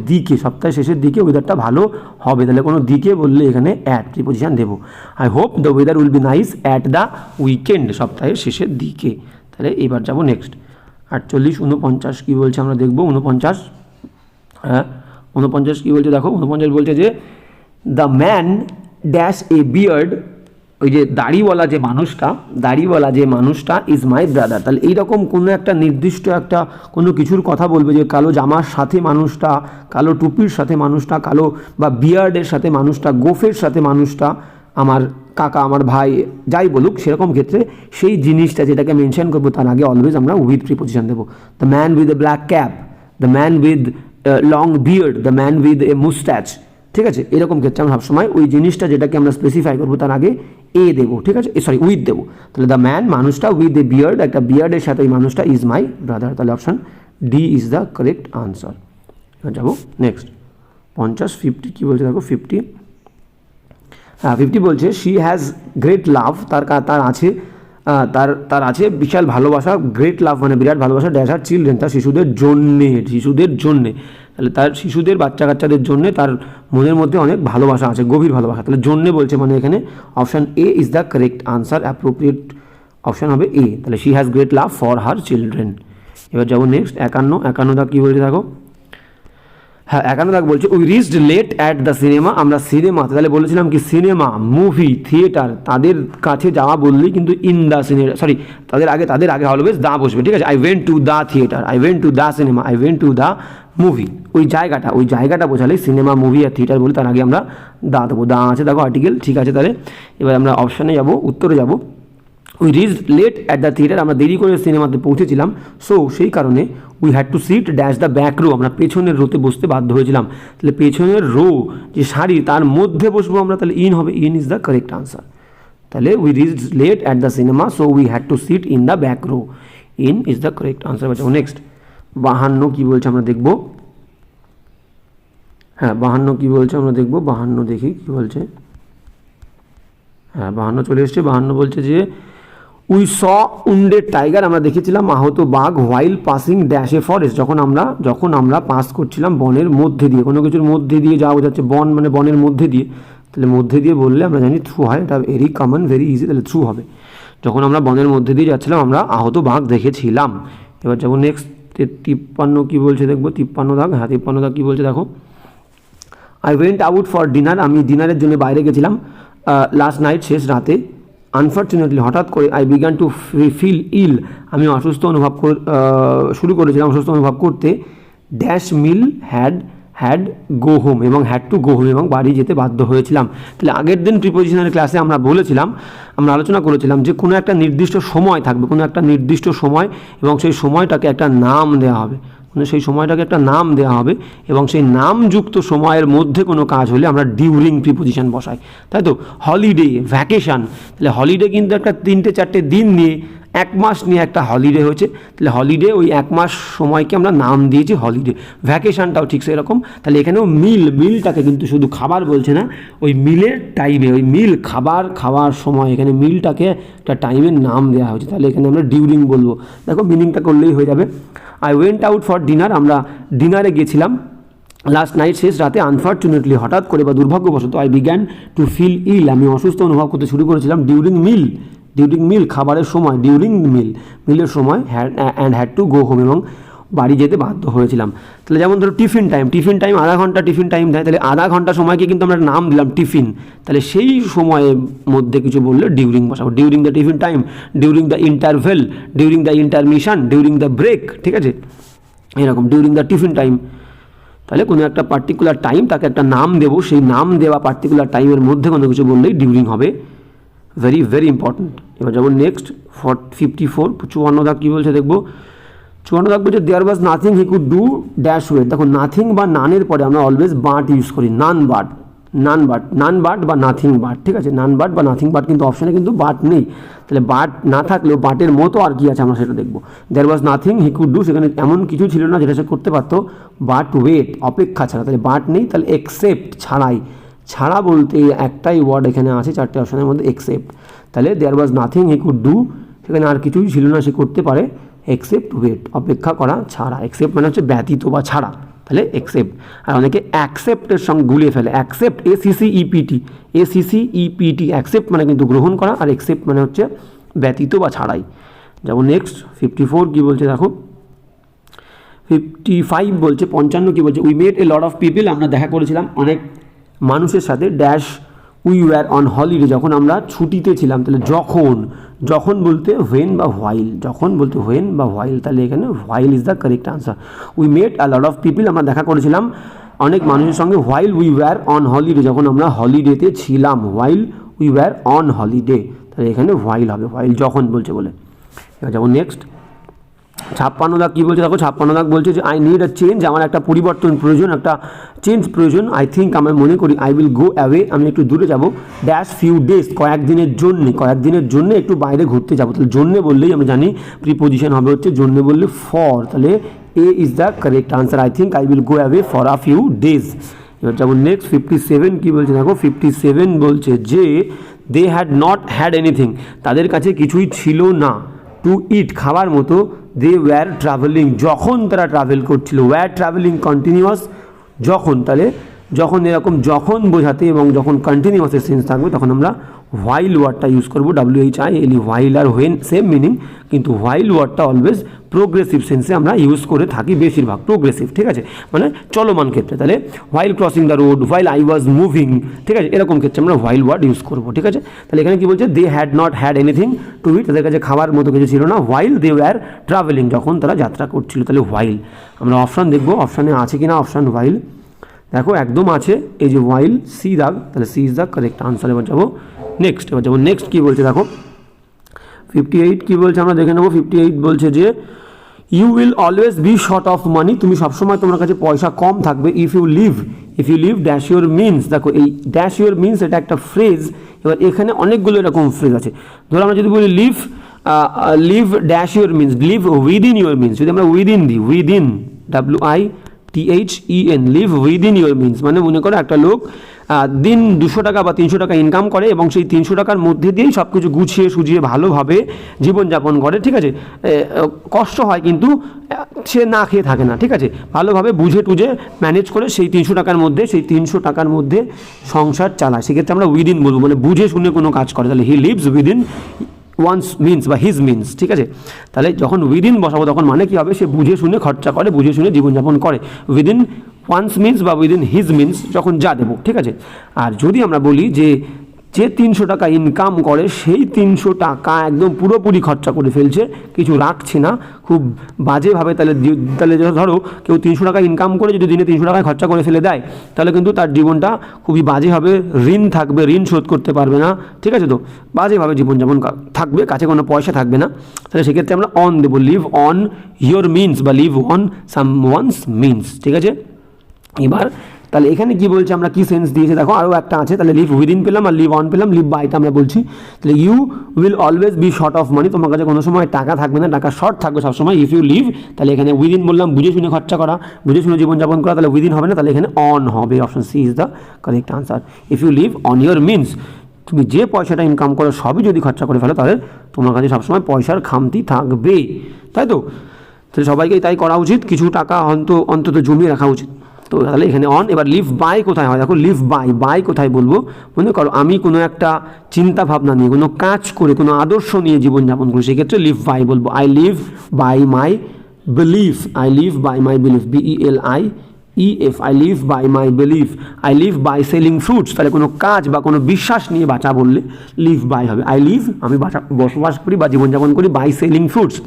দিকে ওয়েদারটা ভালো হবে। তাহলে কোনো দিকে বললে এখানে অ্যাট প্রিপোজিশন দেবো। I hope the weather will be nice at the weekend, সপ্তাহের শেষের দিকে। তাহলে এবার যাবো নেক্সট। 49 কী বলছে আমরা দেখবো। 49 কী বলছে দেখো, 49 বলছে যে the man dash a beard, ওই যে দাড়িওয়ালা যে মানুষটা ইজ মাই ব্রাদার। তাহলে এইরকম কোনো একটা নির্দিষ্ট একটা কোনো কিছুর কথা বলবে, যে কালো জামার সাথে মানুষটা, কালো টুপির সাথে মানুষটা, কালো বা বিয়ার্ডের সাথে মানুষটা, গোফের সাথে মানুষটা, আমার কাকা, আমার ভাই, যাই বলুক, সেরকম ক্ষেত্রে সেই জিনিসটা যেটাকে মেনশন করবো তার আগে অলওয়েজ আমরা উইথ প্রিপোজিশন দেবো। The man with a black cap, the man with long beard, the man with a moustache, ঠিক আছে। এরকম ক্ষেত্রে আমরা সবসময় ওই জিনিসটা যেটাকে আমরা স্পেসিফাই করবো তার আগে এ দেবো, ঠিক আছে, সরি উইথ দেবো। তাহলে দ্য ম্যান মানুষটা উইথ এ বিয়ার্ড, একটা বিয়ার্ডের সাথে ওই মানুষটা ইজ মাই ব্রাদার, তাহলে option D is the correct answer. এবার যাবো নেক্সট। 50 কী বলছে দেখো, 50 বলছে শি হ্যাজ গ্রেট লাভ, তার আছে বিশাল ভালোবাসা, গ্রেট লাভ মানে বিরাট ভালোবাসা, ড্যাশ আর চিলড্রেন, তার শিশুদের জন্যে, তাহলে তার শিশুদের, বাচ্চা কাচ্চাদের জন্যে তার মনের মধ্যে অনেক ভালোবাসা আছে, গভীর ভালোবাসা। তাহলে জন্যে বলছে মানে এখানে option A is the correct answer, appropriate option হবে এ। তাহলে she has great love for her children. এবার যাবো নেক্সট। 51 কী বলছে দেখো, 51 বলছে we reached late at the cinema, আমরা সিনেমাতে, তাহলে বলেছিলাম কি সিনেমা, মুভি, থিয়েটার, তাদের কাছে যাওয়া বললেই কিন্তু ইন দ্য সিনেমা, সরি তাদের আগে অলওয়েজ দা বসবে, ঠিক আছে। I went to the theatre, I went to the cinema, I went to the movie, ওই জায়গাটা বোঝালে সিনেমা, মুভি আর থিয়েটার বলে তার আগে আমরা দা দেবো। দা আছে দেখো আর্টিকেল, ঠিক আছে। তাহলে এবার আমরা অপশানে যাবো, উত্তরে যাবো। We reached late at the theatre, আমরা দেরি করে সিনেমাতে পৌঁছেছিলাম, সো সেই কারণে we had to sit dash the back row, আমরা পেছনের রোতে বসতে বাধ্য হয়েছিলাম। তাহলে পেছনের রো যে সারি তার মধ্যে বসবো আমরা, তাহলে ইন হবে, in is the correct answer. তাহলে we reached late at the cinema, so we had to sit in the back row, in is the correct answer. Next 52 কী বলছে আমরা দেখবো। 52 কী বলছে আমরা দেখবো। 52 দেখি কী বলছে। 52 চলে এসছে। 52 বলছে যে উই স উন্ডেড টাইগার, আমরা দেখেছিলাম আহত বাঘ, while passing dash a forest, যখন আমরা পাস করছিলাম বনের মধ্যে দিয়ে, কোনো কিছুর মধ্যে দিয়ে যাওয়া বোঝাচ্ছে, বন মানে বনের মধ্যে দিয়ে, তাহলে মধ্যে দিয়ে বললে আমরা জানি থ্রু হয়, এটা ভেরি কমন, ভেরি ইজি, তাহলে থ্রু হবে। যখন আমরা বনের মধ্যে দিয়ে যাচ্ছিলাম আমরা আহত বাঘ দেখেছিলাম। এবার যাবো নেক্সট। 53 কী বলছে দেখবো। 53 কী বলছে দেখো, I went out for dinner, আমি ডিনারের জন্য বাইরে গেছিলাম লাস্ট নাইট, শেষ রাতে, আনফর্চুনেটলি হঠাৎ করে I began to feel ill, আমি অসুস্থ অনুভব করতে, dash meal had go home, এবং হ্যাড টু গো হোম, এবং বাড়ি যেতে বাধ্য হয়েছিলাম। তাহলে আগের দিন প্রিপোজিশনের ক্লাসে আমরা আলোচনা করেছিলাম যে কোনো একটা নির্দিষ্ট সময় থাকবে, কোনো একটা নির্দিষ্ট সময়, এবং সেই সময়টাকে একটা নাম দেওয়া হবে, এবং সেই নামযুক্ত সময়ের মধ্যে কোনো কাজ হলে আমরা ডিউরিং প্রিপোজিশন বসাই, তাই তো। হলিডে, ভ্যাকেশান, তাহলে হলিডে কিন্তু একটা 3-4 দিন নিয়ে, 1 মাস নিয়ে একটা হলিডে হয়েছে, তাহলে হলিডে ওই 1 মাস সময়কে আমরা নাম দিয়েছি হলিডে। ভ্যাকেশানটাও ঠিক সেরকম। তাহলে এখানেও মিলটাকে কিন্তু শুধু খাবার বলছে না, ওই মিলের টাইমে, ওই মিল খাওয়ার সময়, এখানে মিলটাকে একটা টাইমের নাম দেওয়া হয়েছে, তাহলে এখানে আমরা ডিউরিং বলবো। দেখো মিনিংটা করলেই হয়ে যাবে। I went out for dinner, আমরা ডিনারে গেছিলাম লাস্ট নাইট, শেষ রাতে। আনফর্চুনেটলি, হঠাৎ করে বা দুর্ভাগ্যবশত, I began to feel ill, আমি অসুস্থ অনুভব করতে শুরু করেছিলাম। ডিউরিং মিল খাবারের সময়, ডিউরিং মিলের সময়, and had to go home, এবং বাড়ি যেতে বাধ্য হয়েছিলাম। তাহলে যেমন ধরো টিফিন টাইম আধা ঘন্টা টিফিন টাইম দেয়, তাহলে আধা ঘন্টা সময়কে কিন্তু আমরা নাম দিলাম টিফিন, তাহলে সেই সময়ের মধ্যে কিছু বললে ডিউরিং বসাবো। During the tiffin time, during the interval, during the intermission, during the break, ঠিক আছে, এরকম ডিউরিং দ্য টিফিন টাইম। তাহলে কোনো একটা পার্টিকুলার টাইম, তাকে একটা নাম দেবো, সেই নাম দেওয়া পার্টিকুলার টাইমের মধ্যে কোনো কিছু বললেই ডিউরিং হবে। Very very important. এবার যেমন নেক্সট 54 54 দাগ কী বলছে দেখবো। 54 দাগ বলছে there was nothing he could do dash wait. দেখো নাথিং বা নানের পরে আমরা অলওয়েজ বাট ইউজ করি, নান বাট বা নাথিং বাট, ঠিক আছে, নান বাট বা নাথিং বাট, কিন্তু অপশানে কিন্তু বাট নেই। তাহলে বাট না থাকলেও বাটের মতো আর কি আছে আমরা সেটা দেখবো। There was nothing he could do, সেখানে এমন কিছু ছিল না যেটা সে করতে পারতো, বাট ওয়েট, অপেক্ষা ছাড়া। তাহলে বাট নেই, তাহলে এক্সেপ্ট, ছাড়া বলতে একটাই ওয়ার্ড এখানে আছে চারটে অপশানের মধ্যে, এক্সেপ্ট। তাহলে there was nothing he could do, সেখানে আর কিছুই ছিল না সে করতে পারে, এক্সেপ্ট ওয়েট, অপেক্ষা করা ছাড়া। এক্সেপ্ট মানে হচ্ছে ব্যতীত বা ছাড়া, তাহলে এক্সেপ্ট। আর অনেকে অ্যাকসেপ্টের সঙ্গে গুলিয়ে ফেলে, অ্যাকসেপ্ট ACCEPT, অ্যাকসেপ্ট মানে কিন্তু গ্রহণ করা, আর এক্সেপ্ট মানে হচ্ছে ব্যতীত বা ছাড়াই। যেমন নেক্সট 54 কী বলছে দেখো। 55 বলছে, 55 কী বলছে, we met a lot of people, আমরা দেখা করেছিলাম অনেক মানুষের সাথে, dash we were on holiday, যখন আমরা ছুটিতে ছিলাম। তাহলে যখন বলতে হোয়েন বা হোয়াইল, তাহলে এখানে while is the correct answer. We met a lot of people, আমরা দেখা করেছিলাম অনেক মানুষের সঙ্গে, while we were on holiday, যখন আমরা হলিডেতে ছিলাম, while we were on holiday, তাহলে এখানে হোয়াইল হবে, হোয়াইল যখন বলছে বলে। এবার যেমন নেক্সট 56 দাগ কী বলছে দেখো। 56 দাগ বলছে যে আই নিড আ চেঞ্জ, আমার একটা পরিবর্তন প্রয়োজন, একটা চেঞ্জ প্রয়োজন। আই থিঙ্ক, আমার মনে করি, আই উইল গো অ্যাওয়ে, আমি একটু দূরে যাব, ড্যাশ ফিউ ডেজ, কয়েকদিনের জন্য একটু বাইরে ঘুরতে যাবো। তাহলে জন্যে বললেই আমরা জানি প্রিপোজিশন হবে হচ্ছে, জন্যে বললে ফর, তাহলে A is the correct answer. I think I will go away for a few days. এবার যেমন নেক্সট 57 কী বলছে দেখো। 57 বলছে যে they had not had anything, তাদের কাছে কিছুই ছিল না, টু ইট, খাবার মতো, দে ওয়্যার ট্রাভেলিং, যখন তারা ট্রাভেল করছিল, ওয়্যার ট্রাভেলিং কন্টিনিউয়াস, যখন, তাহলে যখন এরকম যখন বোঝাতে এবং যখন কন্টিনিউয়াসের সেন্স থাকবে তখন আমরা হোয়াইল ওয়ার্ডটা ইউজ করবো, WHILE, হোয়াইল আর হোয়েন সেম মিনিং, কিন্তু হোয়াইল ওয়ার্ডটা অলওয়েজ প্রোগ্রেসিভ সেন্সে আমরা ইউজ করে থাকি বেশিরভাগ, প্রোগ্রেসিভ, ঠিক আছে, মানে চলমান ক্ষেত্রে। তাহলে while crossing the road, while I was moving, ঠিক আছে, এরকম ক্ষেত্রে আমরা হোয়াইল ওয়ার্ড ইউজ করবো, ঠিক আছে। তাহলে এখানে কি বলছে, they had not had anything to eat, তাদের কাছে খাবার মতো কিছু ছিল না, হোয়াইল দে ওয়্যার ট্রাভেলিং, যখন তারা যাত্রা করছিল। তাহলে হোয়াইল, আমরা অপশান দেখবো অপশানে আছে কিনা, অপশান হোয়াইল দেখো একদম আছে, এই যে হোয়াইল, সি দাগ, তাহলে C is the correct answer. এবার যাবো নেক্সট, নেক্সট কী বলছে দেখো। 58 কী বলছে আমরা দেখে নেবো। 58 বলছে যে you will always be short of money, তুমি সবসময় তোমার কাছে পয়সা কম থাকবে, if you live dash your means. দেখো এই ড্যাশ ইউর মিনস এটা একটা ফ্রেজ, এবার এখানে অনেকগুলো এরকম ফ্রেজ আছে। ধরো আমরা যদি বলি live dash your means, live within your means, যদি আমরা উইদিন দিই, within WITHEN, live within your means, মানে মনে করো একটা লোক দিন 200 টাকা বা 300 টাকা ইনকাম করে এবং সেই 300 টাকার মধ্যে দিয়েই সব কিছু গুছিয়ে সুজিয়ে ভালোভাবে জীবনযাপন করে, ঠিক আছে, কষ্ট হয় কিন্তু সে না খেয়ে থাকে না, ঠিক আছে, ভালোভাবে বুঝে টুঝে ম্যানেজ করে সেই 300 টাকার মধ্যে সংসার চালায়, সেক্ষেত্রে আমরা উইদিন বলবো, মানে বুঝে শুনে কোনো কাজ করে, তাহলে he lives within one's means বা হিজ মিনস, ঠিক আছে। তাহলে যখন উইদিন বসাবো তখন মানে কী হবে, সে বুঝে শুনে খরচা করে, বুঝে শুনে জীবনযাপন করে, উইদিন ওয়ান্স মিনস বা উইদিন হিজ মিনস যখন যা দেবো, ঠিক আছে। আর যদি আমরা বলি যে 300 টাকা ইনকাম করে সেই 300 টাকা একদম পুরোপুরি খরচা করে ফেলছে, কিছু রাখছে না, খুব বাজেভাবে, তাহলে ধরো কেউ 300 টাকা ইনকাম করে যদি দিনে 300 টাকায় খরচা করে ফেলে দেয়, তাহলে কিন্তু তার জীবনটা খুবই বাজে হবে, ঋণ থাকবে, ঋণ শোধ করতে পারবে না, ঠিক আছে, তো বাজেভাবে জীবনযাপন থাকবে, কাছে কোনো পয়সা থাকবে না, তাহলে সেক্ষেত্রে আমরা অন দেবো, লিভ অন ইয়োর মিনস বা লিভ অন সামওয়ানস মিনস, ঠিক আছে। এবার তাহলে এখানে কি বলছে, আমরা কি সেন্স দিয়েছে দেখো, আরও একটা আছে, তাহলে লিভ উইদিন পেলাম আর লিভ অন পেলাম, লিভ বাইটা আমরা বলছি। তাহলে you will always be short of money, তোমার কাছে কোনো সময় টাকা থাকবে না, টাকা শর্ট থাকবে সবসময়, ইফ ইউ লিভ, তাহলে এখানে উইদিন বললাম, বুঝে শুনে খরচা করা, বুঝে শুনে জীবনযাপন করা, তাহলে উইদিন হবে না, তাহলে এখানে অন হবে, option C is the correct answer. If you live on your means, তুমি যে পয়সাটা ইনকাম করো সবই যদি খরচা করে ফেলো তাহলে তোমার কাছে সবসময় পয়সার খামতি থাকবে, তাই তো। তাহলে সবাইকেই তাই করা উচিত, কিছু টাকা অন্তত জমিয়ে রাখা উচিত। তো তাহলে এখানে অন। এবার লিভ বাই কোথায় হয় দেখো, লিভ বাই কোথায় বলবো, মনে করো আমি কোনো একটা চিন্তা ভাবনা নিয়ে, কোনো কাজ করে, কোনো আদর্শ নিয়ে জীবনযাপন করি, সেক্ষেত্রে লিভ বাই বলবো। I live by my belief, I live by my belief, BELIEF, I live by my belief. I live by selling fruits, তাহলে কোনো কাজ বা কোনো বিশ্বাস নিয়ে বাঁচা বললে লিভ বাই হবে। আই লিভ আমি বসবাস করি বা জীবনযাপন করি বাই সেলিং ফ্রুটস,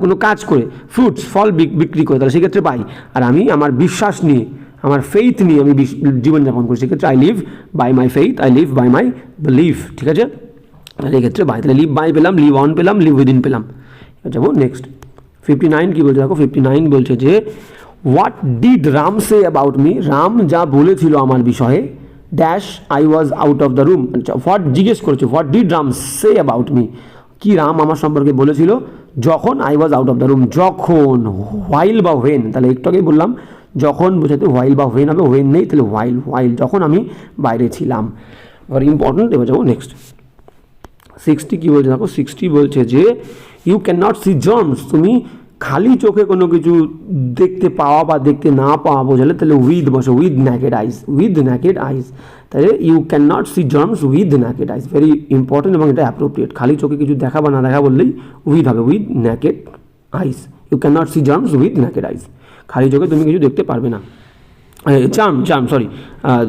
কোনো কাজ করে, ফ্রুটস ফল বিক্রি করে, তাহলে সেক্ষেত্রে বাই। আর আমি আমার বিশ্বাস নিয়ে, আমার ফেইথ নিয়ে আমি জীবনযাপন করি, সেক্ষেত্রে I live by my faith, I live by my belief. ঠিক আছে, তাহলে এক্ষেত্রে বাই। তাহলে লিভ বাই পেলাম, লিভ অন পেলাম, লিভ উইদিন পেলাম। যাবো নেক্সট। 59 কী বলছে দেখো, 59 বলছে যে what did Ram say about me, Ram যা বলেছিল আমার বিষয়ে, dash I was out of the room. What জিজ্ঞেস করেছে, what did Ram say about me, কি রাম আমার সম্পর্কে বলেছিল যখন I was out of the room. যখন, হোয়াইল বা হোয়েন, তাহলে একটু আগেই বললাম যখন বোঝাতে হোয়াইল বা হোয়েন হবে, হোয়েন নেই তাহলে হোয়াইল, যখন আমি বাইরে ছিলাম। Very important. এবার যাবো নেক্সট। 60 কী বলছে দেখো, 60 বলছে যে you can not see germs, তুমি খালি চোখে কোনো কিছু দেখতে পাওয়া বা দেখতে না পাওয়া বোঝালে তাহলে উইথ বসে, with naked eyes, with naked eyes. তাহলে you can not see germs with naked eyes, very important এবং এটা অ্যাপ্রোপ্রিয়েট। খালি চোখে কিছু দেখা বা না দেখা বললেই উইথ হবে, with naked eyes. You can not see germs with naked eyes, খালি চোখে তুমি কিছু দেখতে পারবে না। জার্ম সরি,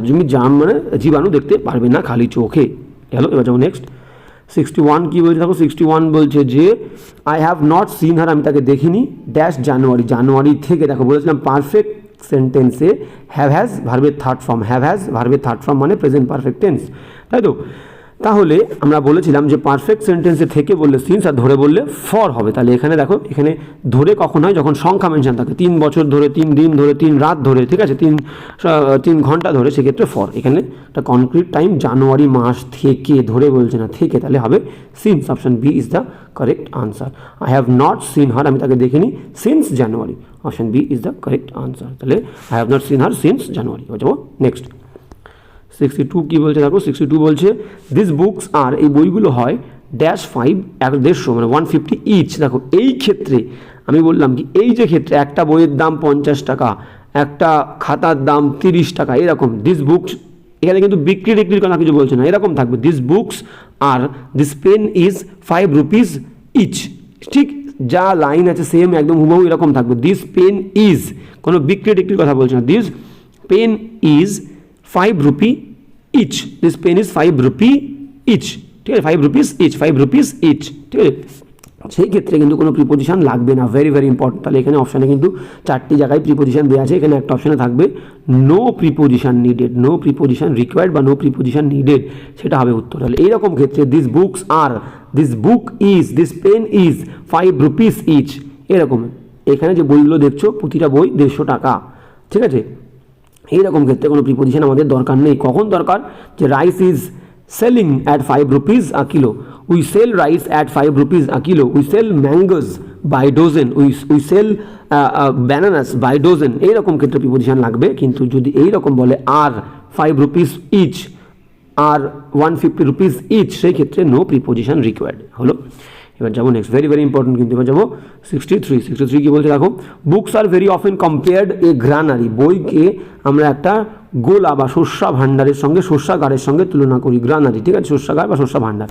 তুমি জার্ম মানে জীবাণু দেখতে পারবে না খালি চোখে। গেল। এবার যাবো নেক্সট। 61 কী বলছে দেখো, 61 বলছে যে I have not seen her, আমি তাকে দেখিনি, ড্যাশ জানুয়ারি, জানুয়ারি থেকে। দেখো বলেছিলাম পারফেক্ট সেন্টেন্সে হ্যাভ হ্যাজ ভার্বের থার্ড ফর্ম, হ্যাভ হ্যাজ ভার্বের থার্ড ফর্ম মানে প্রেজেন্ট পারফেক্ট টেন্স, তাই তো। তাহলে আমরা বলেছিলাম যে পারফেক্ট সেন্টেন্সে থেকে বললে সিন্স আর ধরে বললে ফর হবে। তাহলে এখানে দেখো, এখানে ধরে কখন হয়, যখন সংখ্যা মেনশন থাকে, 3 বছর ধরে, 3 দিন ধরে, 3 রাত ধরে, ঠিক আছে, 3 ঘন্টা ধরে, সেক্ষেত্রে ফর। এখানে একটা কনক্রিট টাইম, জানুয়ারি মাস থেকে, ধরে বলছে না থেকে, তাহলে হবে since. Option B is the correct answer. I have not seen her, আমি তাকে দেখিনি, since January. Option B is the correct answer. তাহলে I have not seen her since January. হয়ে যাবো নেক্সট। 62 কী বলছে দেখো, 62 বলছে দিস বুকস আর, এই বইগুলো হয় ড্যাশ 5, 150 মানে 150 ইচ। দেখো এই ক্ষেত্রে আমি বললাম কি, এই যে ক্ষেত্রে একটা বইয়ের দাম 50 টাকা, একটা খাতার দাম 30 টাকা, এরকম দিস বুকস, এখানে কিন্তু বিক্রি টিক্রির কথা কিছু বলছে না, এরকম থাকবে this books are, this pen is 5 rupees each. ঠিক যা লাইন আছে সেম একদম হুবহু এরকম থাকবে, দিস পেন ইজ, কোনো বিক্রি টিক্রির কথা বলছে না, this pen is 5 rupee each, this pen is 5 rupee each, ঠিক আছে, 5 রুপিস ইচ, 5 রুপিস ইচ, ঠিক আছে। সেই ক্ষেত্রে কিন্তু কোনো প্রিপোজিশন লাগবে না, ভেরি ভেরি ইম্পর্টেন্ট। তাহলে এখানে অপশানে কিন্তু 4টি জায়গায় প্রিপোজিশন দেওয়া আছে, এখানে একটা অপশানে থাকবে no preposition needed, no preposition required বা নো প্রিপোজিশন নিডেড, সেটা হবে উত্তর। তাহলে এইরকম ক্ষেত্রে this books are, this book is, this pen is 5 rupees each, এরকম। এখানে যে বইগুলো দেখছো প্রতিটা বই 150 টাকা, ঠিক আছে। এইরকম ক্ষেত্রে কোনো প্রিপোজিশন আমাদের দরকার নেই। কখন দরকার, যে rice is selling at 5 rupees a kilo, we sell rice at 5 rupees a kilo, we sell mangoes by dozen, we sell bananas by dozen, এইরকম ক্ষেত্রে প্রিপোজিশন লাগবে। কিন্তু যদি এইরকম বলে are 5 rupees each, are 150 rupees each, সেই ক্ষেত্রে no preposition required হলো। এবার যাবো নেক্সট, ভেরি ভেরি ইম্পর্টেন্ট কিন্তু। এবার যাবো 63 কি বলছে দেখো, books are very often compared A granary, বইকে আমরা একটা গোলা বা শস্যা ভাণ্ডারের সঙ্গে, শস্যাগারের সঙ্গে তুলনা করি, গ্রানারি, ঠিক আছে, শস্যাগার বা শস্যা ভাণ্ডার।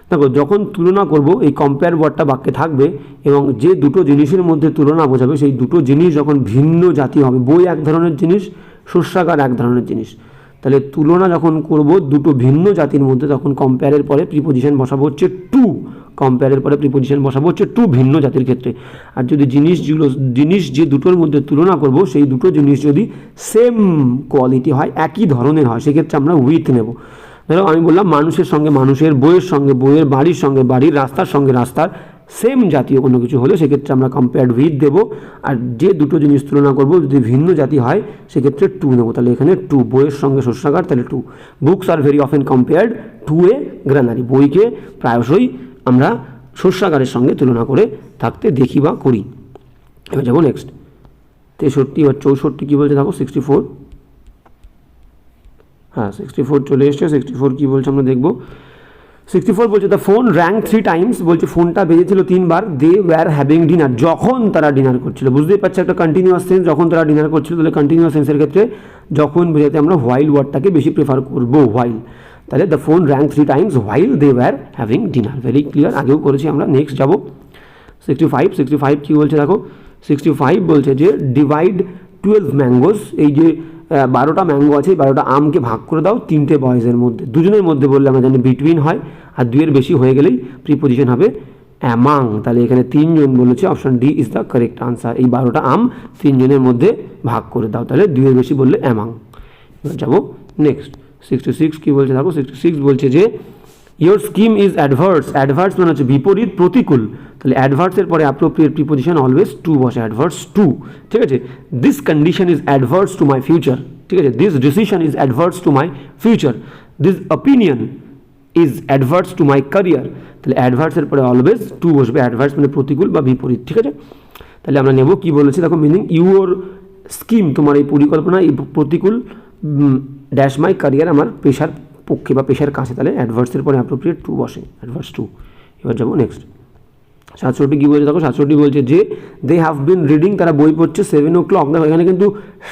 দেখো যখন তুলনা করব এই কম্পেয়ার ওয়ার্ডটা বাক্যে থাকবে এবং যে দুটো জিনিসের মধ্যে তুলনা বোঝাবে সেই দুটো জিনিস যখন ভিন্ন জাতি হবে, বই এক ধরনের জিনিস, শস্যাগার এক ধরনের জিনিস, তাহলে তুলনা যখন করব দুটো ভিন্ন জাতির মধ্যে, তখন কম্পেয়ারের পরে প্রিপোজিশন বসাবো হচ্ছে টু, কম্পেয়ারের পরে প্রিপোজিশন বসাবো হচ্ছে টু, ভিন্ন জাতির ক্ষেত্রে। আর যদি জিনিস যে দুটোর মধ্যে তুলনা করব সেই দুটো জিনিস যদি সেম কোয়ালিটি হয়, একই ধরনের হয়, সেক্ষেত্রে আমরা উইথ নেব। ধরো আমি বললাম মানুষের সঙ্গে মানুষের, বইয়ের সঙ্গে বইয়ের, বাড়ির সঙ্গে বাড়ির, রাস্তার সঙ্গে রাস্তার, সেম জাতীয় কোনো কিছু হলে সেক্ষেত্রে আমরা কম্পেয়ার্ড উইথ দেবো। আর যে দুটো জিনিস তুলনা করব যদি ভিন্ন জাতি হয় সেক্ষেত্রে টু নেবো। তাহলে এখানে টু, বইয়ের সঙ্গে শস্যাগার, তাহলে to. Books are very often compared to a granary, বইকে প্রায়শই আমরা শস্যাগারের সঙ্গে তুলনা করে থাকতে দেখি বা করি। এবার যাবো নেক্সট 63 বা 64 কী বলছে দেখো, 64, হ্যাঁ 64 চলে এসছে। 64 কী বলছে আমরা দেখব। 64 বলছে দ্য ফোন র্যাং 3 টাইমস, বলছে ফোনটা বেজেছিল 3 বার, দে ওয়্যার হ্যাভিং ডিনার, যখন তারা ডিনার করছিল। বুঝতেই পারছে একটা কন্টিনিউয়াস সেন্স, যখন তারা ডিনার করছিল, তাহলে কন্টিনিউয়াস সেন্সের ক্ষেত্রে যখন বোঝাতে আমরা হোয়াইল ওয়ার্ডটাকে বেশি প্রেফার করবো, হোয়াইল। তাহলে the phone rang 3 times while they were having dinner, very clear, আগেও করেছি আমরা। নেক্সট যাবো 65 কী বলছে দেখো, 65 বলছে যে ডিভাইড 12 ম্যাঙ্গোস, এই যে 12টা ম্যাঙ্গো আছে, 12টা আমকে ভাগ করে দাও 3টে বয়েজের মধ্যে, দুজনের মধ্যে বললে আমরা জানি বিটুইন হয়, আর 2-এর বেশি হয়ে গেলেই প্রিপোজিশন হবে অ্যামাং। তাহলে এখানে 3 জন বলেছে, option D is the correct answer. এই 12টা আম 3 জনের মধ্যে ভাগ করে দাও, তাহলে 2-এর বেশি বললে অ্যামাং। এবার যাবো নেক্সট 66 কী বলছে দেখো, 66 বলছে যে your scheme is adverse, adverse মানে হচ্ছে বিপরীত, প্রতিকূল, তাহলে অ্যাডভার্সের পরে অ্যাপ্রোপ্রিয়েট প্রিপোজিশন অলওয়েজ টু বসে, অ্যাডভার্স টু, ঠিক আছে। This condition is adverse to my future, ঠিক আছে। This decision is adverse to my future, this opinion is adverse to my career, তাহলে অ্যাডভার্সের পরে অলওয়েজ টু বসবে, অ্যাডভার্স মানে প্রতিকূল বা বিপরীত, ঠিক আছে। তাহলে আমরা নেব কী বলেছি দেখো, মিনিং ইউর স্কিম, তোমার এই পরিকল্পনা এই প্রতিকূল, ড্যাশ মাই ক্যারিয়ার, আমার পেশার পক্ষে বা পেশার কাছে, তাহলে অ্যাডভার্সের পরে অ্যাপ্রোপ্রিয়েট টু বসে, অ্যাডভার্স টু। এবার যাবো নেক্সট 67 কী বলছে দেখো, 67 বলছে যে দে হ্যাভ বিন রিডিং, তারা বই পড়ছে 7 o'clock, দেখো এখানে কিন্তু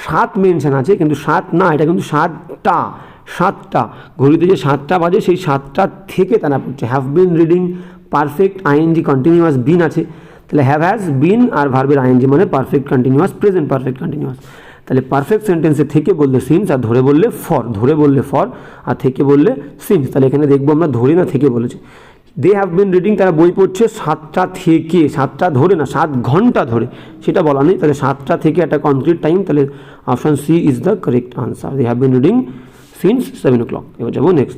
7 মেনশন আছে, কিন্তু 7 না, এটা কিন্তু 7টা ঘড়িতে যে 7টা বাজে সেই 7টা থেকে তারা পড়ছে। Have been reading perfect ING continuous, been আছে, তাহলে হ্যাভ হ্যাজ বিন আর ভার্বের আইএনজি মানে perfect continuous, present perfect continuous. তাহলে পারফেক্ট সেন্টেন্সে থেকে বললে সিন্স, আর ধরে বললে ফর, ধরে বললে ফর আর থেকে বললে সিন্স। তাহলে এখানে দেখবো আমরা ধরে না থেকে বলেছে। দে হ্যাভ বিন রিডিং, তারা বই পড়ছে 7টা থেকে, 7টা ধরে না 7 ঘন্টা ধরে, সেটা বলা নেই, তাহলে 7টা থেকে একটা কনক্রিট টাইম, তাহলে option C is the correct answer. They have been reading since 7 o'clock। এবার যাবো নেক্সট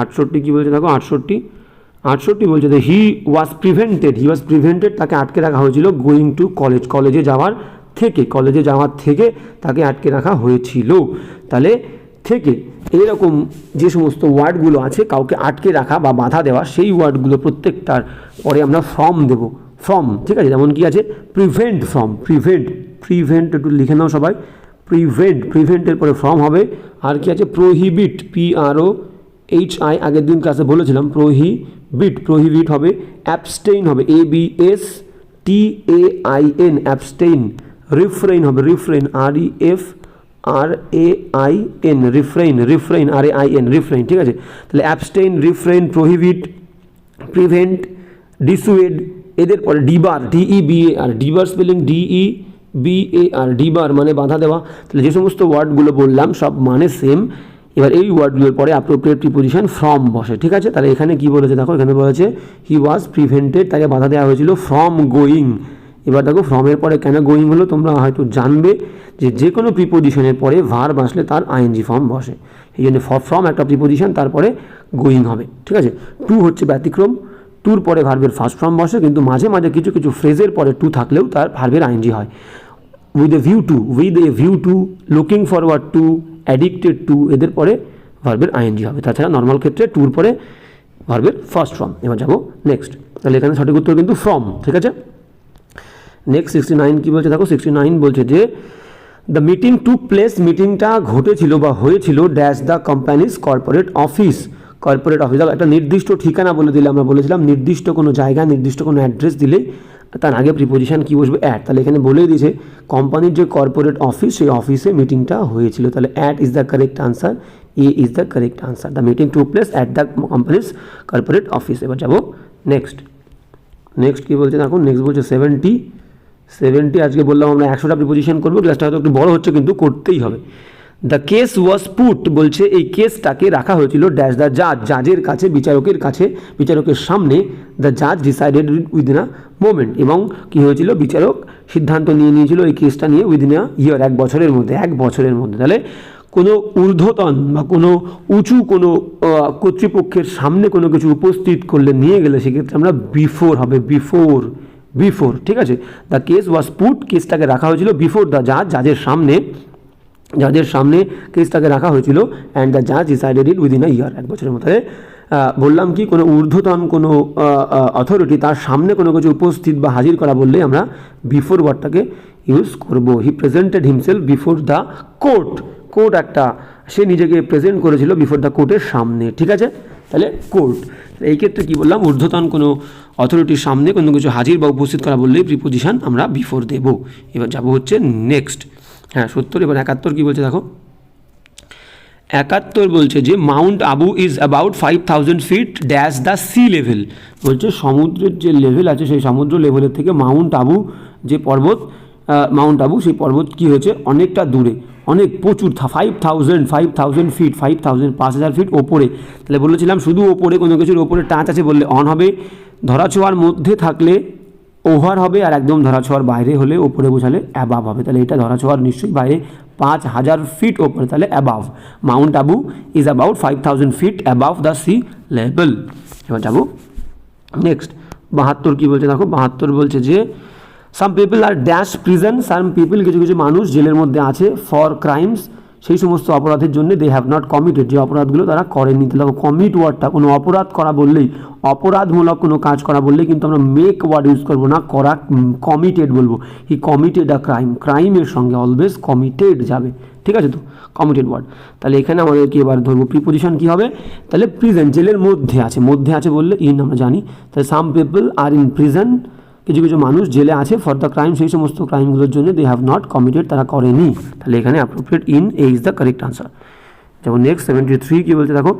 68 কী বলছে দেখো, 68 বলছে যে হি ওয়াজ প্রিভেন্টেড, তাকে আটকে রাখা হয়েছিল গোয়িং টু কলেজ, কলেজে যাওয়ার থেকে তাকে আটকে রাখা হয়েছিল। তাহলে থেকে এরকম যে সমস্ত ওয়ার্ডগুলো আছে কাউকে আটকে রাখা বা বাধা দেওয়া, সেই ওয়ার্ডগুলো প্রত্যেকটার পরে আমরা ফ্রম দেব, ফ্রম, ঠিক আছে। যেমন কি আছে প্রিভেন্ট, ফ্রম, প্রিভেন্ট একটু লিখে নাও সবাই, প্রিভেন্টের পরে ফ্রম হবে। আর কি আছে প্রোহিবিট, PROHI, আগের দিন ক্লাসে বলেছিলাম প্রোহিবিট হবে। অ্যাবস্টেইন হবে ABSTAIN, অ্যাবস্টেইন। রিফ্রেইন হবে REFRAIN, রিফ্রেইন, ঠিক আছে। তাহলে অ্যাবস্টেইন, রিফ্রেইন, প্রোহিবিট, প্রিভেন্ট, ডিসুয়েড, এদের পরে ডিবার, DEBAR, ডিবার স্পেলিং DEBAR, ডিবার মানে বাধা দেওয়া। তাহলে যে সমস্ত ওয়ার্ডগুলো বললাম সব মানে সেম। এবার এই ওয়ার্ডগুলোর পরে অ্যাপ্রোপ্রিয়েট প্রিপোজিশন ফ্রম বসে, ঠিক আছে। তাহলে এখানে কি বলেছে দেখো, এখানে বলেছে হি ওয়াজ প্রিভেন্টেড, তাকে বাধা দেওয়া হয়েছিল ফ্রম গোয়িং। এবার দেখো ফ্রমের পরে কেন গোয়িং হলো তোমরা হয়তো জানবে, যে কোনো প্রিপোজিশনের পরে ভার্ব আসলে তার আইএনজি ফর্ম বসে, এই জন্য ফ্রম একটা প্রিপোজিশন, তারপরে গোয়িং হবে, ঠিক আছে। টু হচ্ছে ব্যতিক্রম, টুর পরে ভার্বের ফার্স্ট ফর্ম বসে, কিন্তু মাঝে মাঝে কিছু ফ্রেজের পরে টু থাকলেও তার ভার্বের আইএনজি হয়। With a view to, looking forward to, addicted to, এদের পরে ভার্বের আইএনজি হবে। তাছাড়া নর্মাল ক্ষেত্রে টুর পরে ভার্বের ফার্স্ট ফর্ম। এবার যাবো নেক্সট, তাহলে এখানে সঠিক উত্তর কিন্তু ফ্রম, ঠিক আছে। নেক্সট 69 কী বলছে দেখো, 69 বলছে যে দ্য মিটিং টুক প্লেস, মিটিংটা ঘটেছিল বা হয়েছিল dash the companies corporate office, একটা নির্দিষ্ট ঠিকানা বলে দিলে, আমরা বলেছিলাম নির্দিষ্ট কোনো জায়গা, নির্দিষ্ট কোনো অ্যাড্রেস দিলেই তার আগে প্রিপোজিশন কী বসবে অ্যাট। তাহলে এখানে বলেই দিয়েছে কোম্পানির যে কর্পোরেট অফিস, সেই অফিসে মিটিংটা হয়েছিল, তাহলে at is the correct answer, A is the correct answer. The meeting took place at the companies corporate office. এবার যাবো নেক্সট কী বলছে দেখো, নেক্সট বলছে 70 আজকে বললাম আমরা 100টা প্রিপোজিশন করবো, ক্লাসটা হয়তো একটু বড় হচ্ছে কিন্তু করতেই হবে। দ্য কেস ওয়াজ পুট, বলছে এই কেসটাকে রাখা হয়েছিল ড্যাশ দ্য জাজের কাছে, বিচারকের সামনে। দ্য জাজ ডিসাইডেড উইদিন আ মোমেন্ট, এবং কী হয়েছিল বিচারক সিদ্ধান্ত নিয়েছিল এই কেসটা নিয়ে উইদিন আ ইয়ার, এক বছরের মধ্যে। তাহলে কোনো ঊর্ধ্বতন বা কোনো উঁচু কোনো কর্তৃপক্ষের সামনে কোনো কিছু উপস্থিত করলে নিয়ে গেলে সেক্ষেত্রে আমরা বিফোর হবে, বিফোর, ঠিক আছে। দ্য কেস ওয়াজ পুট, কেসটাকে রাখা হয়েছিল বিফোর দ্য জাজের সামনে কেসটাকে রাখা হয়েছিল, অ্যান্ড দ্য জাজ ডিসাইডেড ইট উইদিন আ ইয়ার, এক বছরের মধ্যে। বললাম কি কোনো ঊর্ধ্বতন কোনো অথরিটি তার সামনে কোনো কিছু উপস্থিত বা হাজির করা বললেই আমরা বিফোর ওয়ার্ডটাকে ইউজ করব। হি presented himself before the court একটা সে নিজেকে প্রেজেন্ট করেছিল বিফোর দ্য কোর্টের সামনে, ঠিক আছে। তাহলে কোর্ট এই ক্ষেত্রে কী বললাম, ঊর্ধ্বতন কোনো অথরিটির সামনে কোনো কিছু হাজির বা উপস্থিত করা বললেই প্রিপোজিশন আমরা বিফোর দেবো। এবার যাবো হচ্ছে নেক্সট, হ্যাঁ 70। এবার 71 কী বলছে দেখো, 71 বলছে যে mount Abu is about 5000 feet dash the sea level. বলছে সমুদ্রের যে লেভেল আছে সেই সমুদ্র লেভেলের থেকে মাউন্ট আবু যে পর্বত, মাউন্ট আবু সেই পর্বত কী হয়েছে অনেকটা দূরে, অনেক প্রচুর 5000 ফিট, 5000 ফিট ওপরে। তাহলে বলেছিলাম শুধু ওপরে কোনো কিছুর ওপরে টাচ আছে বললে অন হবে, ধরাছোঁয়ার মধ্যে থাকলে ওভার হবে, আর একদম ধরাছোঁয়ার বাইরে হলে ওপরে বোঝালে অ্যাবাভ হবে। তাহলে এটা ধরাছোঁয়ার নিশ্চয়ই বাইরে 5000 ফিট ওপরে, তাহলে above. Mount Abu is about 5000 fit above the sea level. এবার যাবো নেক্সট 72 কী বলছে দেখো, 72 বলছে যে সাম পিপল আর ড্যাশ প্রিজন, সাম পিপল কিছু কিছু মানুষ জেলের মধ্যে আছে, ফর ক্রাইমস সেই সমস্ত অপরাধের জন্য দে হ্যাভ নট কমিটেড, যে অপরাধগুলো তারা করেনি। তাহলে কমিট ওয়ার্ডটা কোনো অপরাধ করা বললেই, অপরাধমূলক কোনো কাজ করা বললেই কিন্তু আমরা মেক ওয়ার্ড ইউজ করবো না, করা কমিটেড বলবো। হি কমিটেড আ ক্রাইম, ক্রাইমের সঙ্গে অলওয়েজ কমিটেড যাবে, ঠিক আছে তো, কমিটেড ওয়ার্ড। তাহলে এখানে আমাদের কি এবার ধরবো প্রিপোজিশন কী হবে, তাহলে প্রিজন জেলের মধ্যে আছে, মধ্যে আছে বললে ইন আমরা জানি, তাহলে some people are in prison কিছু কিছু মানুষ জেলে আছে, ফর দ্য ক্রাইম সেই সমস্ত ক্রাইমগুলোর জন্য দে হ্যাভ নট কমিটেড তারা করেনি। তাহলে এখানে appropriate in a is the correct answer. যেমন নেক্সট 73 কী বলছে দেখো,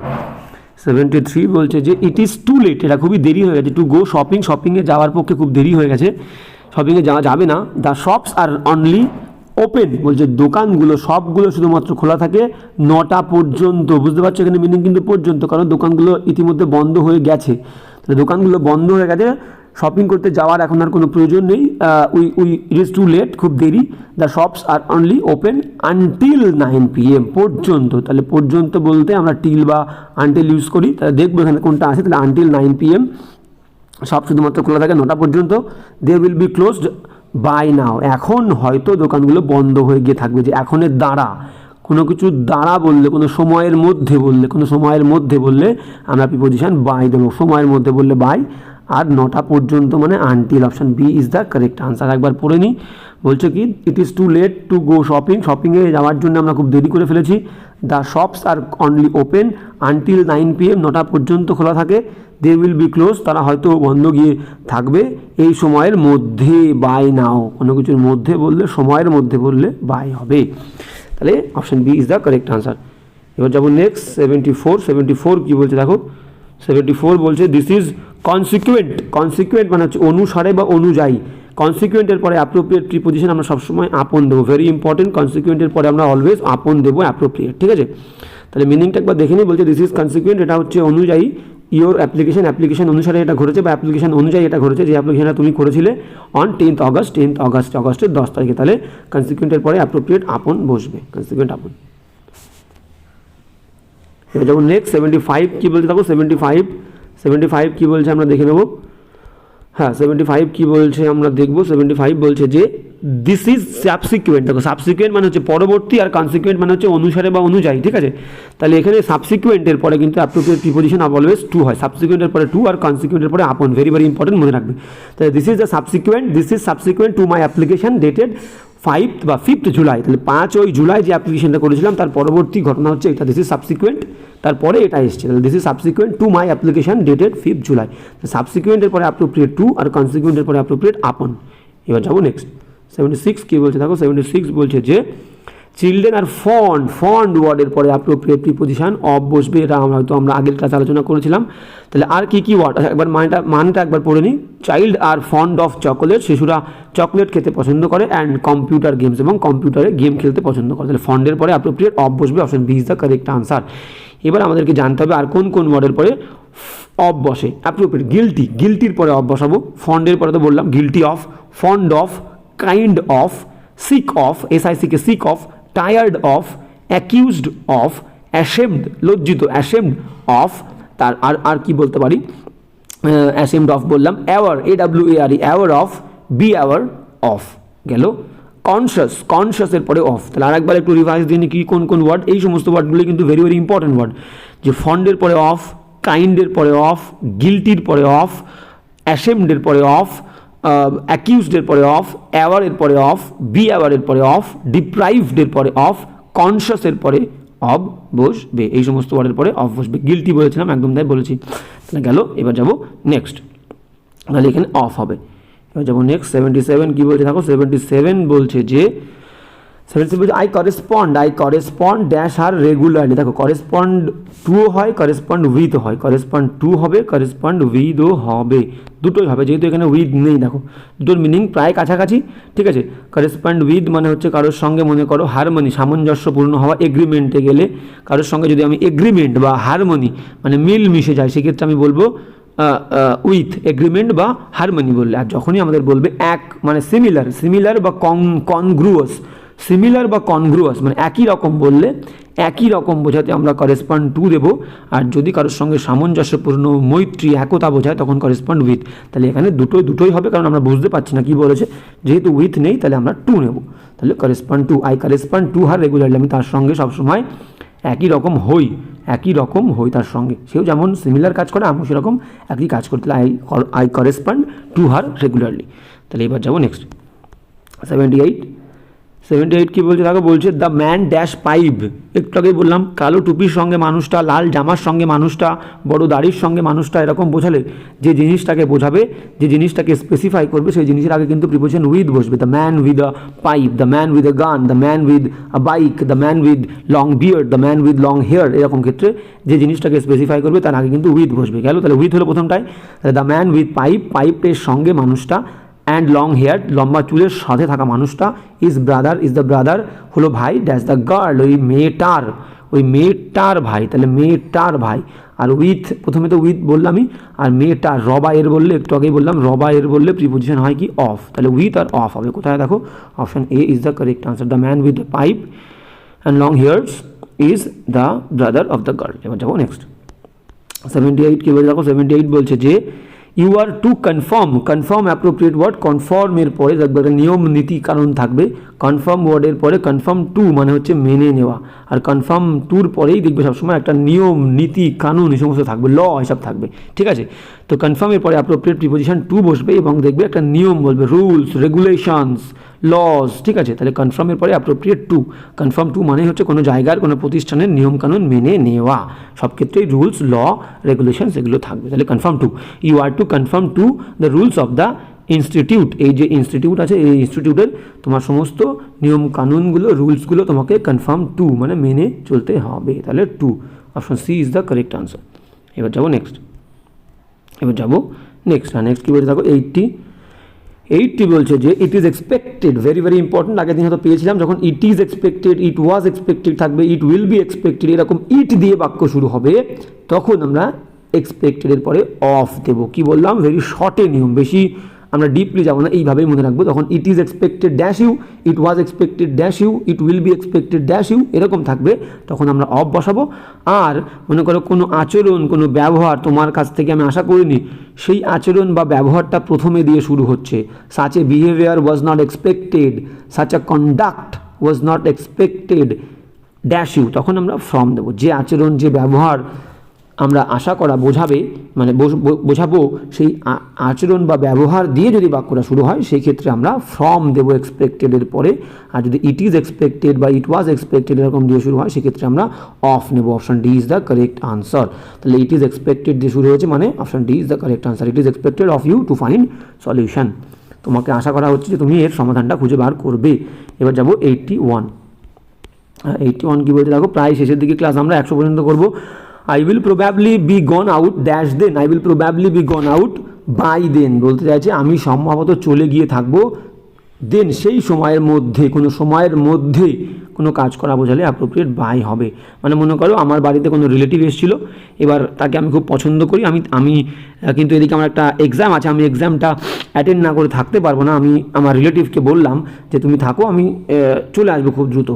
73 বলছে যে ইট ইজ টু লেট, এটা খুবই দেরি হয়ে গেছে, টু গো শপিং, শপিংয়ে যাওয়ার পক্ষে খুব দেরি হয়ে গেছে, শপিংয়ে যাওয়া যাবে না। The shops are only open, বলছে দোকানগুলো সবগুলো শুধুমাত্র খোলা থাকে 9টা পর্যন্ত। বুঝতে পারছো এখানে মিনিং কিন্তু পর্যন্ত, কারণ দোকানগুলো ইতিমধ্যে বন্ধ হয়ে গেছে। তাহলে দোকানগুলো বন্ধ হয়ে গেছে, শপিং করতে যাওয়ার এখন আর কোনো প্রয়োজন নেই, ইট ইজ টু লেট, খুব দেরি। The shops are only open until 9 PM পর্যন্ত। তাহলে পর্যন্ত বলতে আমরা টিল বা আনটিল ইউজ করি, তাহলে দেখবো এখানে কোনটা আছে। তাহলে আনটিল 9 PM, সব শুধুমাত্র খোলা থাকে 9টা পর্যন্ত। They will be closed by now, এখন হয়তো দোকানগুলো বন্ধ হয়ে গিয়ে থাকবে। যে এখনের দ্বারা, কোনো কিছু দ্বারা বললে, কোনো সময়ের মধ্যে বললে, কোনো সময়ের মধ্যে বললে আমরা প্রিপোজিশন বাই দেবো, সময়ের মধ্যে বললে বাই, আর 9টা পর্যন্ত মানে until. Option B is the correct answer. একবার পড়ে নিই, বলছে কি it is too late to go shopping, শপিংয়ে যাওয়ার জন্য আমরা খুব দেরি করে ফেলেছি। The shops are only open until 9 PM, 9টা পর্যন্ত খোলা থাকে। দে উইল বি ক্লোজ, তারা হয়তো বন্ধ গিয়ে থাকবে এই সময়ের মধ্যে। বাই নাও, কোনো কিছুর মধ্যে বললে, সময়ের মধ্যে বললে বাই হবে। তাহলে option B is the correct answer. এবার যাবো নেক্সট 74 কী বলছে দেখো, 74 বলছে দিস ইজ কনসিকুয়েন্ট, কনসিকুয়েন্ট মানে হচ্ছে অনুসারে বা অনুযায়ী। কনসিকুয়েন্টের পরে অ্যাপ্রোপ্রিয়েট প্রিপোজিশন আমরা সবসময় আপন দেবো, ভেরি ইম্পর্টেন্ট। কনসিকুয়েন্টের পরে আমরা অলওয়েজ আপন দেবো অ্যাপ্রোপ্রিয়েট, ঠিক আছে। তাহলে মিনিংটা একবার দেখে নিই, বলছে দিস ইজ কনসিকুয়েন্ট, এটা হচ্ছে অনুযায়ী। ইয়োর অ্যাপ্লিকেশন অনুসারে এটা ঘটেছে, বা অ্যাপ্লিকেশন অনুযায়ী এটা ঘটেছে, যে অ্যাপ্লিকেশনটা তুমি করেছিলে অন 10th অগস্টের 10 তারিখে। তাহলে কনসিকুয়েন্টের পরে অ্যাপ্রোপ্রিয়েট আপন বসবে, কনসিকুয়েন্ট আপন। এবার যখন নেক্সট 75 কী বলছে দেখো, 75 কী বলছে আমরা দেখে নেব। হ্যাঁ 75 কী বলছে আমরা দেখব। 75 বলছে যে দিস ইজ সাবসিকুয়েন্ট। দেখো সাবসিকুয়েন্ট মানে হচ্ছে পরবর্তী, আর কনসিকুয়েন্ট মানে হচ্ছে অনুসারে বা অনুযায়ী, ঠিক আছে। তাহলে এখানে সাবসিকুয়েন্টের পরে কিন্তু অ্যাপ্রোপ্রিয়েট প্রিপোজিশন অলওয়েজ টু হয়, সাবসিকুয়েন্টের পরে টু আর কনসিকুয়েন্টের পরে আপন, ভেরি ভেরি ইম্পর্টেন্ট, মনে রাখবে। তাহলে this is the subsequent, this is subsequent to my application dated 5th বা 5th জুলাই। তাহলে 5 জুলাই যে অ্যাপ্লিকেশনটা করেছিলাম তার পরবর্তী ঘটনা হচ্ছে এটা, দিস ইজ সাবসিকুয়েন্ট, তারপরে এটা এসছে। তাহলে this is subsequent to my application dated 5th July. সাবসিকুয়েন্টের পরে অ্যাপ্রোপ্রিয়েট টু আর কনসিকুয়েন্টের পরে অ্যাপ্রোপ্রিয়েট আপন। এবার যাবো নেক্সট 76 কী বলছে দেখো, 76 বলছে যে চিলড্রেন আর ফন্ড ওয়ার্ডের পরে অ্যাপ্রোপ্রিয়েট প্রিপোজিশন অফ বসবে। এটা আমরা আগের ক্লাসে আলোচনা করেছিলাম। তাহলে আর কি ওয়ার্ড, একবার মানটা একবার পড়ে নিই। Child are fond of chocolate, শিশুরা চকলেট খেতে পছন্দ করে, অ্যান্ড কম্পিউটার গেমস, এবং কম্পিউটারে গেম খেলতে পছন্দ করে। তাহলে ফন্ডের পরে অ্যাপ্রোপ্রিয়েট অফ বসবে, option B is the correct answer. এবার আমাদেরকে জানতে হবে আর কোন কোন ওয়ার্ডের পরে অফ বসে অ্যাপ্রোপ্রিয়েট। গিল্টির পরে অফ বসাবো, ফন্ডের পরে তো বললাম guilty of, fond of, kind of, sick of, SICK sick of, tired of, accused of, ashamed লজ্জিত, অ্যাশেমড অফ। তার আর কি বলতে পারি, অ্যাশেমড অফ বললাম, aware AWARE aware of, be aware of গেল। কনশাসের পরে অফ। তাহলে আরেকবার একটু রিভাইজ দিয়ে কি কোন কোন ওয়ার্ড, এই সমস্ত ওয়ার্ডগুলো কিন্তু ভেরি ভেরি ইম্পর্টেন্ট ওয়ার্ড, যে ফন্ডের পরে অফ, কাইন্ডের পরে অফ, গিল্টির পরে অফ, অ্যাশেমডের পরে অফ, অ্যাকিউজডের পরে অফ, অ্যাওয়ারের পরে অফ, বি অ্যাওয়ারের পরে অফ, ডিপ্রাইভডের পরে অফ, কনশাসের পরে অব বসবে, এই সমস্ত ওয়ার্ডের পরে অফ বসবে। গিলটি বলেছিলাম, একদম তাই বলেছি। তাহলে গেল। এবার যাব নেক্সট, তাহলে এখানে অফ হবে। এবার যাবো নেক্সট 77 কী বলছে দেখো, 77 বলছে যে 77 বলছে I correspond dash are regularly. দেখো করেসপন্ড টুও হয়, করেসপন্ড উইথও হয়, করেসপন্ড টু হবে, করেসপন্ড উইথও হবে, দুটোই হবে, যেহেতু এখানে উইথ নেই। দেখো দুটোর মিনিং প্রায় কাছাকাছি, ঠিক আছে। করেসপন্ড উইথ মানে হচ্ছে কারোর সঙ্গে মনে করো হারমোনি, সামঞ্জস্যপূর্ণ হওয়া, এগ্রিমেন্টে গেলে কারোর সঙ্গে যদি আমি এগ্রিমেন্ট বা হারমোনি মানে মিল মিশে যায়, সেক্ষেত্রে আমি বলবো উইথ এগ্রিমেন্ট বা হারমোনি বললে। আর যখনই আমাদের বলবে এক মানে সিমিলার বা কনগ্রুয়াস, সিমিলার বা কনগ্রুয়াস মানে একই রকম বললে, একই রকম বোঝাতে আমরা করেসপন্ড টু দেবো। আর যদি কারোর সঙ্গে সামঞ্জস্যপূর্ণ, মৈত্রী, একতা বোঝায় তখন করেসপন্ড উইথ। তাহলে এখানে দুটোই হবে, কারণ আমরা বুঝতে পারছি না কী বলেছে, যেহেতু উইথ নেই তাহলে আমরা টু নেব। তাহলে correspond to, I correspond to her regularly, আমি তার সঙ্গে সবসময় একই রকম হই তার সঙ্গে। সেও যেমন সিমিলার কাজ করে, আমিও সেরকম একই কাজ করতে, I correspond to her regularly. তাহলে এবার যাবো নেক্সট 78 কী বলছে দেখো, বলছে দ্য ম্যান ড্যাশ পাইপ। একটু আগেই বললাম কালো টুপির সঙ্গে মানুষটা, লাল জামার সঙ্গে মানুষটা, বড় দাড়ির সঙ্গে মানুষটা, এরকম বোঝালে যে জিনিসটাকে বোঝাবে, যে জিনিসটাকে স্পেসিফাই করবে, সেই জিনিসের আগে কিন্তু প্রিপোজিশন উইথ বসবে। The man with a pipe, the man with a gun, the man with a bike, the man with long beard, the man with long hair, এরকম ক্ষেত্রে যে জিনিসটাকে স্পেসিফাই করবে তার আগে কিন্তু উইথ বসবে। গেল, তাহলে উইথ হলো প্রথমটায়। তাহলে দ্য ম্যান উইথ পাইপ, পাইপের সঙ্গে মানুষটা, অ্যান্ড লং হেয়ার লম্বা চুলের সাথে থাকা মানুষটা, ইজ দ্য ব্রাদার হলো ভাই, ড্যাশ দ্য গার্ল ওই মেয়েটার ভাই, তাহলে মেয়েটার ভাই। আর উইথ, প্রথমে তো উইথ বললামই, আর মেয়েটার রবা এর বললে, একটু আগেই বললাম রবা এর বললে প্রিপোজিশন হয় কি অফ, তাহলে উইথ আর অফ হবে। কোথায় দেখো, option A is the correct answer. The man with the pipe and long here's is the brother of the girl. এবার যাবো নেক্সট 78 কী বলছে দেখো, 78 বলছে যে you are to confirm appropriate word, কনফার্মের পরে দেখবে একটা নিয়ম নীতি কারণ থাকবে, কনফার্ম ওয়ার্ডের পরে কনফার্ম টু মানে হচ্ছে মেনে নেওয়া, আর কনফার্ম টুর পরেই দেখবে সবসময় একটা নিয়ম নীতি কানুন এই সমস্ত থাকবে, ল এসব থাকবে, ঠিক আছে। তো কনফার্মের পরে অ্যাপ্রোপ্রিয়েট প্রিপোজিশন টু বসবে এবং দেখবে একটা নিয়ম বলবে, রুলস, রেগুলেশনস, লস, ঠিক আছে। তাহলে কনফার্মের পরে অ্যাপ্রোপ্রিয়েট টু, কনফার্ম টু মানে হচ্ছে কোনো জায়গার কোনো প্রতিষ্ঠানের নিয়মকানুন মেনে নেওয়া, সব ক্ষেত্রেই রুলস, ল, রেগুলেশনস এগুলো থাকবে। তাহলে confirm to, you are to confirm to the rules of the institute, এই যে ইনস্টিটিউট আছে এই ইনস্টিটিউটের তোমার সমস্ত নিয়মকানুনগুলো, রুলসগুলো তোমাকে কনফার্ম টু মানে মেনে চলতে হবে। তাহলে to, option C is the correct answer. এবার যাবো নেক্সট কী বলছে দেখো 80 বলছে যে it is expected, very very important, আগের দিন হয়তো পেয়েছিলাম, যখন it is expected, it was expected থাকবে, ইট উইল বি এক্সপেক্টেড, এরকম ইট দিয়ে বাক্য শুরু হবে, তখন আমরা এক্সপেক্টেডের পরে অফ দেবো। কি বললাম, ভেরি শর্টে নিয়ম, বেশি আমরা ডিপলি যাবো না, এইভাবেই মনে রাখবো। তখন it is expected dash you, it was expected dash you, it will be expected dash you, এরকম থাকবে, তখন আমরা অফ বসাবো। আর মনে করো কোনো আচরণ, কোনো ব্যবহার তোমার কাছ থেকে আমি আশা করিনি, সেই আচরণ বা ব্যবহারটা প্রথমে দিয়ে শুরু হচ্ছে, such a behaviour was not expected, such a conduct was not expected dash you, তখন আমরা ফ্রম দেবো। যে আচরণ, যে ব্যবহার আমরা আশা করা বোঝাবে মানে বোঝাবো, সেই আচরণ বা ব্যবহার দিয়ে যদি বাক্যটা শুরু হয় সেই ক্ষেত্রে আমরা ফ্রম দেবো এক্সপেক্টেডের পরে। আর যদি ইট ইজ এক্সপেক্টেড বা ইট ওয়াজ এক্সপেক্টেড এরকম দিয়ে শুরু হয় সেক্ষেত্রে আমরা অফ নেব। Option D is the correct answer. তাহলে ইট ইজ এক্সপেক্টেড দিয়ে শুরু হয়েছে মানে option D is the correct answer. It is expected of you to find solution, তোমাকে আশা করা হচ্ছে যে তুমি এর সমাধানটা খুঁজে বার করবে। এবার যাবো 81 কী বলতে দেখো, প্রায় শেষের দিকে ক্লাস, আমরা 100 পর্যন্ত করবো। I will probably be gone out dash then, I will probably be gone out by then, বলতে চাইছে আমি সম্ভবত চলে গিয়ে থাকবো, দেন সেই সময়ের মধ্যে, কোনো সময়ের মধ্যে কোনো কাজ করা বোঝালে অ্যাপ্রোপ্রিয়েট বাই হবে। মানে মনে করো আমার বাড়িতে কোনো রিলেটিভ এসেছিলো, এবার তাকে আমি খুব পছন্দ করি, আমি কিন্তু এদিকে আমার একটা এক্সাম আছে, আমি এক্সামটা অ্যাটেন্ড না করে থাকতে পারবো না, আমি আমার রিলেটিভকে বললাম যে তুমি থাকো, আমি চলে আসবো খুব দ্রুত।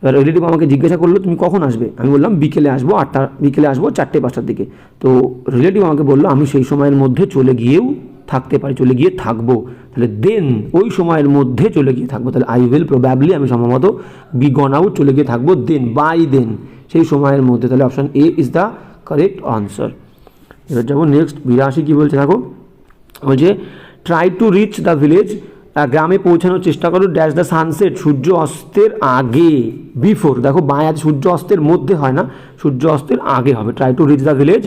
এবার রিলেটিভ আমাকে জিজ্ঞাসা করলো তুমি কখন আসবে, আমি বললাম বিকেলে আসবো 4-5টার দিকে। তো রিলেটিভ আমাকে বললো আমি সেই সময়ের মধ্যে চলে গিয়েও থাকতে পারি, চলে গিয়ে থাকবো। তাহলে দেন ওই সময়ের মধ্যে চলে গিয়ে থাকবো, তাহলে আই উইল প্রবাবলি আমি সম্ভবত বি গন আউট চলে গিয়ে থাকবো, দেন বাই দেন সেই সময়ের মধ্যে, তাহলে option A is the correct answer. এবার যাবো নেক্সট 82 কী বলছে দেখো, বলছে try to reach the village গ্রামে পৌঁছানোর চেষ্টা করো ড্যাশ দ্য সানসেট, সূর্য অস্তের আগে, বিফোর, দেখো বাঁয়ে আছে সূর্য অস্তের মধ্যে হয় না, সূর্য অস্তের আগে হবে, try to reach the village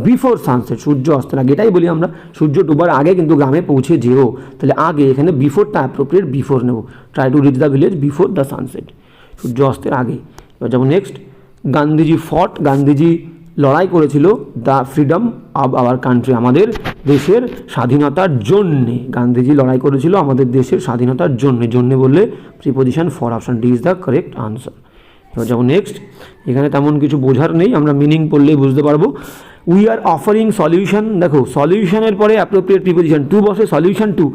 before sunset, সূর্য অস্তের আগে, এটাই বলি আমরা সূর্য ডোবার আগে কিন্তু গ্রামে পৌঁছে যেও, তাহলে আগে এখানে বিফোরটা অ্যাপ্রোপ্রিয়েট, বিফোর নেব, try to reach the village before the sunset, সূর্য অস্তের আগে। এবার যাবো নেক্সট, গান্ধীজি ফট, গান্ধীজি লড়াই করেছিল the freedom of our country, আমাদের দেশের স্বাধীনতার জন্যে, গান্ধীজি লড়াই করেছিল আমাদের দেশের স্বাধীনতার জন্যে, জন্যে বললে preposition for, option D is the correct answer. এবার যাবো নেক্সট, এখানে তেমন কিছু বোঝার নেই, আমরা মিনিং পড়লেই বুঝতে পারবো। উই আর অফারিং সলিউশন, দেখো সলিউশনের পরে অ্যাপ্রোপ্রিয়েট প্রিপোজিশন টু বসে, সলিউশন টু,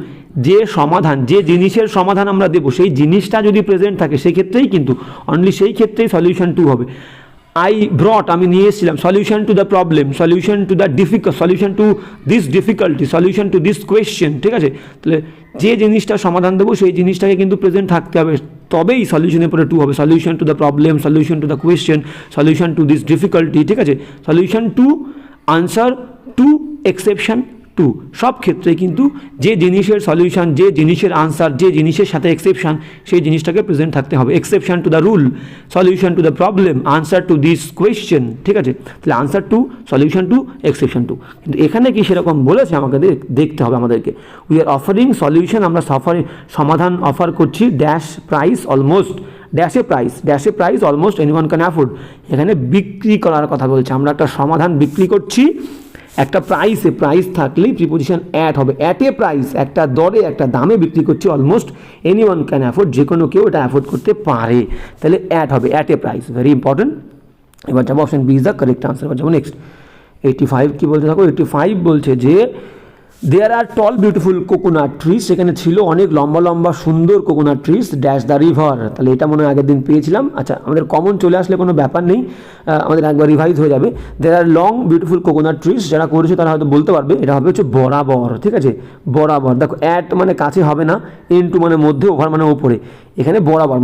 যে সমাধান, যে জিনিসের সমাধান আমরা দেবো সেই জিনিসটা যদি প্রেজেন্ট থাকে সেক্ষেত্রেই কিন্তু, অনলি সেই ক্ষেত্রেই সলিউশন টু হবে। আই ব্রট, আমি নিয়ে এসেছিলাম, solution to the problem, solution to the difficult, solution to this difficulty, solution to this question, ঠিক আছে, তাহলে যে জিনিসটা সমাধান দেবো সেই জিনিসটাকে কিন্তু প্রেজেন্ট থাকতে হবে, তবেই সলিউশনের পরে টু হবে, solution to the problem, solution to the question, solution to this difficulty, ঠিক আছে, solution to, answer to, exception two, সব ক্ষেত্রে কিন্তু যে জিনিসের সলিউশন, যে জিনিসের আনসার, যে জিনিসের সাথে এক্সেপশন, সেই জিনিসটাকে প্রেজেন্ট থাকতে হবে, exception to the rule, solution to the problem, answer to this question, ঠিক আছে, তাহলে answer to, solution to, exception two. কিন্তু এখানে কি সেরকম বলেছে আমাকে দেখতে হবে আমাদেরকে, উই আর অফারিং সলিউশন, আমরা সমাধান অফার করছি, ড্যাশ প্রাইস অলমোস্ট, ড্যাশে price almost anyone can afford, এখানে বিক্রি করার কথা বলছে, আমরা একটা সমাধান বিক্রি করছি, একটা প্রাইসে, প্রাইস থাকলেই প্রিপোজিশন অ্যাট হবে, অ্যাট এ প্রাইস, একটা দরে, একটা দামে বিক্রি করছি, অলমোস্ট এনিওয়ান ক্যান অ্যাফোর্ড, যে কোনো কেউ এটা অ্যাফোর্ড করতে পারে, তাহলে অ্যাট হবে, at a price, very important. এবার যাবো option B is the correct answer. এবার যাবো নেক্সট, 85 কি বলতে থাকো, 85 বলছে যে দেয়ার আর টল বিউটিফুল কোকোনাট ট্রিজ, সেখানে ছিল অনেক লম্বা লম্বা সুন্দর coconut trees, dash the river, তাহলে এটা মনে হয় আগের দিন পেয়েছিলাম, আচ্ছা আমাদের কমন চলে আসলে কোনো ব্যাপার নেই, আমাদের একবার রিভাইজ হয়ে যাবে। দেয়ার are long beautiful coconut trees, যারা করেছে তারা হয়তো বলতে পারবে, এটা হবে হচ্ছে বরাবর, ঠিক আছে, বরাবর, দেখো অ্যাট মানে কাছে হবে না, ইনটু মানে মধ্যে, ওভার মানে ওপরে, এখানে বরাবর,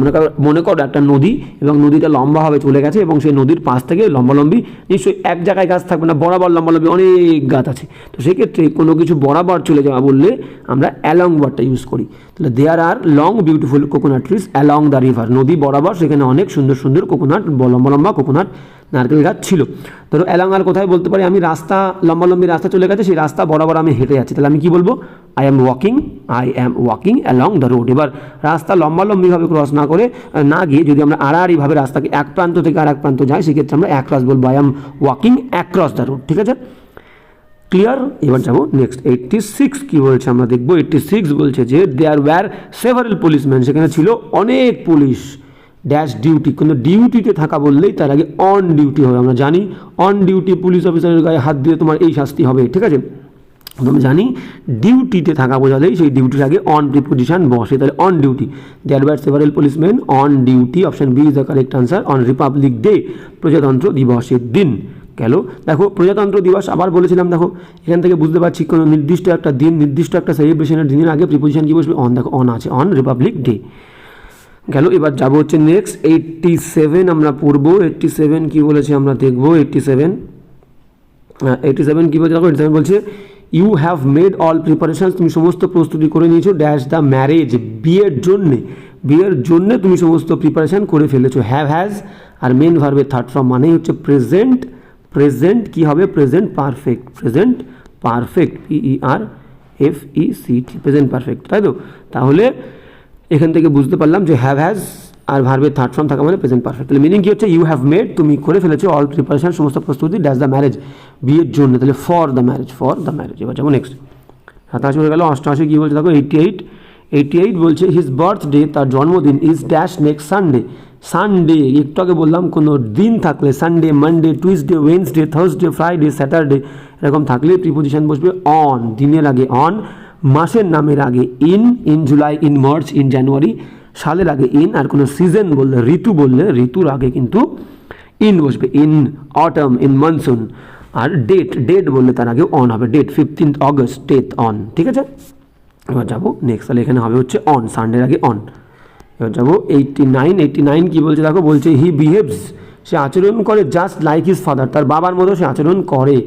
মনে করো একটা নদী এবং নদীটা লম্বাভাবে চলে গেছে এবং সেই নদীর পাশ থেকে লম্বালম্বি, নিশ্চয়ই এক জায়গায় গাছ থাকবে না, বরাবর লম্বালম্বি অনেক গাছ আছে, তো সেক্ষেত্রে কোনো কিছু বরাবর চলে যাওয়া বললে আমরা অ্যালং ওয়ার্ডটা ইউজ করি, তাহলে there are long beautiful coconut trees along the river, নদী বরাবর সেখানে অনেক সুন্দর সুন্দর কোকোনাট, লম্বা লম্বা কোকোনাট নারকেল গাছ ছিল। ধরো অ্যালং আর কোথায় বলতে পারি, আমি রাস্তা, লম্বালম্বি রাস্তা চলে গেছে, সেই রাস্তা বরাবর আমি হেঁটে যাচ্ছি, তাহলে আমি কি বলবো, I am walking along the road. এবার রাস্তা লম্বালম্বিভাবে ক্রস না করে, না গিয়ে যদি আমরা আড়াআড়িভাবে রাস্তাকে এক প্রান্ত থেকে আর এক প্রান্ত যাই, সেক্ষেত্রে আমরা অ্যাক্রস বলবো, I am walking across the road, ঠিক আছে, ক্লিয়ার। এবার যাবো নেক্সট, 86 কি বলছে আমরা দেখবো, 86 বলছে যে দেয়ার ওয়্যার সেভারাল পুলিশম্যান, সেখানে ছিল অনেক পুলিশ, ড্যাশ ডিউটি, কিন্তু ডিউটিতে থাকা বললেই তার আগে অন ডিউটি হবে, আমরা জানি অন ডিউটি পুলিশ অফিসারের গায়ে হাত দিয়ে তোমার এই শাস্তি হবে, ঠিক আছে, আমরা জানি ডিউটিতে থাকা বোঝালেই সেই ডিউটির আগে অন প্রিপোজিশন বসে, তাহলে on duty, there were several policeman on duty, option B is the correct answer, on Republic Day, প্রজাতন্ত্র দিবসের দিন। গেল, দেখো প্রজাতন্ত্র দিবস আবার বলেছিলাম, দেখো এখান থেকে বুঝতে পারছি কোনো নির্দিষ্ট একটা দিন, নির্দিষ্ট একটা সেলিব্রেশনের দিনের আগে প্রিপোজিশন কি বসবে, অন, দেখো অন আছে, অন রিপাবলিক ডে। গেল, এবার যাবো হচ্ছে নেক্সট 87 আমরা পড়বো, 87 কি বলেছে আমরা দেখবো, 87 কি বলছে, দেখো 87 বলছে you have made all preparations, তুমি সমস্ত প্রস্তুতি করে নিয়েছো, ড্যাশ দ্য ম্যারেজ, বিয়ের জন্যে তুমি সমস্ত প্রিপারেশন করে ফেলেছো, হ্যাভ হ্যাজ আর মেন ভার্বের থার্ড ফর্ম মানেই হচ্ছে প্রেজেন্ট, প্রেজেন্ট কি হবে, present perfect, present perfect, PERFECT, present perfect, তাই তো, তাহলে এখান থেকে বুঝতে পারলাম যে হ্যাভ হ্যাজ আর ভার্বের থার্ড ফর্ম থাকা মানে প্রেজেন্ট পারফেক্ট, তাহলে মিনিং কি হচ্ছে, ইউ হ্যাভ মেড, তুমি করে ফেলেছো, অল প্রিপারেশন সমস্ত প্রস্তুতি, ড্যাশ দ্য ম্যারেজ, বিয়ের জন্য, তাহলে ফর দ্য ম্যারেজ। এবার যাবো নেক্সট, 27 হয়ে গেল। 88 কি বলছে দেখো, 88 বলছে হিজ বার্থডে, তার জন্মদিন, ইজ ড্যাশ নেক্সট সানডে, একটু আগে বললাম কোনো দিন থাকলে, Sunday, Monday, Tuesday, Wednesday, Thursday, Friday, Saturday এরকম থাকলে প্রিপোজিশন বসবে অন, দিনের আগে অন, মাসের নামের আগে in July, in March, in January, সালের আগে ইন, আর কোনো সিজন বললে, ঋতু বললে ঋতুর আগে কিন্তু ইন বসবে, ইন অটম, ইন মনসুন, আর ডেট বললে তার আগে অন হবে, ডেট 15 অগস্ট, ডেট অন, ঠিক আছে। এবার যাবো নেক্সট, তাহলে এখানে হবে হচ্ছে অন, সানডের আগে অন। এবার যাবো 89 কি বলছে দেখো, বলছে হি বিহেভস, সে আচরণ করে জাস্ট লাইক হিজ ফাদার, তার বাবার মতো সে আচরণ করে।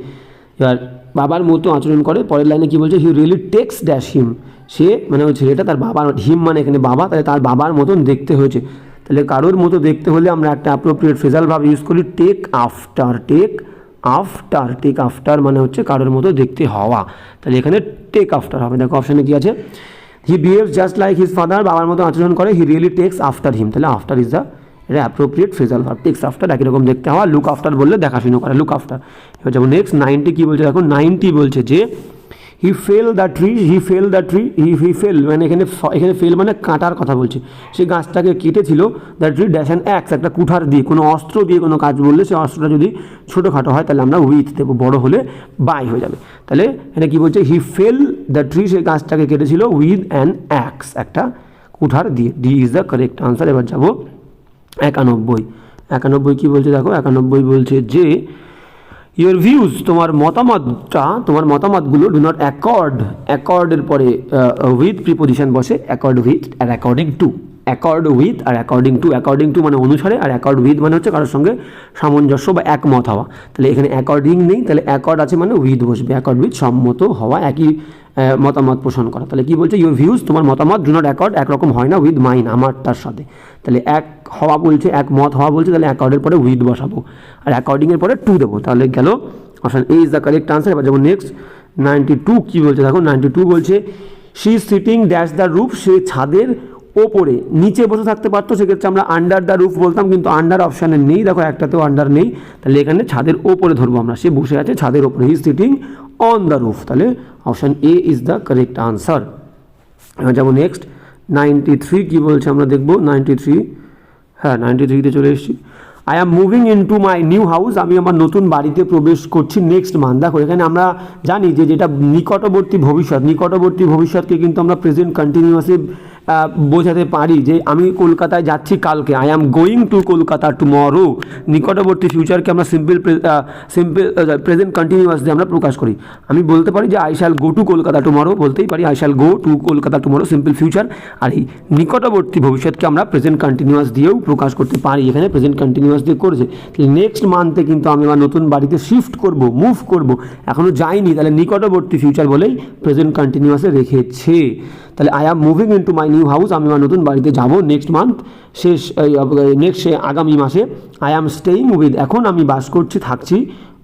এবার বাবার মতো আচরণ করে। পরের লাইনে কি বলছে, he really takes dash him, সে মানে ওই ছেলেটা তার বাবার, হিম মানে এখানে বাবা, তাহলে তার বাবার মতন দেখতে হয়েছে। তাহলে কারোর মতো দেখতে হলে আমরা একটা অ্যাপ্রোপ্রিয়েট ফ্রেজাল ভার্ব ইউজ করি, take after. Take after, take after মানে হচ্ছে কারোর মতো দেখতে হওয়া, তাহলে এখানে টেক আফটার হবে। দেখো অপশানে কি আছে, হি behaves just like his father, বাবার মতো আচরণ করে, হি রিয়েলি টেক্স আফটার হিম, তাহলে আফটার ইজ দ্য এটা appropriate phrasal verb. Takes after একই রকম দেখতে হওয়া, লুক আফটার বললে দেখাশুনো করে, লুক আফটার। এবার যাবো নেক্সট 90 কী বলছে দেখো, 90 বলছে যে he fell the tree, he fell the tree, he fell মানে এখানে ফেল মানে কাটার কথা বলছে, সেই গাছটাকে কেটেছিল, দ্য ট্রি ড্যাশ অ্যান অ্যাক্স, একটা কুঠার দিয়ে, কোনো অস্ত্র দিয়ে কোনো কাজ বললে সেই অস্ত্রটা যদি ছোটোখাটো হয় তাহলে আমরা উইথ দেবো, বড় হলে বাই হয়ে যাবে। তাহলে এখানে কী বলছে, হি ফেল দ্য ট্রি, সেই গাছটাকে কেটেছিল উইথ অ্যান অ্যাক্স, একটা কুঠার দিয়ে। D is the correct answer. এবার যাবো 91। 91 কী বলছে দেখো, 91 বলছে যে ইয়োর ভিউজ, তোমার মতামতটা, তোমার মতামতগুলো ডু নট অ্যাকর্ড, অ্যাকর্ডের পরে উইথ প্রিপোজিশন বসে, অ্যাকর্ড উইথ আর অ্যাকর্ডিং টু, অ্যাকর্ড উইথ আর অ্যাকর্ডিং টু। অ্যাকর্ডিং টু মানে অনুসারে, আর অ্যাকর্ড উইথ মানে হচ্ছে কারোর সঙ্গে সামঞ্জস্য বা একমত হওয়া। তাহলে এখানে অ্যাকর্ডিং নেই, তাহলে অ্যাকর্ড আছে মানে উইথ বসবে, অ্যাকর্ড উইথ সম্মত হওয়া, একই মতামত পোষণ করা। তাহলে কী বলছে, ইউর ভিউজ, তোমার মতামত ডু নট অ্যাকর্ড, একরকম হয় না উইথ মাইন, আমারটার সাথে। তাহলে এক হওয়া বলছে, একমত হওয়া বলছে, তাহলে অ্যাকর্ডের পরে উইথ বসাবো, আর অ্যাকর্ডিংয়ের পরে টু দেবো, তাহলে গেল option A is the correct answer. এবার যেমন নেক্সট 92 কী বলছে দেখো, 92 বলছে she is sitting dash the roof, সে ছাদের ওপরে, নিচে বসে থাকতে পারতো, সেক্ষেত্রে আমরা আন্ডার দ্য রুফ বলতাম, কিন্তু আন্ডার অপশানে নেই, দেখো একটাতেও আন্ডার নেই, তাহলে এখানে ছাদের ওপরে ধরবো আমরা, সে বসে আছে ছাদের ওপরে, he is sitting on the roof, তাহলে option A is the correct answer. এবার যাবো নেক্সট 93 কী বলছে আমরা দেখবো, 93, হ্যাঁ 93তে চলে এসেছি। I am moving in to my new house, আমি আমার নতুন বাড়িতে প্রবেশ করছি নেক্সট মান্থ। দেখো এখানে আমরা জানি যে যেটা নিকটবর্তী ভবিষ্যৎ, নিকটবর্তী ভবিষ্যৎকে কিন্তু আমরা প্রেজেন্ট কন্টিনিউয়াসে বোঝাতে পারি যে আমি কলকাতায় যাচ্ছি কালকে, I am going to Kolkata tomorrow. নিকটবর্তী ফিউচারকে আমরা সিম্পল প্রেজেন্ট কন্টিনিউয়াস দিয়ে আমরা প্রকাশ করি। আমি বলতে পারি যে I shall go to Kolkata tomorrow, বলতেই পারি I shall go to Kolkata tomorrow, simple future. আর এই নিকটবর্তী ভবিষ্যৎকে আমরা প্রেজেন্ট কন্টিনিউয়াস দিয়েও প্রকাশ করতে পারি, এখানে প্রেজেন্ট কন্টিনিউয়াস দিয়ে করেছে। নেক্সট মান্থে কিন্তু আমি আমার নতুন বাড়িতে শিফট করব, মুভ করব, এখনও যাইনি, তাহলে নিকটবর্তী ফিউচার বলেই প্রেজেন্ট কন্টিনিউয়াসে রেখেছে। তাহলে I am moving in to my new house, আমি আমার নতুন বাড়িতে যাব নেক্সট মান্থ, নেক্সট আগামী মাসে। আই অ্যাম স্টেইং উইথ, এখন আমি বাস করছি, থাকছি,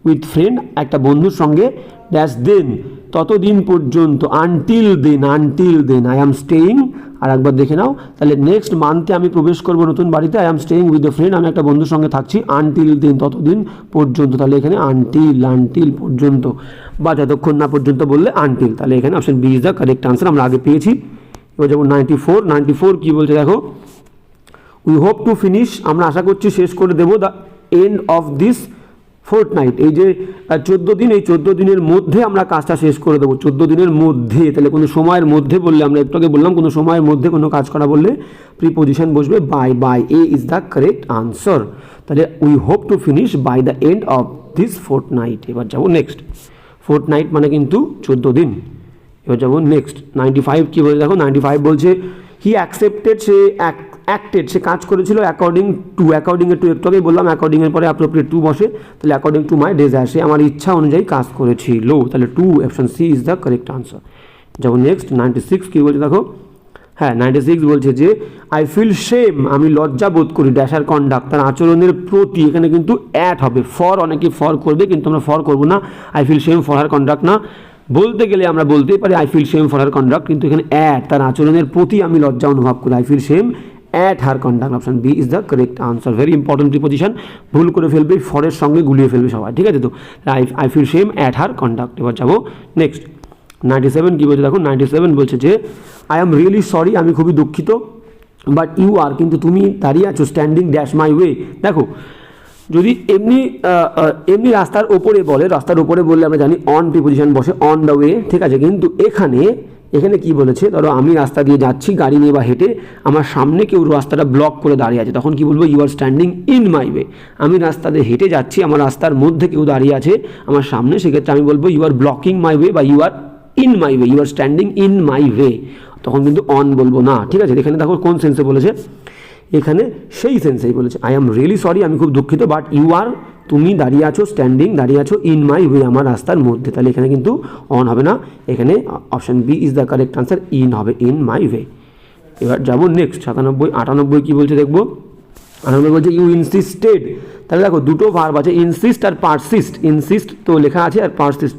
উইথ ফ্রেন্ড, একটা বন্ধুর সঙ্গে, ড্যাশ দেন, ততদিন পর্যন্ত, until then, until then, I am staying, আর একবার দেখে নাও, তাহলে নেক্সট মান্থে আমি প্রবেশ করবো নতুন বাড়িতে, I am staying with a friend, আমি একটা বন্ধুর সঙ্গে থাকছি, আনটিল দেন, ততদিন পর্যন্ত, তাহলে এখানে আনটিল, আনটিল পর্যন্ত, বা যতক্ষণ না পর্যন্ত বললে আনটিল, তাহলে এখানে option B is the correct answer, আমরা আগে পেয়েছি। এবার যেমন 94 কী বলছে দেখো, উই হোপ টু ফিনিশ, আমরা আশা করছি শেষ করে দেবো, the end of this fortnight, এই যে 14 দিন, এই 14 দিনের মধ্যে আমরা কাজটা শেষ করে দেবো, 14 দিনের মধ্যে, তাহলে কোনো সময়ের মধ্যে বললে, আমরা একটু আগে বললাম কোনো সময়ের মধ্যে কোনো কাজ করা বললে প্রিপোজিশন বসবে by, by, A is the correct answer. তাহলে we hope to finish by the end of this fortnight. এবার যাবো নেক্সট, ফোর্টনাইট মানে কিন্তু 14 দিন। এবার যাবো নেক্সট 95 কী বলছে দেখো, 95 বলছে হি অ্যাকসেপ্টেড, সে অ্যাক্টেড, সে কাজ করেছিল, অ্যাকর্ডিং টু, অ্যাকর্ডিংয়ের টু একটু আগেই বললাম, অ্যাকর্ডিংয়ের পরে অ্যাপ্রোপ্রিয়েট টু বসে, তাহলে অ্যাকর্ডিং টু মাই ডেজায়ার, সে আমার ইচ্ছা অনুযায়ী কাজ করেছিল, তাহলে to, option C is the correct answer. যেমন নেক্সট 96 কী বলছে দেখো, হ্যাঁ 96 বলছে যে আই ফিল শেম, আমি লজ্জা বোধ করি, ড্যাশার কন্ডাক্ট, তার আচরণের প্রতি, এখানে কিন্তু অ্যাট হবে, ফর, অনেকে ফর করবে কিন্তু আমরা ফর করবো না, I feel shame for her conduct না, বলতে গেলে আমরা বলতেই পারি I feel shame for her conduct, কিন্তু এখানে অ্যাট, তার আচরণের প্রতি আমি লজ্জা অনুভব করি, I feel shame at her conduct, option B is the correct answer. Very important preposition, ভুল করে ফেলবে, ফরের সঙ্গে গুলিয়ে ফেলবে সবাই, ঠিক আছে তো, I feel shame at her conduct. এবার যাবো নেক্সট 97 কী বলছে দেখো, 97 বলছে যে আই অ্যাম রিয়েলি সরি, আমি খুবই দুঃখিত, বাট ইউ আর, কিন্তু তুমি দাঁড়িয়ে আছো, স্ট্যান্ডিং ড্যাশ মাই ওয়ে। দেখো যদি এমনি রাস্তার ওপরে বলে, রাস্তার ওপরে বললে আমরা জানি অন প্রিপোজিশন বসে, অন দ্য ওয়ে, ঠিক আছে, কিন্তু এখানে কি বলেছে, ধরো আমি রাস্তা দিয়ে যাচ্ছি গাড়ি নিয়ে বা হেঁটে, আমার সামনে কেউ রাস্তাটা ব্লক করে দাঁড়িয়ে আছে, তখন কি বলবো, you are standing in my way. আমি রাস্তা দিয়ে হেঁটে যাচ্ছি, আমার রাস্তার মধ্যে কেউ দাঁড়িয়ে আছে আমার সামনে, সেক্ষেত্রে আমি বলবো you are blocking my way, বা you are in my way, you are standing in my way, তখন কিন্তু অন বলবো না, ঠিক আছে। এখানে দেখো কোন সেন্সে বলেছে, এখানে সেই সেন্সেই বলেছে, আই অ্যাম রিয়েলি সরি, আমি খুব দুঃখিত, বাট ইউ আর তুমি দাঁড়িয়ে আছো, স্ট্যান্ডিং দাঁড়িয়ে আছো, ইন মাই ওয়ে আমার রাস্তার মধ্যে, তাহলে এখানে কিন্তু অন হবে না, এখানে option B is the correct answer, in হবে, ইন মাই ওয়ে। এবার যাবো নেক্সট 97, 98 কী বলছে দেখবো। 98 বলছে ইউ ইনসিস্টেড, তাহলে দেখো দুটো ভার্ব আছে, ইনসিস্ট আর পারসিস্ট। ইনসিস্ট তো লেখা আছে, আর পারসিস্ট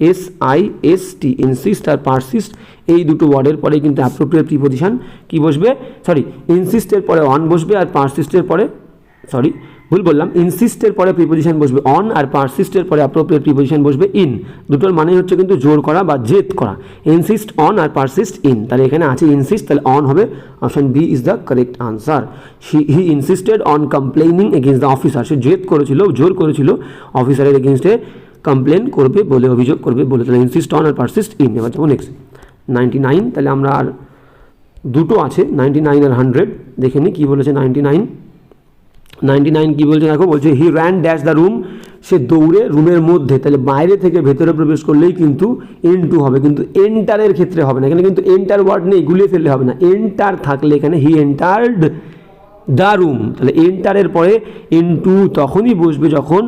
PERSIST, ইনসিস্ট আর পারসিস্ট এই দুটো ওয়ার্ডের পরে কিন্তু অ্যাপ্রোপ্রিয়েট প্রিপোজিশন কী বসবে, সরি ইনসিস্টের পরে অন বসবে, আর পারসিস্টের পরে, সরি ভুল বললাম, ইনসিস্টের পরে প্রিপোজিশন বসবে অন, আর পারসিস্টের পরে অ্যাপ্রোপ্রিয়েট প্রিপোজিশন বসবে ইন। দুটোর মানে হচ্ছে কিন্তু জোর করা বা জেদ করা, ইনসিস্ট অন আর পারসিস্ট ইন। তাহলে এখানে আছে ইনসিস্ট, তাহলে অন হবে, option B is the correct answer. He insisted on complaining against the officer, সে জেদ করেছিল, জোর করেছিল অফিসারের এগেইনস্টে কমপ্লেন করবে বলে, অভিযোগ করবে বলে, তাহলে ইনসিস্ট অন আর পারসিস্ট ইন। এবার যাবো নেক্সট 99, তাহলে আমরা আর দুটো আছে 99 আর 100, দেখে নিই কী বলেছে 99 কী বলছে দেখো, বলছে he ran dash the room, সে দৌড়ে রুমের মধ্যে, তাহলে বাইরে থেকে ভেতরে প্রবেশ করলেই কিন্তু ইনটু হবে, কিন্তু এন্টারের ক্ষেত্রে হবে না, এখানে কিন্তু এন্টার ওয়ার্ড নেই, গুলিয়ে ফেললে হবে না, এন্টার থাকলে এখানে হি এন্টার্ড দ্য রুম, তাহলে এন্টারের পরে ইনটু তখনই বসবে যখন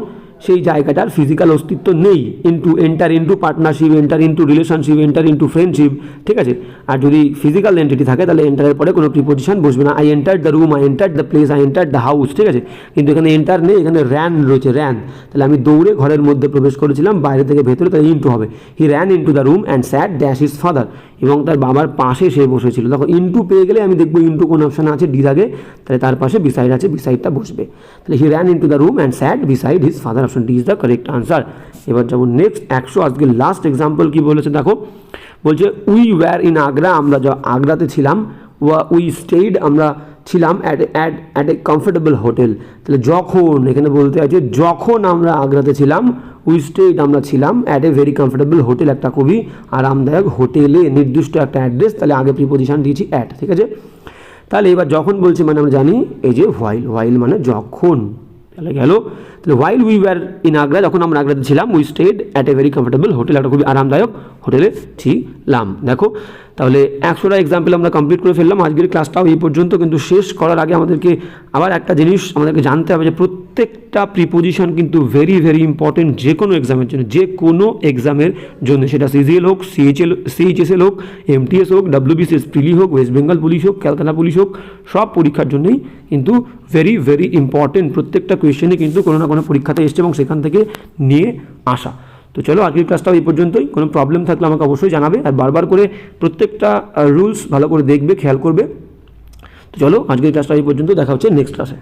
সেই জায়গাটার ফিজিক্যাল অস্তিত্ব নেই, into enter into partnership, enter into relationship, enter into friendship, ঠিক আছে। আর যদি ফিজিক্যাল এন্টিটি থাকে তাহলে এন্টারের পরে কোনো প্রিপোজিশন বসবে না, I entered the room, I entered the place, I entered the house, ঠিক আছে। কিন্তু এখানে এন্টার নেই, এখানে র্যান রয়েছে, র্যান, তাহলে আমি দৌড়ে ঘরের মধ্যে প্রবেশ করেছিলাম বাইরে থেকে ভেতরে, তাহলে ইনটু হবে। He ran into the room and sat dash his father, এবং তার বাবার পাশে সে বসেছিল। দেখো ইনটু পেয়ে গেলে আমি দেখবো ইনটু কোন অপশানে আছে, ডি থাকে, তাহলে তার পাশে বিসাইড আছে, বিসাইডটা বসবে, তাহলে he ran into the room and sat beside his father, option D is the correct answer. এবার যাবো নেক্সট 100, আজকে লাস্ট এক্সাম্পল কি বলেছে দেখো, বলছে উই ওয়্যার ইন আগ্রা, আমরা আগ্রাতে ছিলাম, উই স্টেড আমরা ছিলাম অ্যাট এ কমফোর্টেবল হোটেল, তাহলে যখন এখানে বলতে আছে যখন আমরা আগ্রাতে ছিলাম, উই স্টেড আমরা ছিলাম at a very comfortable hotel, একটা খুবই আরামদায়ক হোটেলে, নির্দিষ্ট একটা অ্যাড্রেস, তাহলে আগে প্রিপোজিশন দিয়েছি অ্যাট, ঠিক আছে। তাহলে এবার যখন বলছি মানে আমরা জানি এই যে হোয়াইল মানে যখন, তাহলে গেল, তাহলে while we were in Agra, যখন আমরা আগ্রাতে ছিলাম, we stayed at a very comfortable hotel, একটা খুবই আরামদায়ক হোটেলে ছিলাম। দেখো তাহলে 100টা এক্সাম্পল আমরা কমপ্লিট করে ফেললাম, আজকের ক্লাসটাও এই পর্যন্ত। কিন্তু শেষ করার আগে আমাদেরকে আবার একটা জিনিস আমাদেরকে জানতে হবে যে প্রত্যেকটা প্রিপোজিশন কিন্তু ভেরি ভেরি ইম্পর্টেন্ট যে কোনো এক্সামের জন্য, যে কোনো এক্সামের জন্য, সেটা সিজিএল হোক, সিএইচএসএল হোক, এমটিএস হোক, WBCS প্রিলি হোক, ওয়েস্ট বেঙ্গল পুলিশ হোক, ক্যালকাটা পুলিশ হোক, সব পরীক্ষার জন্যই কিন্তু ভেরি ভেরি ইম্পর্টেন্ট। প্রত্যেকটা কোয়েশ্চেনই কিন্তু কোনো না কোনো পরীক্ষাতে এসছে এবং সেখান থেকে নিয়ে আসা। তো চলো আজকের ক্লাসটাও এই পর্যন্তই, কোনো প্রবলেম থাকলে আমাকে অবশ্যই জানাবে, আর বারবার করে প্রত্যেকটা রুলস ভালো করে দেখবে, খেয়াল করবে। তো চলো আজকের ক্লাসটা এই পর্যন্ত, দেখা হচ্ছে নেক্সট ক্লাসে।